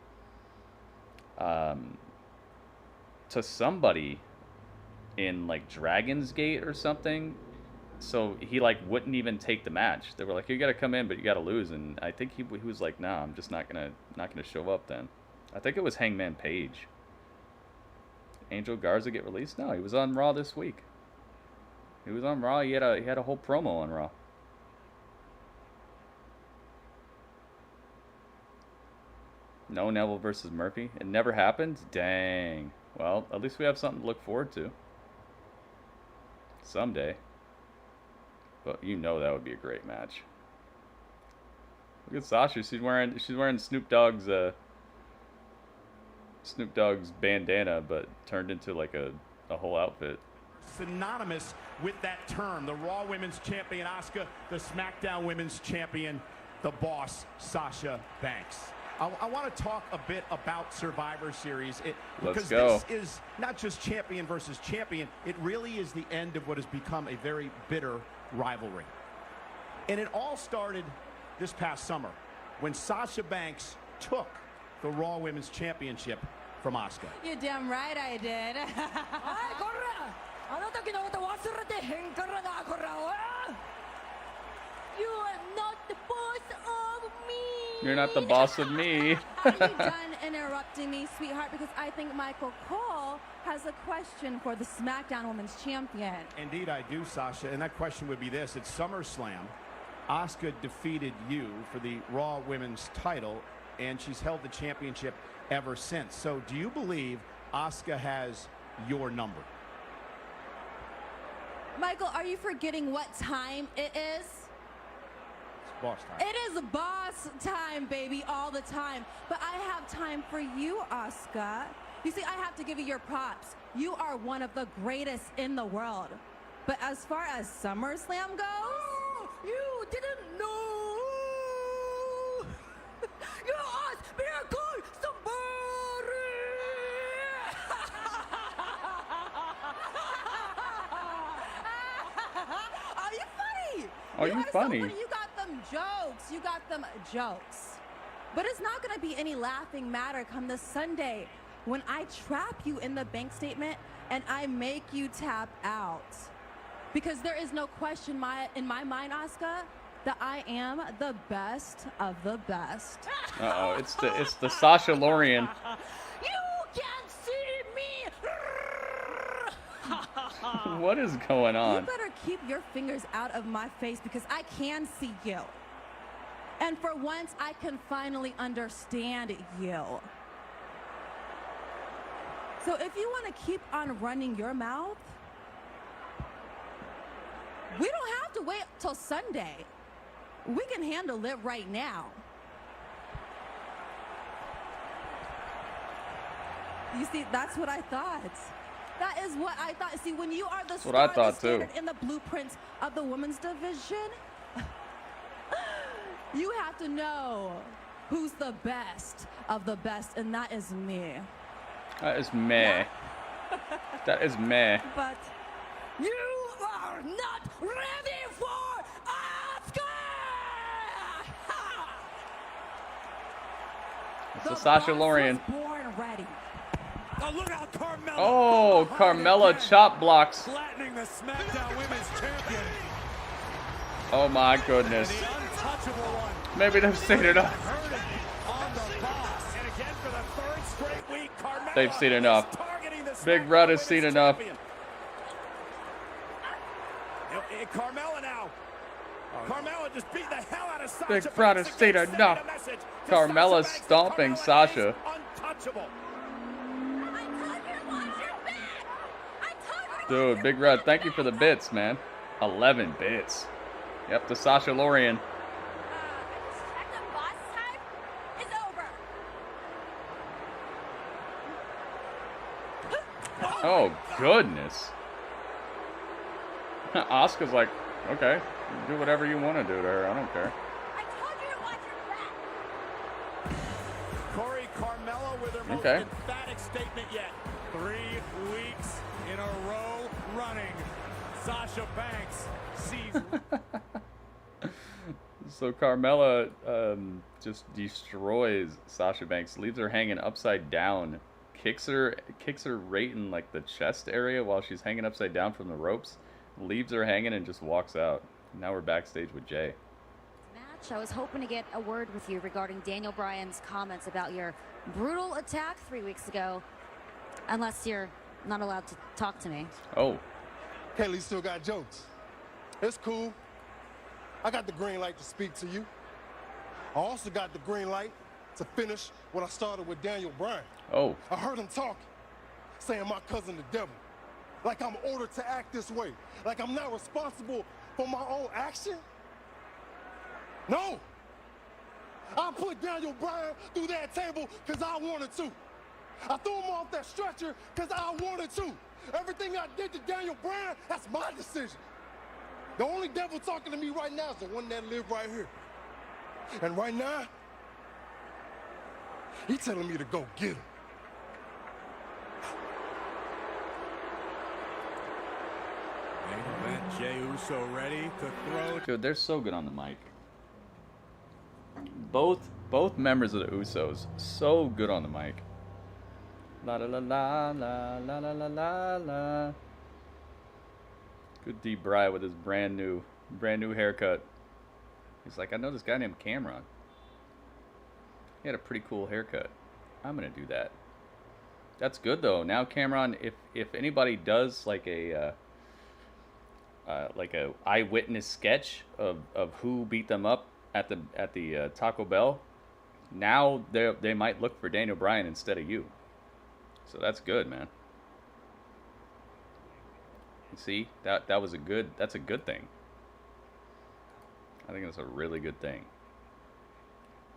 somebody in, like, Dragon's Gate or something. So he, like, wouldn't even take the match. They were like, you got to come in, but you got to lose. And I think he was like, nah, I'm just not gonna show up then. I think it was Hangman Page. Angel Garza get released? No, he was on Raw this week. He was on Raw. He had a whole promo on Raw. No Neville versus Murphy. It never happened? Dang. Well, at least we have something to look forward to. Someday. But you know that would be a great match. Look at Sasha. She's wearing Snoop Dogg's bandana, but turned into like a whole outfit. Synonymous with that term. The Raw Women's Champion Asuka, the SmackDown Women's Champion, the boss Sasha Banks. I want to talk a bit about Survivor Series. Because this is not just champion versus champion. It really is the end of what has become a very bitter rivalry. And it all started this past summer when Sasha Banks took the Raw Women's Championship from Asuka. You're damn right I did. You are not the boss of me. You're not the boss of me. Are you done interrupting me, sweetheart? Because I think Michael Cole has a question for the SmackDown Women's Champion. Indeed, I do, Sasha. And that question would be this. At SummerSlam, Asuka defeated you for the Raw Women's title, and she's held the championship ever since. So do you believe Asuka has your number? Michael, are you forgetting what time it is? It's boss time. It is boss time, baby, all the time. But I have time for you, Asuka. You see, I have to give you your props. You are one of the greatest in the world. But as far as SummerSlam goes... You didn't know! You asked me to call somebody! Are you funny? Are you funny? You got them jokes. You got them jokes. But it's not going to be any laughing matter come this Sunday when I trap you in the bank statement and I make you tap out. Because there is no question in my mind, Asuka, that I am the best of the best. Uh-oh, it's the Sasha Lorian. You can't see me! What is going on? You better keep your fingers out of my face because I can see you. And for once, I can finally understand you. So if you want to keep on running your mouth, we don't have to wait till Sunday. We can handle it right now. You see, that's what I thought. That is what I thought. See, when you are the star of the standard in the blueprints of the women's division, you have to know who's the best of the best, and that is me. That is meh. That is meh. But you are not ready for Asuka! It's the Sasha Lorian. Born ready. Oh, look out, Carmella. Oh, Carmella chop blocks. Flattening the SmackDown Women's Champion. Oh my goodness. The untouchable one. Maybe they've seen enough. On the boss. And again for the third straight week, Carmella They've seen enough. Big Red has seen enough. Carmella now. Carmella just beat the hell out of Sasha. Big Red has seen enough. Carmella stomping Sasha. Untouchable. Dude, Big Red, thank you for the bits, man. 11 bits. Yep, the Sasha Lorian. Oh, goodness. Asuka's like, okay, do whatever you want to do to her. I don't care. Corey, Carmella with her most Okay. emphatic statement yet. 3 weeks in a row running. Sasha Banks sees. So Carmella just destroys Sasha Banks, leaves her hanging upside down, kicks her right in like the chest area while she's hanging upside down from the ropes, leaves her hanging and just walks out. Now we're backstage with Jey. Match. I was hoping to get a word with you regarding Daniel Bryan's comments about your brutal attack 3 weeks ago, unless you're not allowed to talk to me. Oh. Kaylee still got jokes. It's cool. I got the green light to speak to you. I also got the green light to finish what I started with Daniel Bryan. Oh. I heard him talking, saying my cousin the devil. Like I'm ordered to act this way. Like I'm not responsible for my own action. No. I put Daniel Bryan through that table because I wanted to. I threw him off that stretcher because I wanted to. Everything I did to Daniel Bryan, that's my decision. The only devil talking to me right now is the one that lived right here. And right now, he's telling me to go get him. Main event, Jey Uso ready to throw. Dude, they're so good on the mic. Both members of the Usos, so good on the mic. La la la la la la la la la la. Good D. Bryan with his brand new haircut. He's like, I know this guy named Cameron. He had a pretty cool haircut. I'm gonna do that. That's good though. Now Cameron, if anybody does like a eyewitness sketch of who beat them up at the Taco Bell, now they might look for Daniel Bryan instead of you. So that's good, man. You see, that's a good thing. I think that's a really good thing.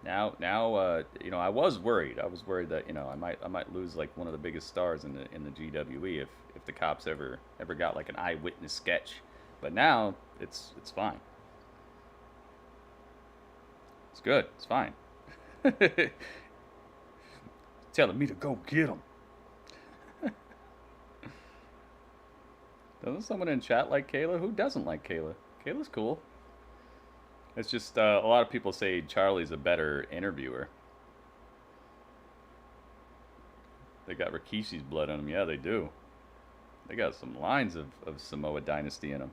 Now, you know, I was worried. I was worried that, you know, I might lose like one of the biggest stars in the GWE if the cops ever got like an eyewitness sketch. But now it's fine. It's good. It's fine. Telling me to go get him. Doesn't someone in chat like Kayla? Who doesn't like Kayla? Kayla's cool. It's just a lot of people say Charlie's a better interviewer. They got Rikishi's blood on them. Yeah, they do. They got some lines of Samoa Dynasty in them.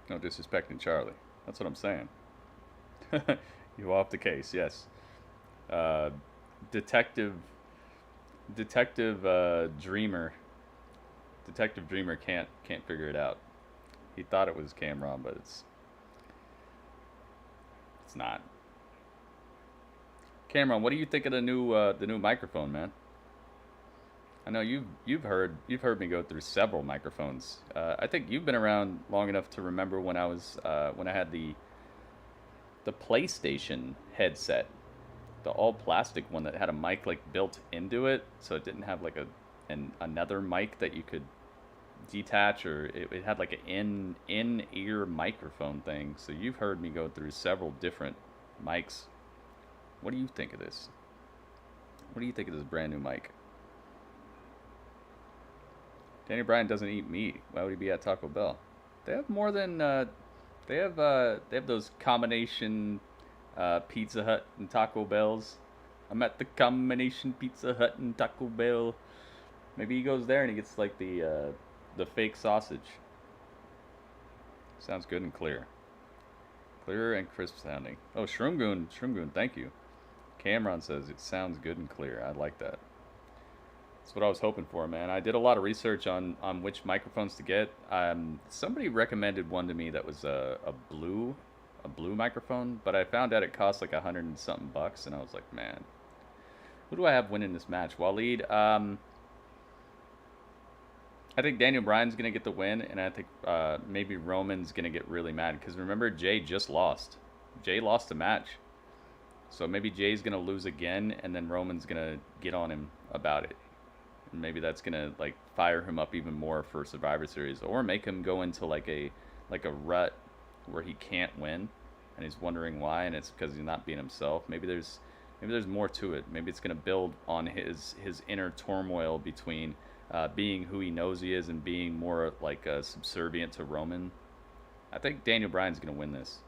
No disrespecting Charlie. That's what I'm saying. You off the case, yes. Detective Dreamer. Detective Dreamer can't figure it out. He thought it was Cameron, but it's not. Cameron, what do you think of the new microphone, man? I know you've heard me go through several microphones. I think you've been around long enough to remember when I had the PlayStation headset, the all plastic one that had a mic like built into it, so it didn't have like another mic that you could detach, or it had like an in-ear microphone thing. So you've heard me go through several different mics. What do you think of this? What do you think of this brand new mic? Daniel Bryan doesn't eat meat. Why would he be at Taco Bell? They have more than they have those combination Pizza Hut and Taco Bells. I'm at the combination Pizza Hut and Taco Bell. Maybe he goes there and he gets like the fake sausage. Sounds good and clear. Clear and crisp sounding. Oh, Shroomgoon, thank you. Cameron says it sounds good and clear. I like that. That's what I was hoping for, man. I did a lot of research on which microphones to get. Somebody recommended one to me that was a blue microphone, but I found out it cost like $100 and something bucks, and I was like, man, who do I have winning this match? Waleed. I think Daniel Bryan's gonna get the win, and I think maybe Roman's gonna get really mad because remember, Jey just lost. Jey lost a match, so maybe Jey's gonna lose again, and then Roman's gonna get on him about it. And maybe that's gonna like fire him up even more for Survivor Series, or make him go into like a rut where he can't win, and he's wondering why, and it's because he's not being himself. Maybe there's more to it. Maybe it's gonna build on his inner turmoil between being who he knows he is and being more like subservient to Roman. I think Daniel Bryan's gonna win this.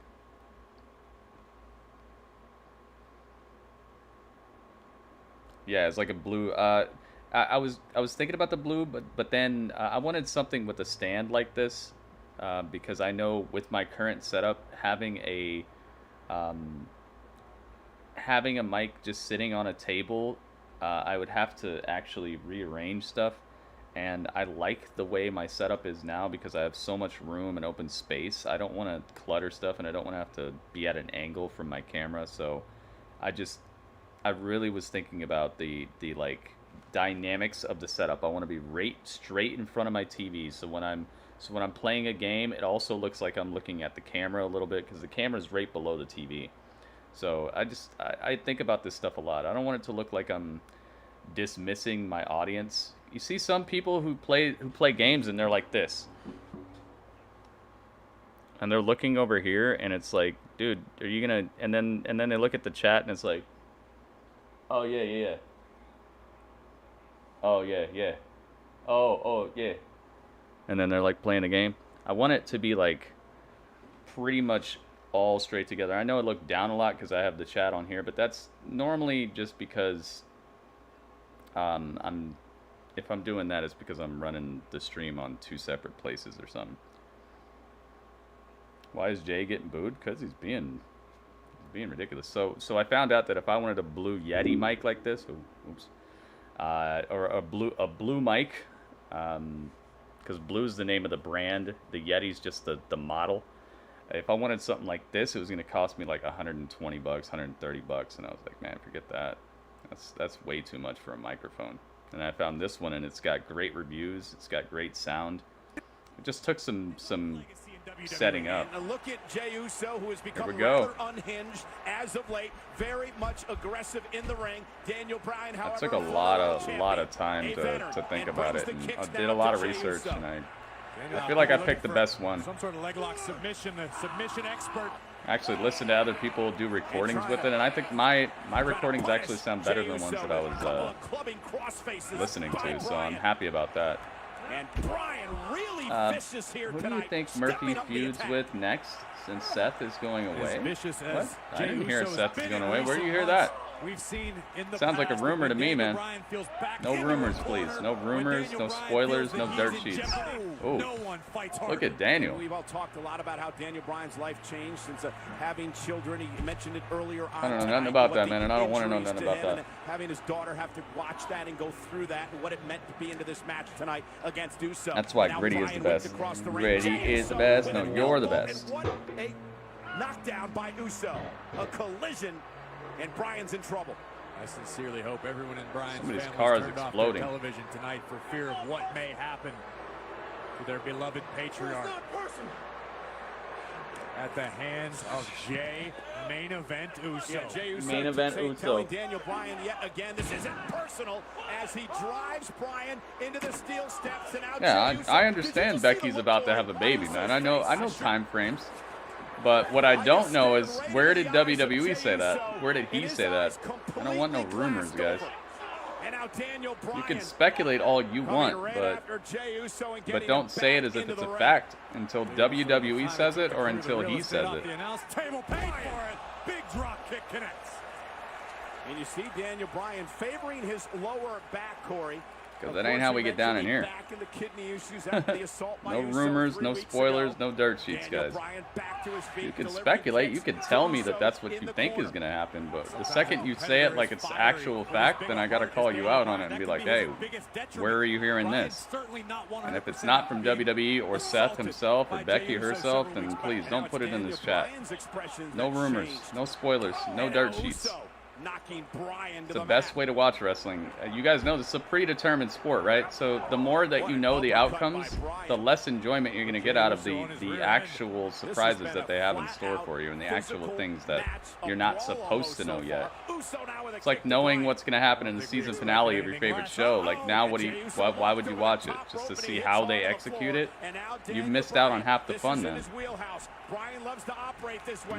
Yeah, it's like a blue. I was thinking about the blue, but then I wanted something with a stand like this, because I know with my current setup, having a mic just sitting on a table, I would have to actually rearrange stuff, and I like the way my setup is now because I have so much room and open space. I don't want to clutter stuff, and I don't want to have to be at an angle from my camera. So I really was thinking about the like dynamics of the setup. I want to be right straight in front of my TV, so when I'm playing a game, it also looks like I'm looking at the camera a little bit because the camera's right below the TV. So I think about this stuff a lot. I don't want it to look like I'm dismissing my audience. You see some people who play games and they're like this, and they're looking over here, and it's like, dude, are you gonna? And then they look at the chat and it's like, oh yeah. Oh yeah. Oh yeah. And then they're like playing a game. I want it to be like pretty much all straight together. I know I look down a lot because I have the chat on here, but that's normally just because if I'm doing that, it's because I'm running the stream on 2 separate places or something. Why is Jey getting booed? Because he's being ridiculous. So I found out that if I wanted a blue Yeti mic like this, or a blue mic, because blue's the name of the brand, the Yeti's just the model. If I wanted something like this, it was going to cost me like 120 bucks, 130 bucks, and I was like, man, forget that. That's way too much for a microphone. And I found this one, and it's got great reviews. It's got great sound. It just took some setting up. And look at Jey Uso, who has become Here we go. rather unhinged as of late. Very much aggressive in the ring. Daniel Bryan, however, That took a lot of time to think about it. And I did a lot of research, and I feel like I picked the best one. Some sort of leg lock submission, the submission expert. I actually listened to other people do recordings with it, and I think my recordings actually sound better than the ones that I was listening to, so I'm happy about that. And Bryan really vicious here who do tonight. you think Murphy feuds with next, since Seth is going away? What? I didn't hear Seth is going away. Where do you hear that? We've seen in the Sounds like a past rumor to me, man. Bryan feels back No in rumors, the please. corner. No rumors, no spoilers, no dirt sheets. Oh, look at Daniel. We've all talked a lot about how Daniel Bryan's life changed since having children. He mentioned it earlier on. I don't know nothing about that, man, and I don't want to know nothing about that. Having his daughter have to watch that and go through that and what it meant to be into this match tonight against Uso. That's why Gritty is the best. Gritty is the best. No, you're the best. What a knockdown by Uso. A collision, and Bryan's in trouble. I sincerely hope everyone in Bryan's Somebody's family car is turned off exploding. their television tonight for fear of what may happen to their beloved patriarch. At the hands of Jey, main event Uso. Yeah, Jey Uso Main event Uso. telling Daniel Bryan yet again, this isn't personal, as he drives Bryan into the steel steps. And now Yeah, Jey Uso, I understand Becky's about to have a baby, man. I know time frames. But what I don't know is, where did WWE say that? Where did he say that? I don't want no rumors, guys. You can speculate all you want, but don't say it as if it's a fact until WWE says it or until he says it. The announce table paid for it. Big drop kick connects. And you see Daniel Bryan favoring his lower back, Corey. Because that ain't how we get down in here. No rumors, no spoilers, no dirt sheets, guys. You can speculate. You can tell me that that's what you think is going to happen. But the second you say it like it's actual fact, then I got to call you out on it and be like, hey, where are you hearing this? And if it's not from WWE or Seth himself or Becky herself, then please don't put it in this chat. No rumors, no spoilers, no dirt sheets. It's the best way to watch wrestling. You guys know this is a predetermined sport, right? So the more that you know the outcomes, the less enjoyment you're going to get out of the actual surprises that they have in store for you and the actual things that you're not supposed to know yet. It's like knowing what's going to happen in the season finale of your favorite show. Like now, why would you watch it? Just to see how they execute it? You've missed out on half the fun then.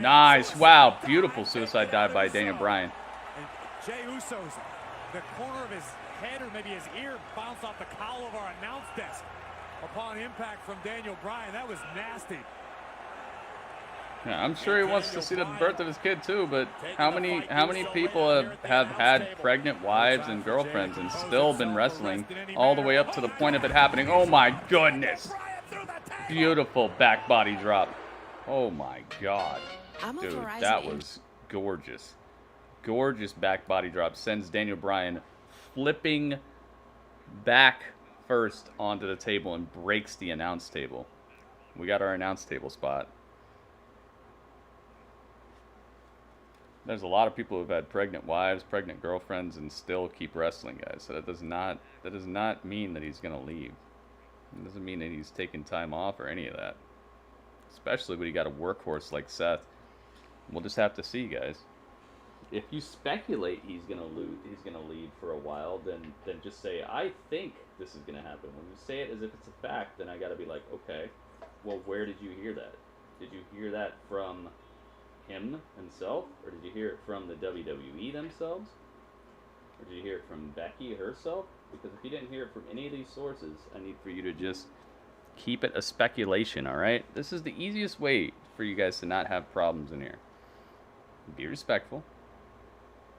Nice. Wow. Beautiful suicide dive by Daniel Bryan. Jey Uso's, the corner of his head or maybe his ear bounced off the cowl of our announce desk upon impact from Daniel Bryan. That was nasty. Yeah, I'm sure he wants to see the birth of his kid too, but how many people have had pregnant wives and girlfriends and still been wrestling all the way up to the point of it happening? Oh my goodness. Beautiful back body drop. Oh my God. Dude, that was gorgeous. Gorgeous back body drop. Sends Daniel Bryan flipping back first onto the table and breaks the announce table. We got our announce table spot. There's a lot of people who've had pregnant wives, pregnant girlfriends, and still keep wrestling, guys. So that does not mean that he's going to leave. It doesn't mean that he's taking time off or any of that. Especially when you got a workhorse like Seth. We'll just have to see, guys. If you speculate he's gonna leave for a while, then just say, I think this is gonna happen. When you say it as if it's a fact, then I gotta be like, okay, well, where did you hear that? Did you hear that from him himself, or did you hear it from the WWE themselves, or did you hear it from Becky herself? Because if you didn't hear it from any of these sources, I need for you to just keep it a speculation. All right, this is the easiest way for you guys to not have problems in here. Be respectful.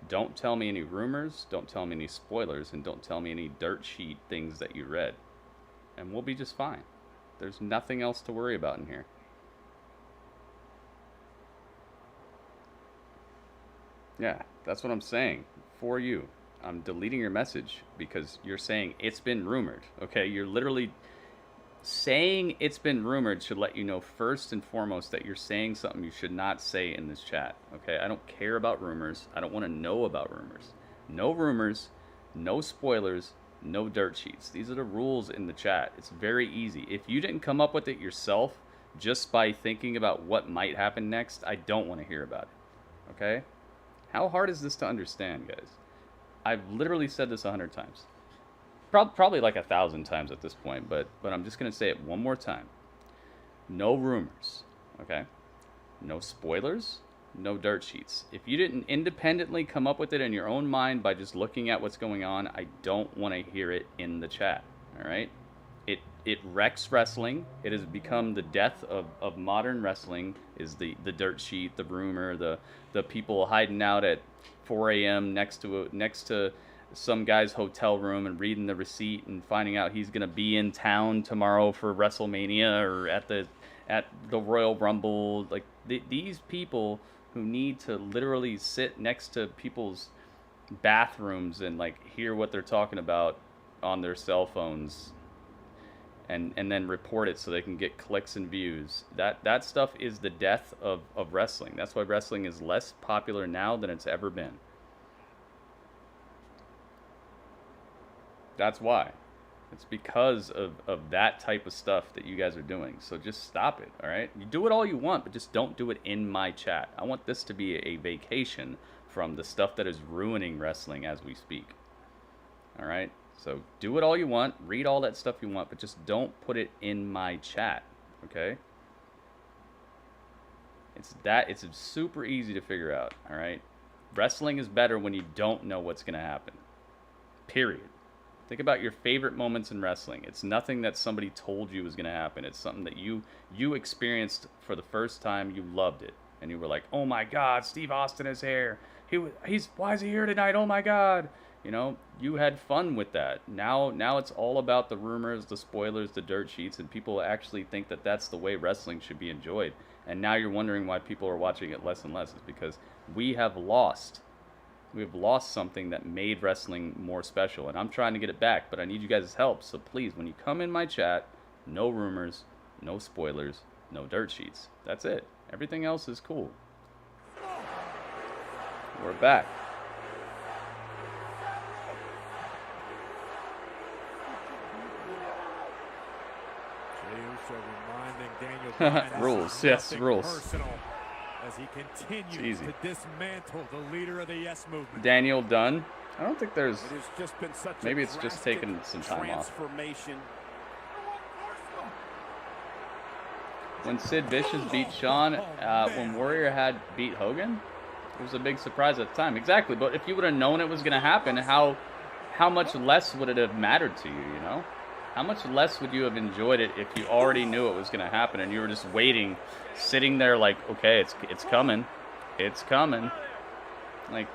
Don't tell me any rumors, don't tell me any spoilers, and don't tell me any dirt sheet things that you read. And we'll be just fine. There's nothing else to worry about in here. Yeah, that's what I'm saying. For you. I'm deleting your message because you're saying it's been rumored. Okay, you're literally saying it's been rumored should let you know first and foremost that you're saying something you should not say in this chat. Okay, I don't care about rumors. I don't want to know about rumors. No rumors, no spoilers, no dirt sheets. These are the rules in the chat. It's very easy. If you didn't come up with it yourself just by thinking about what might happen next, I don't want to hear about it. Okay? How hard is this to understand, guys? I've literally said this 100 times. Probably like 1,000 times at this point, but I'm just going to say it one more time. No rumors, okay? No spoilers, no dirt sheets. If you didn't independently come up with it in your own mind by just looking at what's going on, I don't want to hear it in the chat, all right? It wrecks wrestling. It has become the death of modern wrestling, is the dirt sheet, the rumor, the people hiding out at 4 a.m. next to some guy's hotel room and reading the receipt and finding out he's going to be in town tomorrow for WrestleMania or at the Royal Rumble. Like these people who need to literally sit next to people's bathrooms and like hear what they're talking about on their cell phones and then report it so they can get clicks and views. That stuff is the death of wrestling. That's why wrestling is less popular now than it's ever been. That's why. It's because of that type of stuff that you guys are doing. So just stop it, all right? You do it all you want, but just don't do it in my chat. I want this to be a vacation from the stuff that is ruining wrestling as we speak. All right? So do it all you want, read all that stuff you want, but just don't put it in my chat, okay? It's super easy to figure out, all right? Wrestling is better when you don't know what's going to happen. Period. Think about your favorite moments in wrestling. It's nothing that somebody told you was going to happen. It's something that you experienced for the first time. You loved it. And you were like, oh my God, Steve Austin is here. why is he here tonight? Oh my God. You know, you had fun with that. Now it's all about the rumors, the spoilers, the dirt sheets, and people actually think that that's the way wrestling should be enjoyed. And now you're wondering why people are watching it less and less. It's because we have lost something that made wrestling more special. And I'm trying to get it back, but I need you guys' help. So please, when you come in my chat, no rumors, no spoilers, no dirt sheets. That's it. Everything else is cool. We're back. Rules, yes, rules. As he continues to dismantle the leader of the Yes Movement. Daniel Dunn. I don't think there's. Maybe it's just taking some time off. When Sid Vicious beat Shawn, when Warrior had beat Hogan, it was a big surprise at the time. Exactly, but if you would have known it was going to happen, how much less would it have mattered to you? You know, how much less would you have enjoyed it if you already knew it was going to happen and you were just waiting, sitting there like, okay, it's coming, it's coming. Like,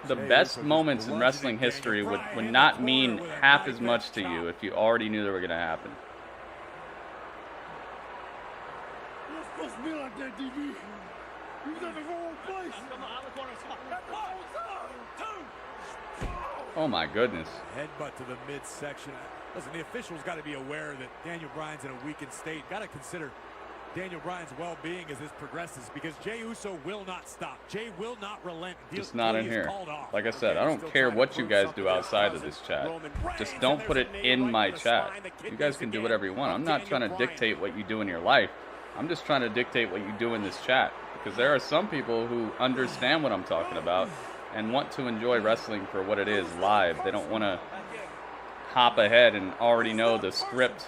the best moments in wrestling history would not mean half as much to you if you already knew they were going to happen. You're supposed to be like that, DB. You was in the wrong place. Oh my goodness. Headbutt to the midsection. Listen, the officials got to be aware that Daniel Bryan's in a weakened state. Got to consider Daniel Bryan's well-being as this progresses, because Jey Uso will not stop. Jey will not relent. Just not in here. Like I said, I don't care what you guys do outside of this chat. Just don't put it in my chat. You guys can do whatever you want. I'm not trying to dictate what you do in your life. I'm just trying to dictate what you do in this chat, because there are some people who understand what I'm talking about and want to enjoy wrestling for what it is live. They don't want to hop ahead and already know the script.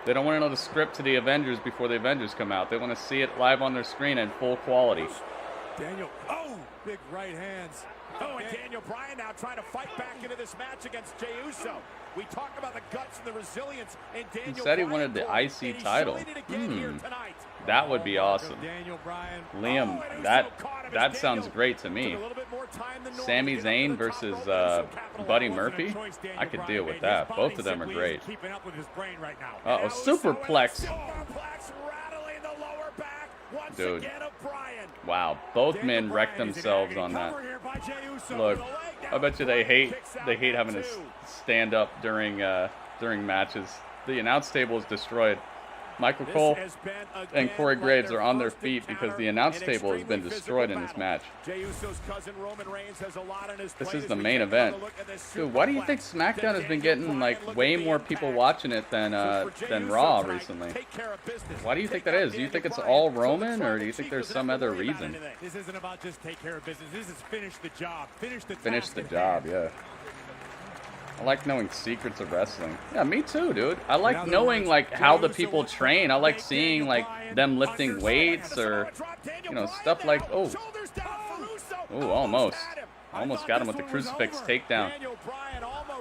They don't want to know the script to the Avengers before the Avengers come out. They want to see it live on their screen in full quality. Daniel, big right hands. And Daniel Bryan now trying to fight back into this match against Jey Uso. We talk about the guts and the resilience in Daniel. He said he wanted the IC title. That would be awesome. Liam, that sounds great to me. Sami Zayn versus Buddy Murphy. I could deal with that. Both of them are great. Uh-oh, superplex. Dude. Wow, both men wrecked themselves on that. Look, I bet you they hate having to stand up during matches. The announce table is destroyed. Michael Cole and Corey Graves are on their feet because the announce table has been destroyed in this match. This is the main event. Dude, why do you think SmackDown has been getting like way more people watching it than Raw recently? Why do you think that is? Do you think it's all Roman, or do you think there's some other reason? This isn't about just take care of business. This is finish the job. Finish the job, yeah. I like knowing secrets of wrestling. Yeah, me too, dude. I like knowing like how the people train. I like seeing like them lifting weights, or stuff like almost got him with the crucifix takedown.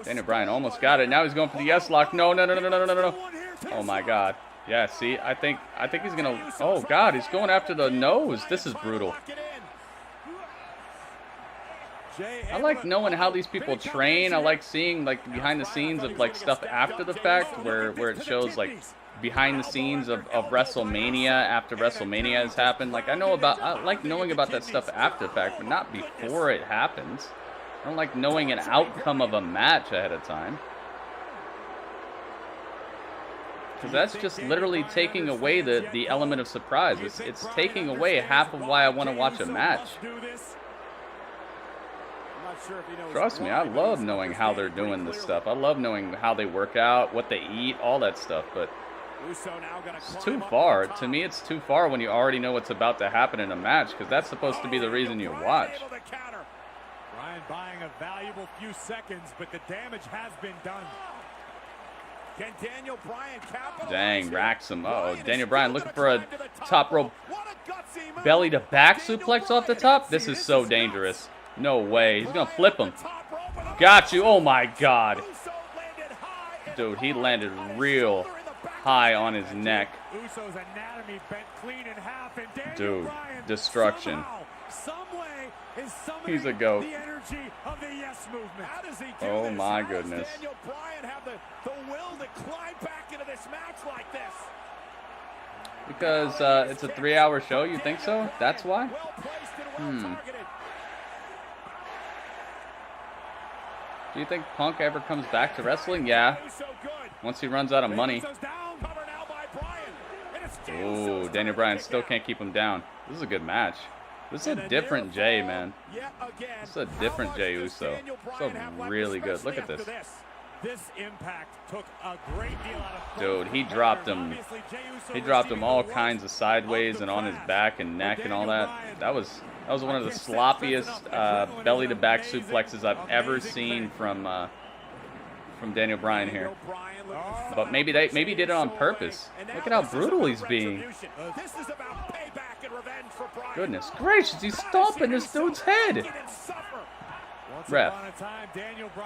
Daniel Bryan almost got it. Now he's going for the yes lock. No. Oh my God. Yeah, see, I think he's gonna. Oh God, he's going after the nose. This is brutal. I like knowing how these people train. I like seeing like behind the scenes of like stuff after the fact, where it shows like behind the scenes of WrestleMania after WrestleMania has happened. Like I like knowing about that stuff after the fact, but not before it happens. I don't like knowing an outcome of a match ahead of time, because that's just literally taking away the element of surprise. It's taking away half of why I want to watch a match. Trust me, I love knowing how they're doing this stuff. I love knowing how they work out, what they eat, all that stuff, but it's too far. To me, it's too far when you already know what's about to happen in a match, because that's supposed to be the reason you watch. Bryan buying a valuable few seconds, but the damage has been done. Can Daniel Bryan capitalize? Dang, racks him. Uh-oh, Daniel Bryan looking for a top rope belly to back suplex off the top. This is so dangerous. No way. He's going to flip him. Got you. Oh, my God. Dude, he landed real high on his neck. Uso's anatomy bent clean in half, and Daniel Dude, Bryan destruction. some way is summoning He's a goat. the energy of the Yes movement. How does he do Oh this? my How goodness. Does Daniel Bryan have the will to climb back into this match like this? Because it's a 3-hour show, you think so? That's why? Do you think Punk ever comes back to wrestling? Yeah. Once he runs out of money. Oh, Daniel Bryan still can't keep him down. This is a good match. This is a different Jey, man. This is a different Jey Uso. This is really good. Look at this. This impact took a great deal out of Dude, he dropped him. He dropped him all kinds of sideways and on his back and neck and all that. That was one of the sloppiest belly to back suplexes I've ever seen from Daniel Bryan here. But maybe he did it on purpose. Look at how brutal he's being. Goodness gracious, he's stomping this dude's head. Ref.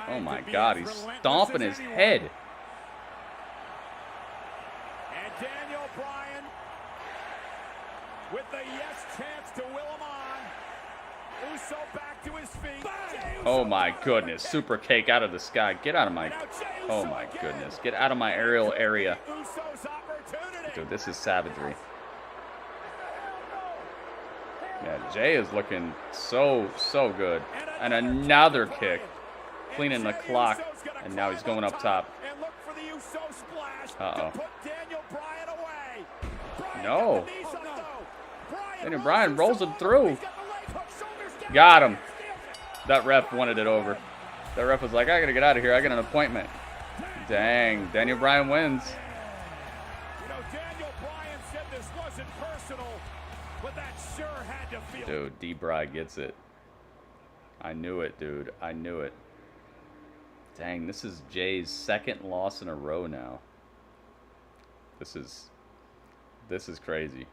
Oh my God, he's stomping his head. And Daniel Bryan with the yes chance to will him on. Uso back to his feet. Oh my goodness, super cake out of the sky. Get out of my, oh my goodness, get out of my aerial area. Dude, this is savagery. Yeah, Jey is looking so good. And another kick. Cleaning the clock. And now he's going up top. Uh-oh. No. Daniel Bryan rolls him through. Got him. That ref wanted it over. That ref was like, I gotta get out of here. I got an appointment. Dang. Daniel Bryan wins. Dude, D-Bry gets it. I knew it, dude. I knew it. Dang, this is Jey's second loss in a row now. This is crazy.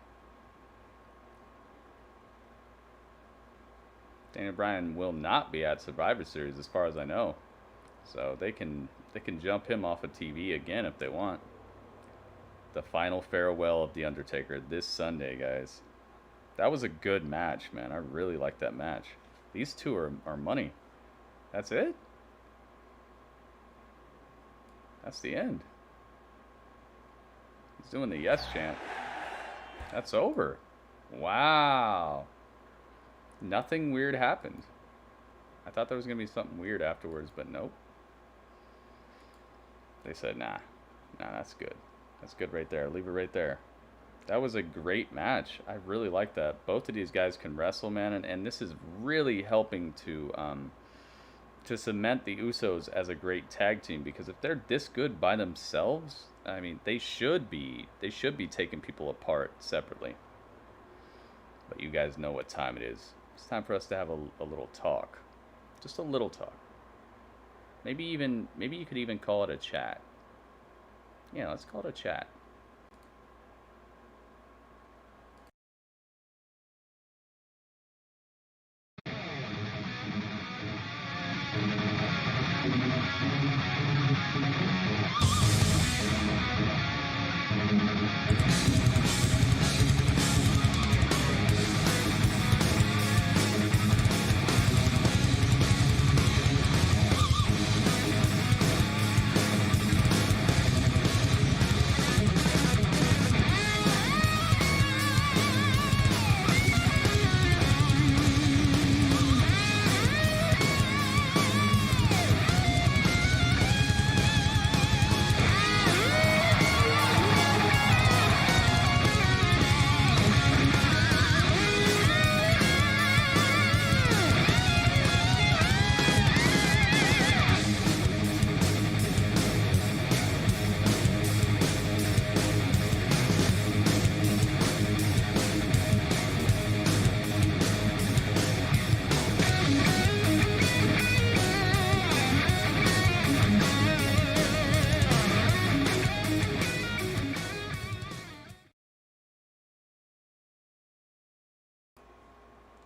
Daniel Bryan will not be at Survivor Series as far as I know. So they can jump him off of TV again if they want. The final farewell of The Undertaker this Sunday, guys. That was a good match, man. I really like that match. These two are money. That's it? That's the end. He's doing the yes chant. That's over. Wow. Nothing weird happened. I thought there was going to be something weird afterwards, but nope. They said, nah, that's good. That's good right there. Leave it right there. That was a great match. I really like that. Both of these guys can wrestle, man, and this is really helping to cement the Usos as a great tag team, because if they're this good by themselves, I mean, they should be taking people apart separately. But you guys know what time it is. It's time for us to have a little talk. Just a little talk. Maybe you could even call it a chat. Yeah, let's call it a chat.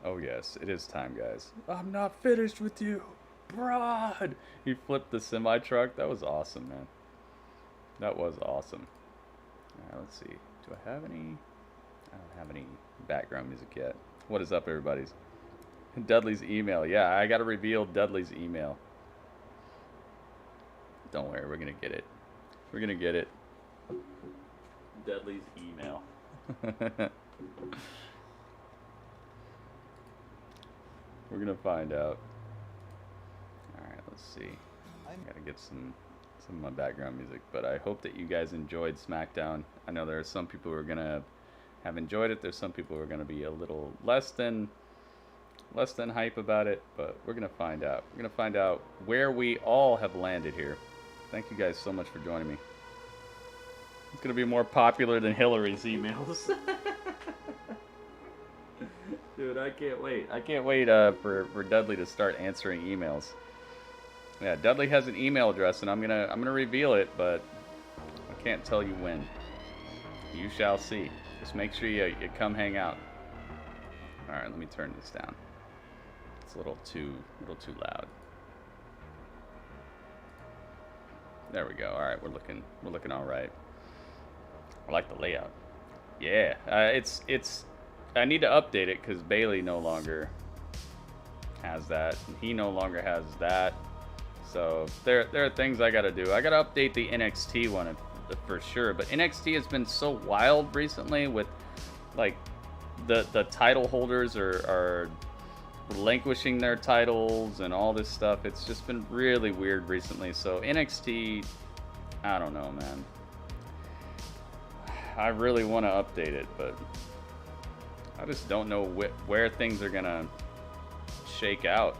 Oh yes, it is time, guys. I'm not finished with you, Broad. He flipped the semi-truck. That was awesome, man. That was awesome. Alright, let's see. Do I have any? I don't have any background music yet. What is up, everybody's? Dudley's email. Yeah, I gotta reveal Dudley's email. Don't worry, we're gonna get it. We're gonna get it. Dudley's email. We're gonna find out. Alright, let's see. I gotta get some of my background music, but I hope that you guys enjoyed SmackDown. I know there are some people who are gonna have enjoyed it. There's some people who are gonna be a little less than hype about it, but we're gonna find out. We're gonna find out where we all have landed here. Thank you guys so much for joining me. It's gonna be more popular than Hillary's emails. Dude, I can't wait. I can't wait for Dudley to start answering emails. Yeah, Dudley has an email address, and I'm gonna reveal it, but I can't tell you when. You shall see. Just make sure you come hang out. All right, let me turn this down. It's a little too loud. There we go. All right, we're looking all right. I like the layout. Yeah, it's. I need to update it because Bailey no longer has that. He no longer has that. So there are things I gotta do. I gotta update the NXT one for sure. But NXT has been so wild recently with like the title holders are relinquishing their titles and all this stuff. It's just been really weird recently. So NXT, I don't know, man. I really want to update it, but I just don't know where things are gonna shake out.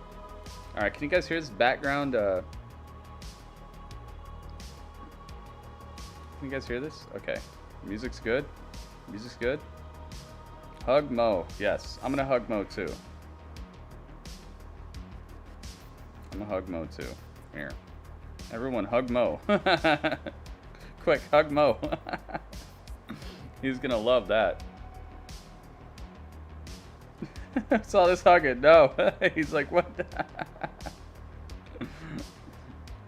All right, can you guys hear this background? Can you guys hear this? Okay, music's good. Music's good. Hug Mo. Yes, I'm gonna hug Mo too. I'm gonna hug Mo too. Here, everyone, hug Mo. Quick, hug Mo. He's gonna love that. Saw this hugging. No. He's like, what?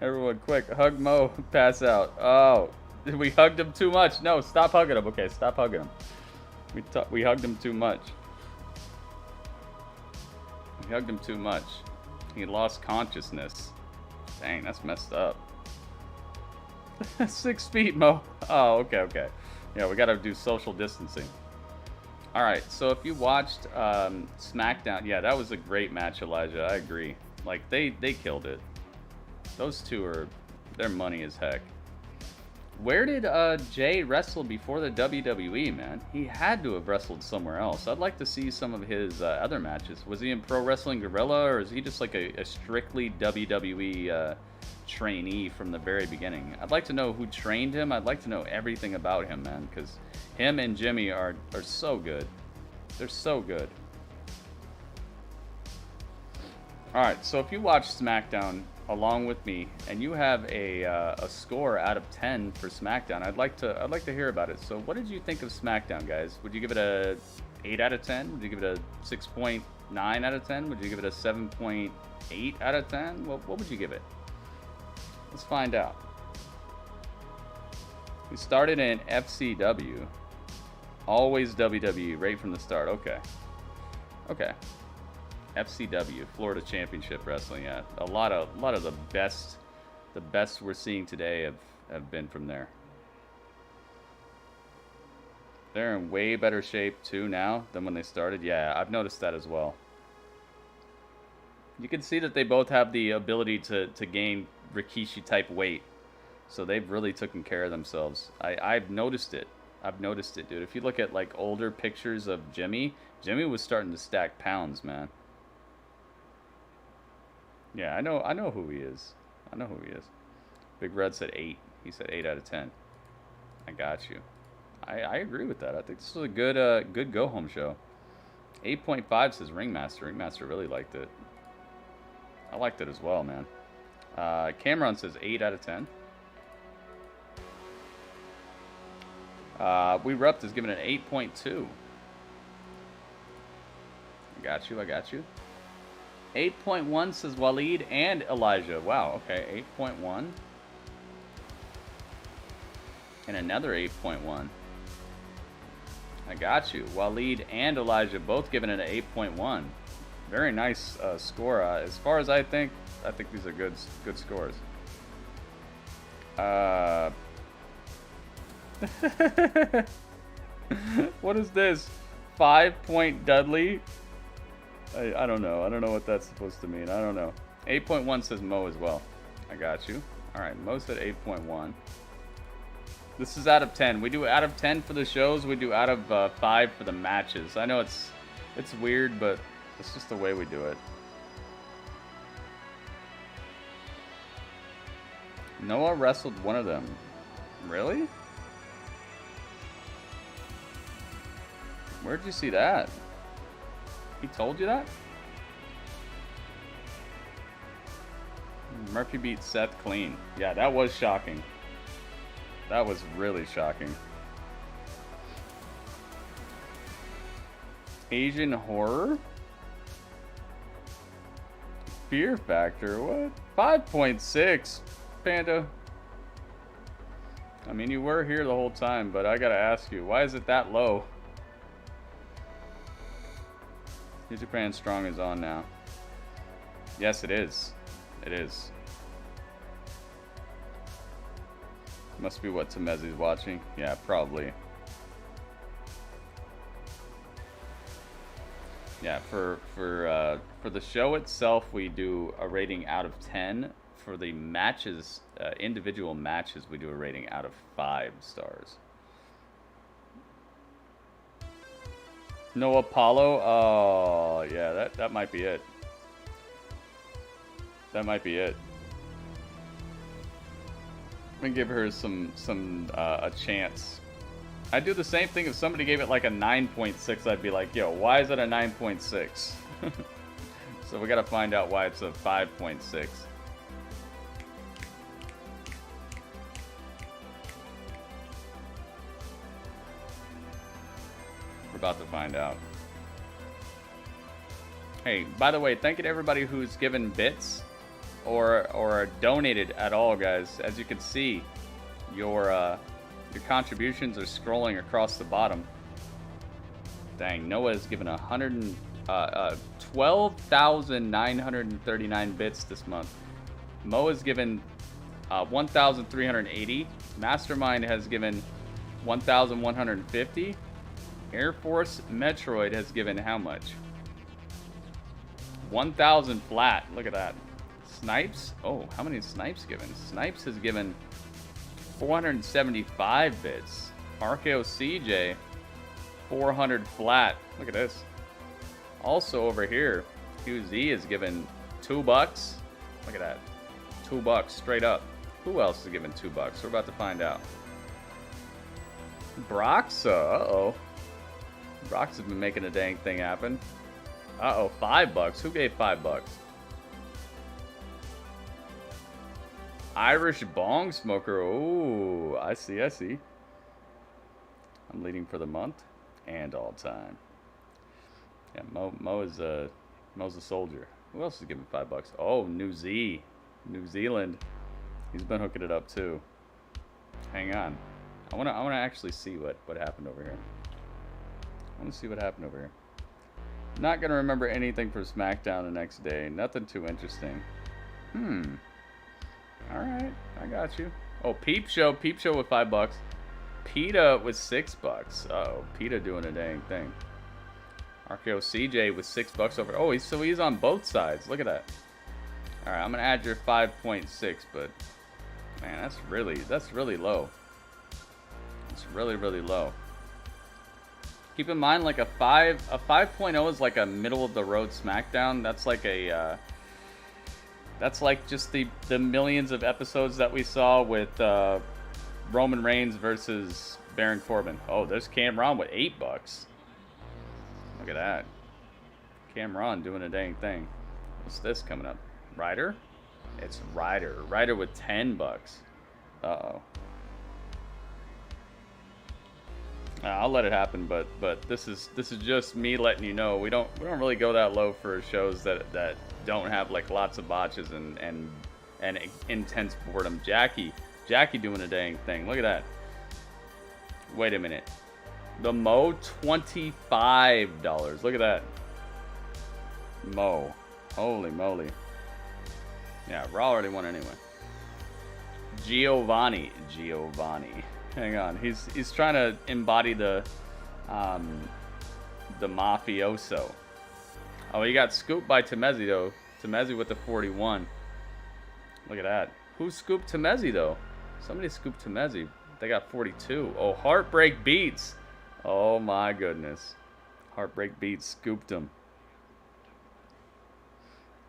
Everyone, quick, hug Mo. Pass out. Oh, we hugged him too much. No, stop hugging him. Okay, stop hugging him. We hugged him too much. We hugged him too much. He lost consciousness. Dang, that's messed up. 6 feet, Mo. Oh, okay. Yeah, we gotta do social distancing. Alright, so if you watched SmackDown, yeah, that was a great match, Elijah. I agree. Like, they killed it. Those two they're money as heck. Where did Jey wrestle before the WWE, man? He had to have wrestled somewhere else. I'd like to see some of his other matches. Was he in Pro Wrestling Guerrilla, or is he just like a strictly WWE trainee from the very beginning? I'd like to know who trained him. I'd like to know everything about him, man, because him and Jimmy are so good. They're so good. Alright, so if you watch SmackDown along with me and you have a score out of 10 for SmackDown, I'd like to hear about it. So what did you think of SmackDown, guys? Would you give it a 8 out of 10? Would you give it a 6.9 out of 10? Would you give it a 7.8 out of 10? What would you give it? Let's find out. We started in FCW. Always WWE right from the start. Okay. FCW, Florida Championship Wrestling. Yeah, a lot of the best we're seeing today have been from there. They're in way better shape too now than when they started. Yeah, I've noticed that as well. You can see that they both have the ability to gain Rikishi type weight, so they've really taken care of themselves. I've noticed it. Dude. If you look at like older pictures of Jimmy was starting to stack pounds, man. Yeah, I know who he is. Big Red said 8. He said 8 out of 10. I got you. I agree with that. I think this was a good go home show. 8.5 says Ringmaster. Ringmaster really liked it. I liked it as well, man. Cameron says 8 out of 10. We Rupt is giving it an 8.2. I got you. 8.1 says Waleed and Elijah. Wow, okay, 8.1. And another 8.1. I got you. Waleed and Elijah both giving it an 8.1. Very nice score. As far as I think these are good scores. What is this? 5-point Dudley? I don't know. I don't know what that's supposed to mean. I don't know. 8.1 says Mo as well. I got you. All right, Mo said 8.1. This is out of 10. We do out of 10 for the shows. We do out of 5 for the matches. I know it's weird, but it's just the way we do it. Noah wrestled one of them. Really? Where'd you see that? He told you that? Murphy beat Seth clean. Yeah, that was shocking. That was really shocking. Asian horror? Fear factor? What? 5.6, Panda. I mean, you were here the whole time, but I gotta ask you, why is it that low? New Japan Strong is on now. Yes, it is. It is. Must be what Tamezi's watching. Yeah, probably. Yeah, for the show itself, we do a rating out of 10. For the matches, individual matches, we do a rating out of 5 stars. No Apollo? Oh, yeah, that might be it. That might be it. I'm gonna give her a chance. I'd do the same thing if somebody gave it like a 9.6. I'd be like, yo, why is it a 9.6? So we gotta find out why it's a 5.6. We're about to find out. Hey, by the way, thank you to everybody who's given bits or donated at all, guys. As you can see, your contributions are scrolling across the bottom. Dang, Noah has given 12,939 bits this month. Mo has given 1,380. Mastermind has given 1,150. Air Force Metroid has given how much? 1,000 flat. Look at that. Snipes? Oh, how many is Snipes given? Snipes has given 475 bits. RKO CJ, 400 flat. Look at this. Also over here, QZ is given $2. Look at that. $2 straight up. Who else is given $2? We're about to find out. Broxa, uh-oh. Brox has been making a dang thing happen. Uh-oh, $5. Who gave $5? Irish Bong Smoker. Oh, I see, I see. I'm leading for the month and all time. Yeah, Mo's a soldier. Who else is giving $5? Oh, New Zealand. He's been hooking it up too. Hang on. I wanna actually see what happened over here. I wanna see what happened over here. Not gonna remember anything from SmackDown the next day. Nothing too interesting. Alright, I got you. Oh, Peep Show with $5. PETA with $6. Uh-oh, PETA doing a dang thing. RKO CJ with $6 over. Oh, so he's on both sides. Look at that. Alright, I'm gonna add your 5.6, but man, that's really low. It's really low. Keep in mind, like a 5.0 is like a middle of the road SmackDown. That's like a that's like just the millions of episodes that we saw with Roman Reigns versus Baron Corbin. Oh, there's Cameron with $8. Look at that. Cameron doing a dang thing. What's this coming up? Ryder? It's Ryder. Ryder with $10. Uh-oh. I'll let it happen, but this is just me letting you know we don't really go that low for shows that don't have like lots of botches and intense boredom. Jackie doing a dang thing. Look at that. Wait a minute. The Mo, $25. Look at that. Mo. Holy moly. Yeah, Raw already won anyway. Giovanni. Hang on. He's trying to embody the mafioso. Oh, he got scooped by Temezi though. Temezi with the 41. Look at that. Who scooped Temezi though? Somebody scooped Temezi. They got 42. Oh, Heartbreak Beats. Oh my goodness. Heartbreak Beats scooped him.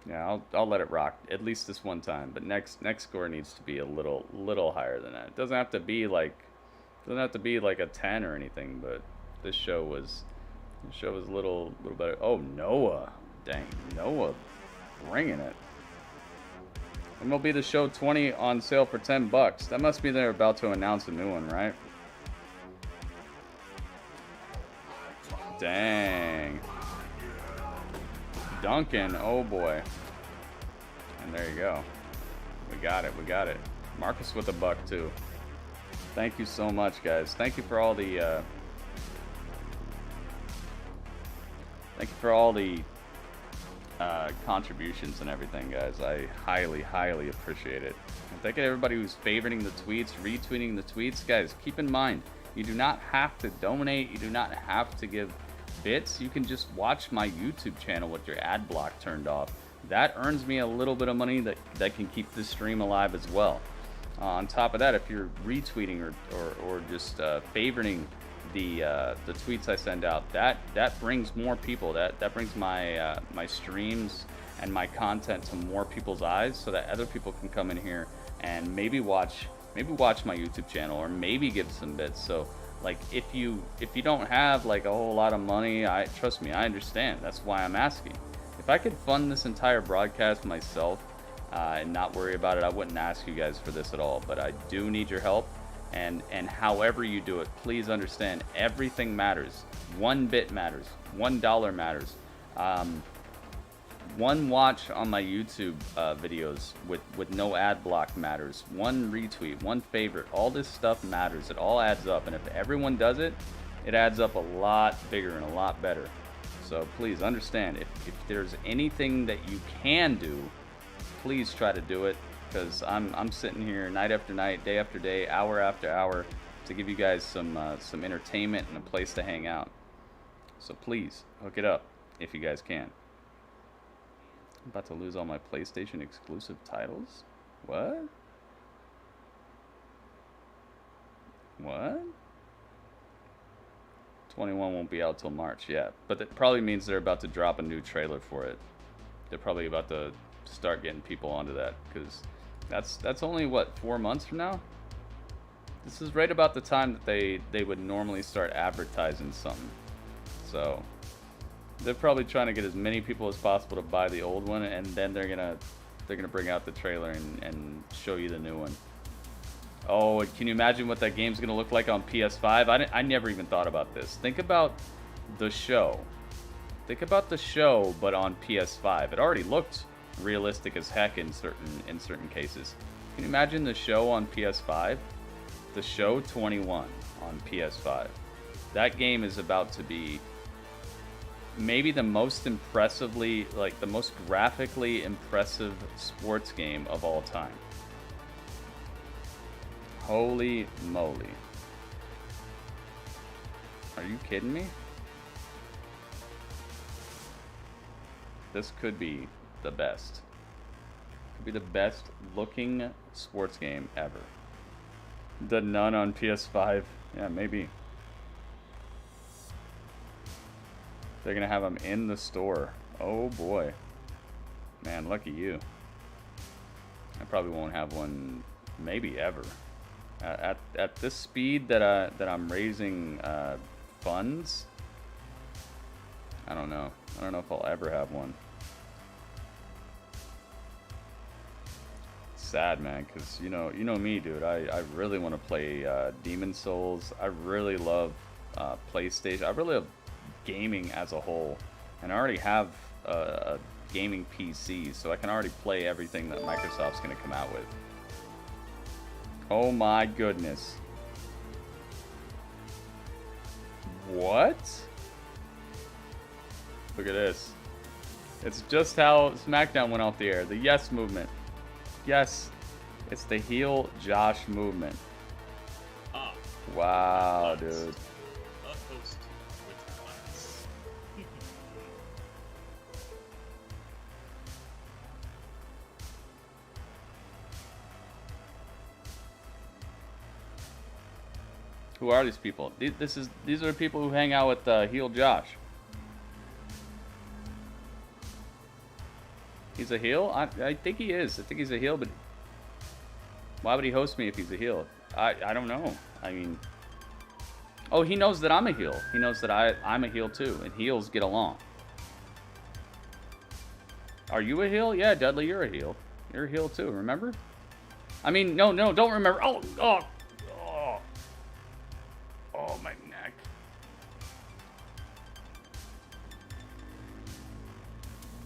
Yeah, I'll let it rock at least this one time. But next score needs to be a little higher than that. It doesn't have to be like a 10 or anything. But this show was a little better. Oh, Noah, dang, Noah, bringing it. MLB The Show 20 on sale for $10. That must be they're about to announce a new one, right? Dang. Duncan, oh boy. And there you go. We got it. Marcus with a buck too. Thank you so much, guys. Thank you for all the contributions and everything, guys. I highly appreciate it. And thank you to everybody who's favoriting the tweets, retweeting the tweets. Guys, keep in mind, you do not have to donate. You do not have to give bits. You can just watch my YouTube channel with your ad block turned off. That earns me a little bit of money that can keep this stream alive as well. On top of that, if you're retweeting or just favoriting the tweets I send out, that brings more people. That brings my my streams and my content to more people's eyes, so that other people can come in here and maybe watch my YouTube channel, or maybe give some bits. So like if you don't have like a whole lot of money, trust me, I understand. That's why I'm asking. If I could fund this entire broadcast myself and not worry about it, I wouldn't ask you guys for this at all. But I do need your help, and however you do it, please understand, everything matters. 1 bit matters. $1 matters. 1 watch on my YouTube videos with no ad block matters. 1 retweet, 1 favorite, all this stuff matters. It all adds up, and if everyone does it, it adds up a lot bigger and a lot better. So please understand, if there's anything that you can do, please try to do it, because I'm sitting here night after night, day after day, hour after hour to give you guys some entertainment and a place to hang out. So please hook it up if you guys can. I'm about to lose all my PlayStation exclusive titles? What? What? 21 won't be out till March, yeah. But that probably means they're about to drop a new trailer for it. They're probably about to start getting people onto that, because that's only, what, 4 months from now? This is right about the time that they would normally start advertising something. So they're probably trying to get as many people as possible to buy the old one, and then they're gonna bring out the trailer and show you the new one. Oh, can you imagine what that game's gonna look like on PS5? I never even thought about this. Think about the show. Think about the show, but on PS5. It already looked realistic as heck in certain cases. Can you imagine the show on PS5? The show 21 on PS5. That game is about to be maybe the most impressively, like the most graphically impressive sports game of all time. Holy moly. Are you kidding me? This could be the best. Could be the best looking sports game ever. The Nun on PS5. Yeah, maybe. They're gonna have them in the store. Oh boy. Man, lucky you. I probably won't have one maybe ever. At this speed that I'm raising funds, I don't know. I don't know if I'll ever have one. It's sad, man, because you know me, dude. I really want to play Demon Souls. I really love PlayStation. I really love gaming as a whole, and I already have a gaming PC, so I can already play everything that Microsoft's going to come out with. Oh my goodness. What? Look at this. It's just how SmackDown went off the air. The yes movement. Yes. It's the heel Josh movement. Ah. Wow, dude. A host with class. Who are these people? These are the people who hang out with heel Josh. He's a heel? I think he is. I think he's a heel, but why would he host me if he's a heel? I don't know. I mean, oh, he knows that I'm a heel. He knows that I'm a heel too, and heels get along. Are you a heel? Yeah, Dudley, you're a heel. You're a heel too, remember? I mean, no, don't remember. Oh, my neck.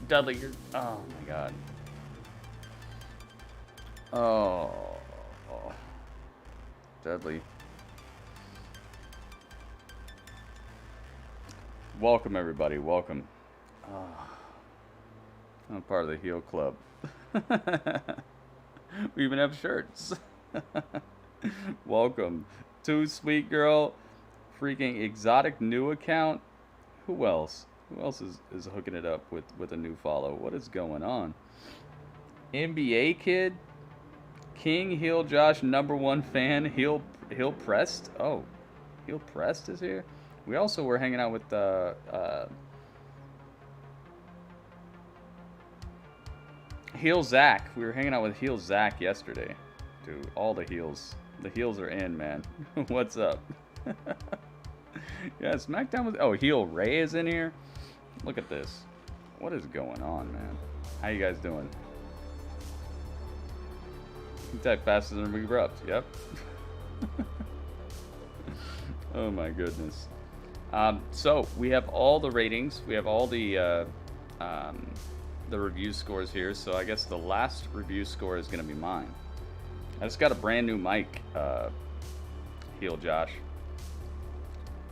Dudley, you're... Oh, my God. Oh. Dudley. Welcome, everybody. Welcome. I'm part of the heel club. We even have shirts. Welcome. Too Sweet Girl. Freaking exotic new account. Who else? Who else is hooking it up with a new follow? What is going on? NBA Kid. King Heel Josh #1 fan. Heel Pressed. Oh, Heel Pressed is here. We also were hanging out with Heel Zach. We were hanging out with Heel Zach yesterday. Dude, all the heels. The heels are in, man. What's up? Yeah, SmackDown was... Oh, Heel Ray is in here. Look at this. What is going on, man? How you guys doing? You type faster than we erupt. Yep. Oh my goodness. So we have all the ratings. We have all the review scores here. So I guess the last review score is gonna be mine. I just got a brand new mic, Heel Josh.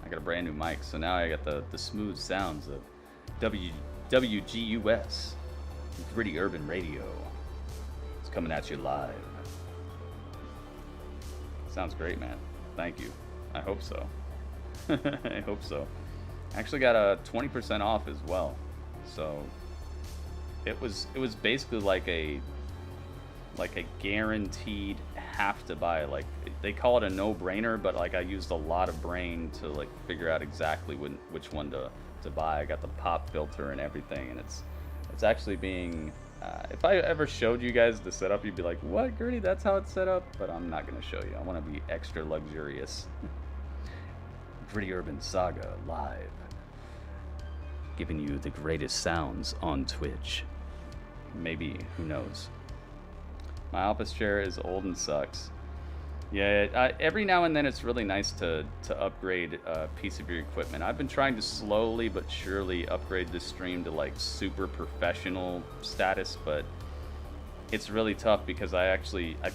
I got a brand new mic, so now I got the smooth sounds of WGUS, Gritty Urban Radio. It's coming at you live. Sounds great, man. Thank you. I hope so. I hope so. Actually got a 20% off as well. So it was basically like a guaranteed have to buy. Like, they call it a no-brainer, but like I used a lot of brain to like figure out exactly which one to buy. I got the pop filter and everything, and it's actually being if I ever showed you guys the setup, you'd be like, what, Gertie, that's how it's set up? But I'm not going to show you. I want to be extra luxurious. Gritty Urban Saga live, giving you the greatest sounds on Twitch. Maybe, who knows. My office chair is old and sucks. Yeah, every now and then it's really nice to upgrade a piece of your equipment. I've been trying to slowly but surely upgrade this stream to like super professional status, but it's really tough because I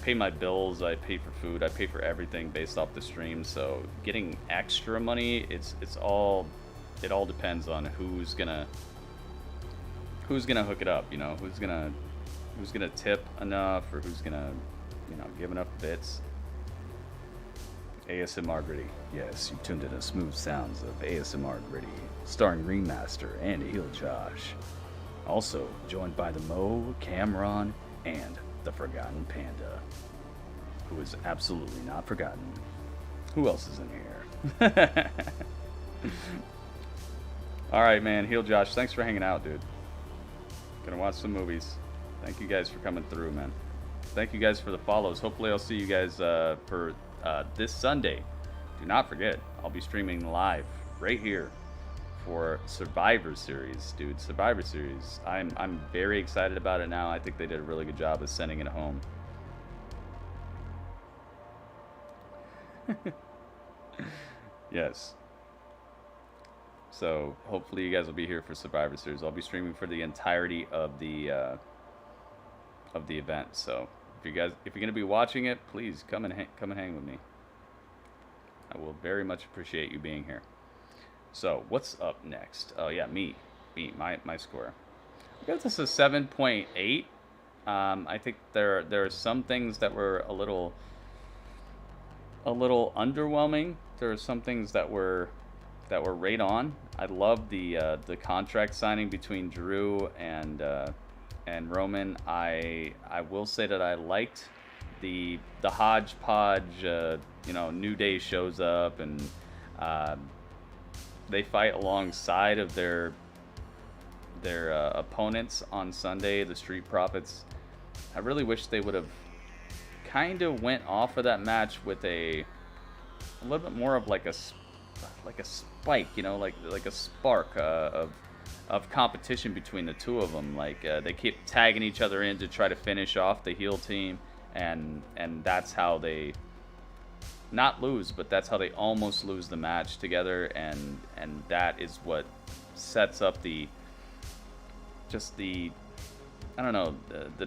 pay my bills, I pay for food, I pay for everything based off the stream. So getting extra money, it all depends on who's gonna hook it up, you know, who's gonna tip enough, or who's gonna, you know, give enough bits. ASMR Gritty. Yes, you tuned in to smooth sounds of ASMR Gritty, starring Ringmaster and Heel Josh. Also joined by the Mo, Cameron, and the Forgotten Panda, who is absolutely not forgotten. Who else is in here? Alright, man. Heel Josh, thanks for hanging out, dude. Gonna watch some movies. Thank you guys for coming through, man. Thank you guys for the follows. Hopefully I'll see you guys for this Sunday. Do not forget, I'll be streaming live right here for Survivor Series, dude. Survivor Series. I'm very excited about it now. I think they did a really good job of sending it home. Yes. So hopefully you guys will be here for Survivor Series. I'll be streaming for the entirety of the event. So if you're gonna be watching it, please come and hang with me. I will very much appreciate you being here. So what's up next? Oh yeah, me, my score. I guess this is 7.8. I think there are some things that were a little underwhelming. There are some things that were right on. I love the contract signing between Drew and Roman. I will say that I liked the hodgepodge. New Day shows up and they fight alongside of their opponents on Sunday, the Street Profits. I really wish they would have kind of went off of that match with a little bit more of like a spike, like a spark of competition between the two of them. Like they keep tagging each other in to try to finish off the heel team, and that's how they not lose, but that's how they almost lose the match together, and that is what sets up the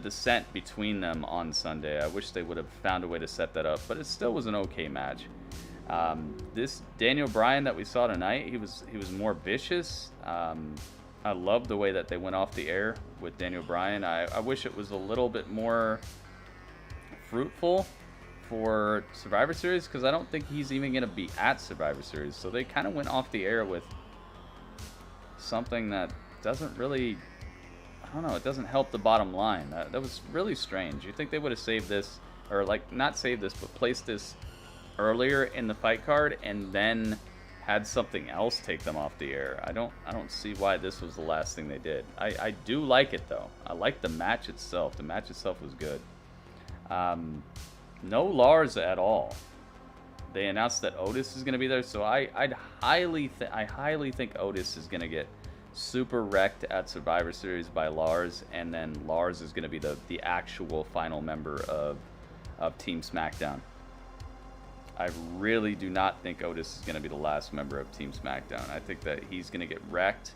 descent between them on Sunday. I wish they would have found a way to set that up, but it still was an okay match. This Daniel Bryan that we saw tonight, he was more vicious. I love the way that they went off the air with Daniel Bryan. I wish it was a little bit more fruitful for Survivor Series, because I don't think he's even going to be at Survivor Series. So they kind of went off the air with something that doesn't really, I don't know, it doesn't help the bottom line. That was really strange. You think they would have saved this, or like not saved this, but placed this earlier in the fight card and then had something else take them off the air. I don't see why this was the last thing they did. I do like it though. I like the match itself. The match itself was good. No Lars at all. They announced that Otis is going to be there, so I highly think Otis is going to get super wrecked at Survivor Series by Lars, and then Lars is going to be the actual final member of Team SmackDown. I really do not think Otis is going to be the last member of Team SmackDown. I think that he's going to get wrecked.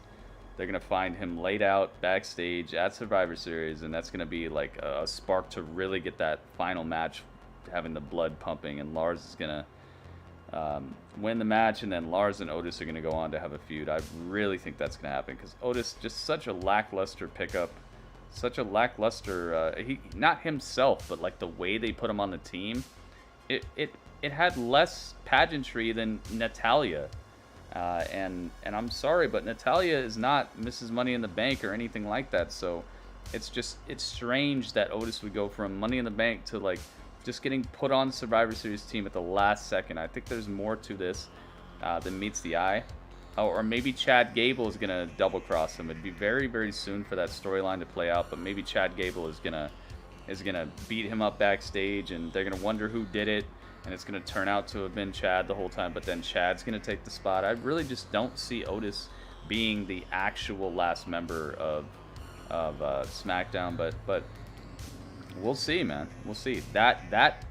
They're going to find him laid out backstage at Survivor Series, and that's going to be like a spark to really get that final match, having the blood pumping, and Lars is going to win the match, and then Lars and Otis are going to go on to have a feud. I really think that's going to happen, because Otis, just such a lackluster pickup, such a lackluster, he not himself, but like the way they put him on the team, it had less pageantry than Natalya. And I'm sorry, but Natalya is not Mrs. Money in the Bank or anything like that. So it's strange that Otis would go from Money in the Bank to like just getting put on the Survivor Series team at the last second. I think there's more to this than meets the eye. Or maybe Chad Gable is gonna double cross him. It'd be very, very soon for that storyline to play out. But maybe Chad Gable is gonna beat him up backstage, and they're gonna wonder who did it. And it's going to turn out to have been Chad the whole time, but then Chad's going to take the spot. I really just don't see Otis being the actual last member of SmackDown, but we'll see, man. We'll see. That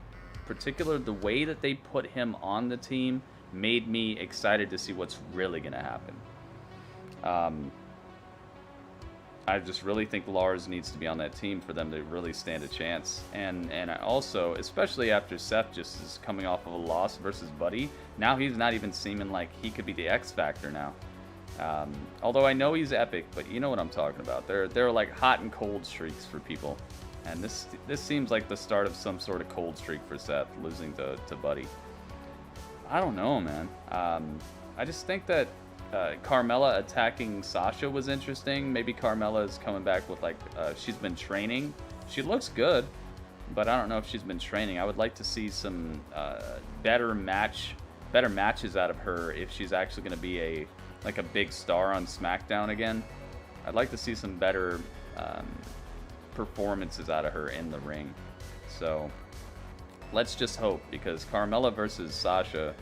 particular, the way that they put him on the team made me excited to see what's really going to happen. I just really think Lars needs to be on that team for them to really stand a chance. And I also, especially after Seth just is coming off of a loss versus Buddy, now he's not even seeming like he could be the X Factor now. Although I know he's epic, but you know what I'm talking about. There are like hot and cold streaks for people. And this seems like the start of some sort of cold streak for Seth, losing to Buddy. I don't know, man. I just think that Carmella attacking Sasha was interesting. Maybe Carmella is coming back with like she's been training. She looks good, but I don't know if she's been training. I would like to see some better matches out of her if she's actually going to be a big star on SmackDown again. I'd like to see some better performances out of her in the ring. So let's just hope, because Carmella versus Sasha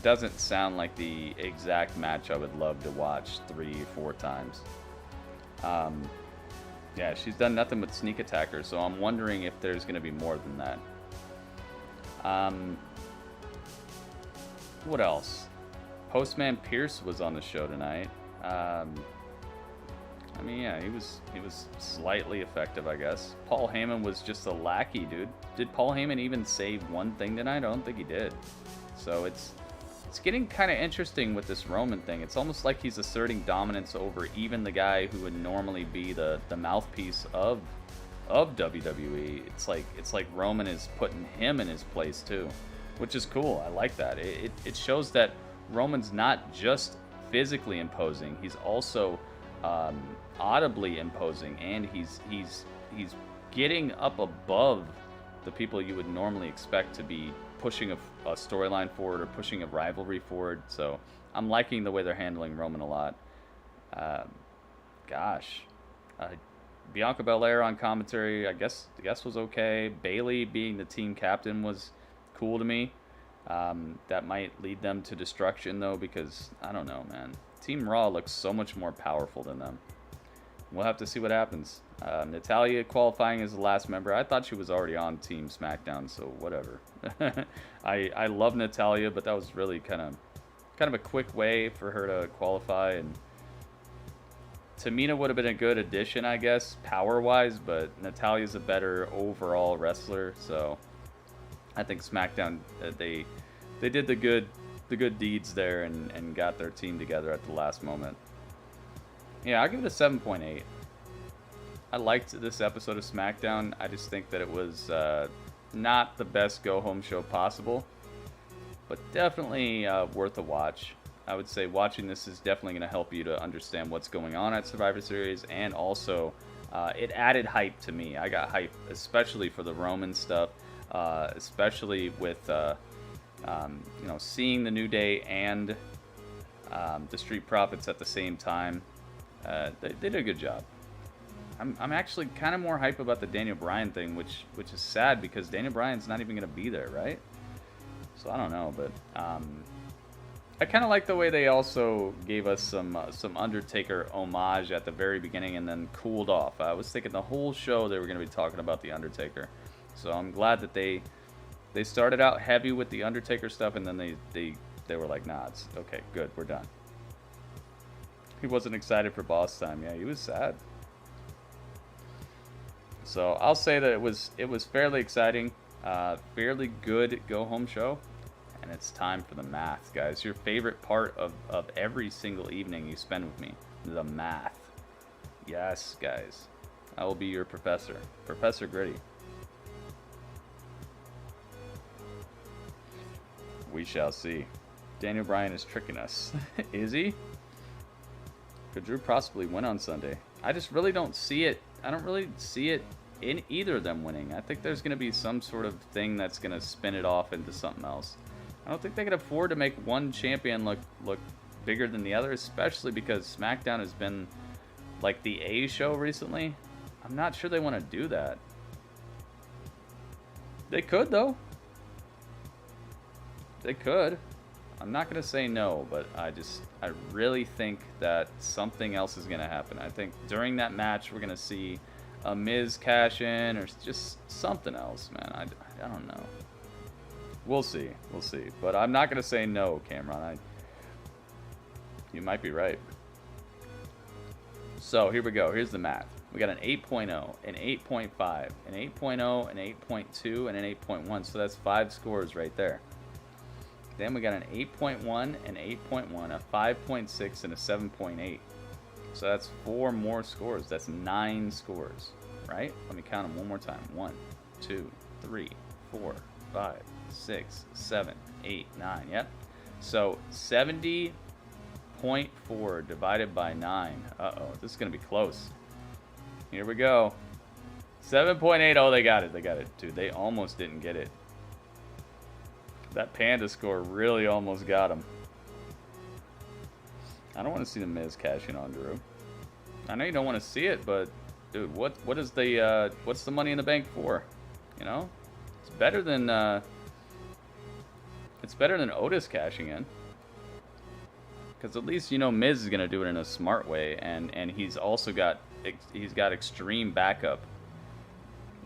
doesn't sound like the exact match I would love to watch 3-4 times. Yeah, she's done nothing but sneak attack her, so I'm wondering if there's going to be more than that. What else? Postman Pierce was on the show tonight. I mean, yeah, he was slightly effective, I guess. Paul Heyman was just a lackey, dude. Did Paul Heyman even say one thing tonight? I don't think he did. So it's it's getting kind of interesting with this Roman thing. It's almost like he's asserting dominance over even the guy who would normally be the mouthpiece of WWE. It's like Roman is putting him in his place too, which is cool. I like that. It shows that Roman's not just physically imposing; he's also audibly imposing, and he's getting up above the people you would normally expect to be pushing a storyline forward or pushing a rivalry forward. So I'm liking the way they're handling Roman a lot. Bianca Belair on commentary, I guess was okay. Bayley being the team captain was cool to me. That might lead them to destruction though, because I don't know, man. Team Raw looks so much more powerful than them. We'll have to see what happens. Natalya qualifying as the last member. I thought she was already on Team SmackDown, so whatever. I love Natalya, but that was really kind of a quick way for her to qualify. And Tamina would have been a good addition, I guess, power-wise, but Natalya's a better overall wrestler. So I think SmackDown they did the good deeds there and got their team together at the last moment. Yeah, I'll give it a 7.8. I liked this episode of SmackDown. I just think that it was not the best go-home show possible, but definitely worth a watch. I would say watching this is definitely going to help you to understand what's going on at Survivor Series, and also it added hype to me. I got hype, especially for the Roman stuff, especially with seeing the New Day and the Street Profits at the same time. They did a good job. I'm actually kind of more hype about the Daniel Bryan thing, which is sad because Daniel Bryan's not even going to be there, right? So I don't know, but I kind of like the way they also gave us some Undertaker homage at the very beginning and then cooled off. I was thinking the whole show they were going to be talking about the Undertaker, so I'm glad that they started out heavy with the Undertaker stuff, and then they were like, nah, it's okay, good, we're done. He wasn't excited for boss time. Yeah, he was sad. So I'll say that it was fairly exciting, fairly good go-home show, and it's time for the math, guys. Your favorite part of every single evening you spend with me, the math. Yes, guys. I will be your professor, Professor Gritty. We shall see. Daniel Bryan is tricking us. Is he? Could Drew possibly win on Sunday? I just really don't see it. I don't really see it in either of them winning. I think there's going to be some sort of thing that's going to spin it off into something else. I don't think they can afford to make one champion look bigger than the other, especially because SmackDown has been like the A show recently. I'm not sure they want to do that. They could, though. They could. I'm not going to say no, but I really think that something else is going to happen. I think during that match, we're going to see a Miz cash in or just something else, man. I don't know. We'll see. We'll see. But I'm not going to say no, Cameron. You might be right. So here we go. Here's the math. We got an 8.0, an 8.5, an 8.0, an 8.2, and an 8.1. So that's 5 scores right there. Then we got an 8.1, an 8.1, a 5.6, and a 7.8. So that's 4 more scores. That's 9 scores, right? Let me count them one more time. 1, 2, 3, 4, 5, 6, 7, 8, 9. Yep. So 70.4 divided by 9. Uh-oh, this is going to be close. Here we go. 7.8. Oh, they got it. They got it. Dude, they almost didn't get it. That Panda score really almost got him. I don't want to see the Miz cashing on Drew. I know you don't want to see it, but dude, what is the what's the Money in the Bank for? You know, it's better than Otis cashing in, because at least you know Miz is gonna do it in a smart way, and he's also got extreme backup.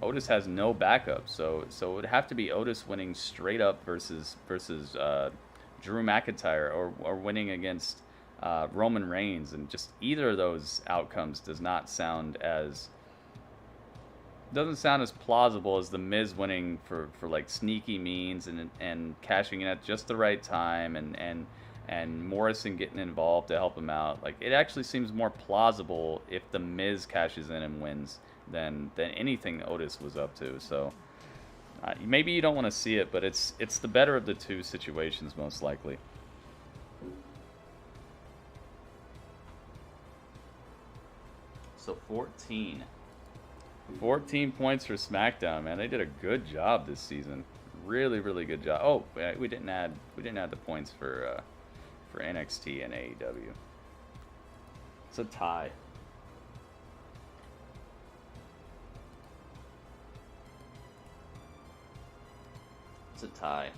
Otis has no backup, so it would have to be Otis winning straight up versus Drew McIntyre, or winning against Roman Reigns, and just either of those outcomes does not sound as doesn't sound as plausible as the Miz winning for like sneaky means and cashing in at just the right time and Morrison getting involved to help him out. Like, it actually seems more plausible if the Miz cashes in and wins than anything Otis was up to. So maybe you don't want to see it, but it's the better of the two situations most likely. So 14 points for SmackDown, man. They did a good job this season. Really, really good job. Oh, we didn't add the points for NXT and AEW. It's a tie. It's a tie.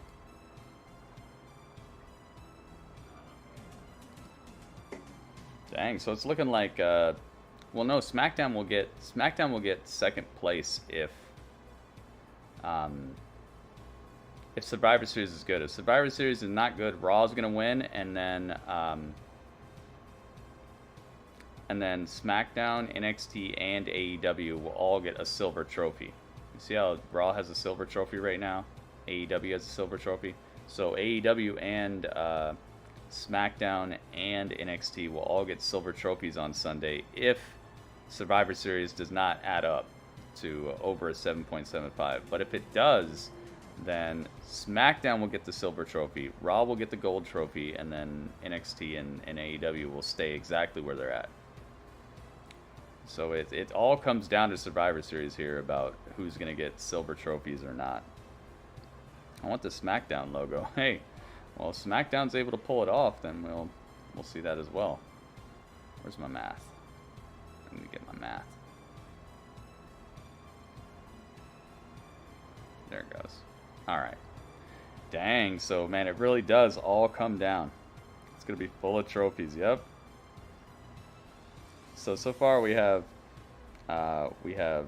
Dang, so it's looking like well, no, SmackDown will get second place if Survivor Series is good. If Survivor Series is not good, Raw is gonna win, and then SmackDown, NXT, and AEW will all get a silver trophy. You see how Raw has a silver trophy right now? AEW has a silver trophy. So AEW and SmackDown and NXT will all get silver trophies on Sunday if Survivor Series does not add up to over a 7.75. But if it does, then SmackDown will get the silver trophy, Raw will get the gold trophy, and then NXT and AEW will stay exactly where they're at. So it all comes down to Survivor Series here about who's going to get silver trophies or not. I want the SmackDown logo. Hey, well, if SmackDown's able to pull it off, then we'll see that as well. Where's my math? I need to get my math. There it goes. Alright. Dang, so man, it really does all come down. It's going to be full of trophies, yep. So far we have AEW,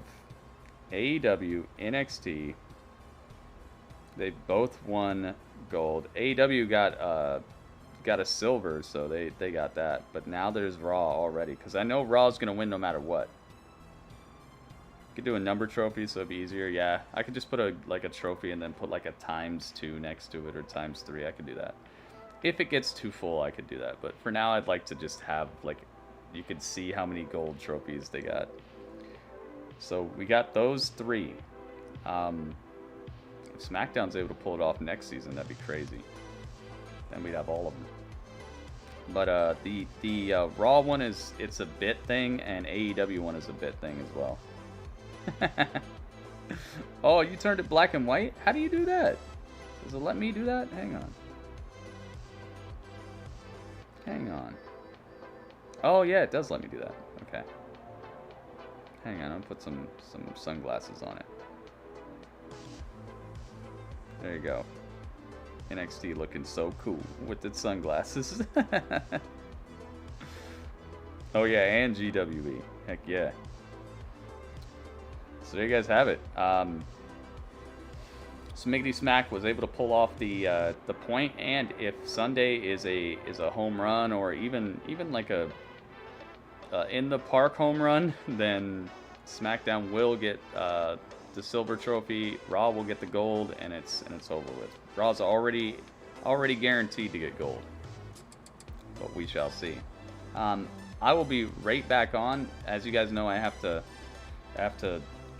NXT. They both won gold. AEW got a silver, so they got that. But now there's Raw already, because I know Raw's gonna win no matter what. Could do a number trophy, so it'd be easier. Yeah, I could just put a trophy and then put like a ×2 next to it, or ×3. I could do that. If it gets too full, I could do that. But for now, I'd like to just have like, you could see how many gold trophies they got. So we got those 3. If SmackDown's able to pull it off next season, that'd be crazy. Then we'd have all of them. But the Raw one it's a bit thing, and AEW one is a bit thing as well. Oh, you turned it black and white? How do you do that? Does it let me do that? Hang on. Hang on. Oh yeah, it does let me do that. Okay. Hang on, I'm gonna put some sunglasses on it. There you go. NXT looking so cool with its sunglasses. Oh yeah, and GWE. Heck yeah. So there you guys have it. Smiggity Smack was able to pull off the point, and if Sunday is a home run, or even like a in the park home run, then SmackDown will get the silver trophy, Raw will get the gold, and it's over with. Raw's already guaranteed to get gold, but we shall see. I will be right back on. As you guys know, I have to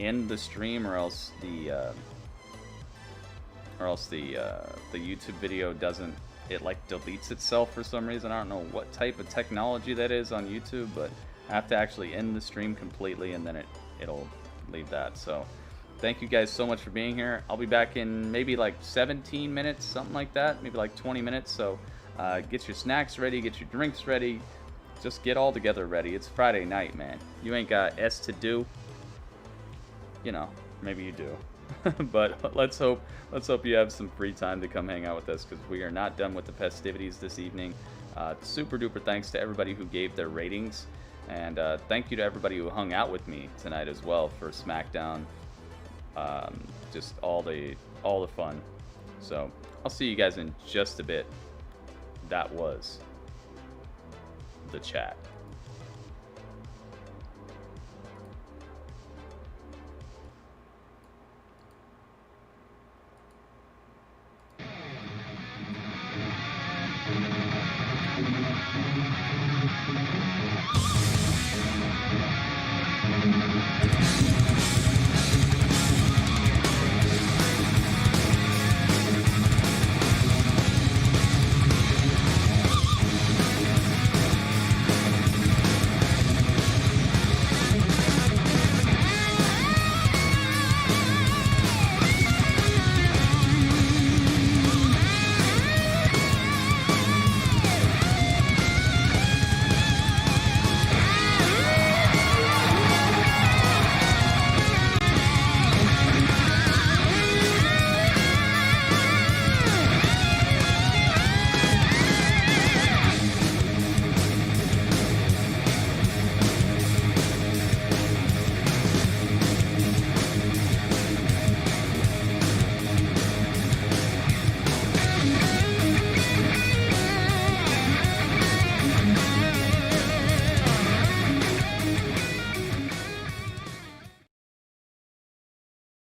end the stream, or else the YouTube video doesn't, it like deletes itself for some reason. I don't know what type of technology that is on YouTube, but I have to actually end the stream completely, and then it'll leave that. So thank you guys so much for being here. I'll be back in maybe like 17 minutes, something like that, maybe like 20 minutes. So get your snacks ready, get your drinks ready, just get all together ready. It's Friday night, man. You ain't got S to do. You know, maybe you do. But let's hope you have some free time to come hang out with us, because we are not done with the festivities this evening. Super duper thanks to everybody who gave their ratings, and thank you to everybody who hung out with me tonight as well for SmackDown. Just all the fun. So I'll see you guys in just a bit. That was the chat.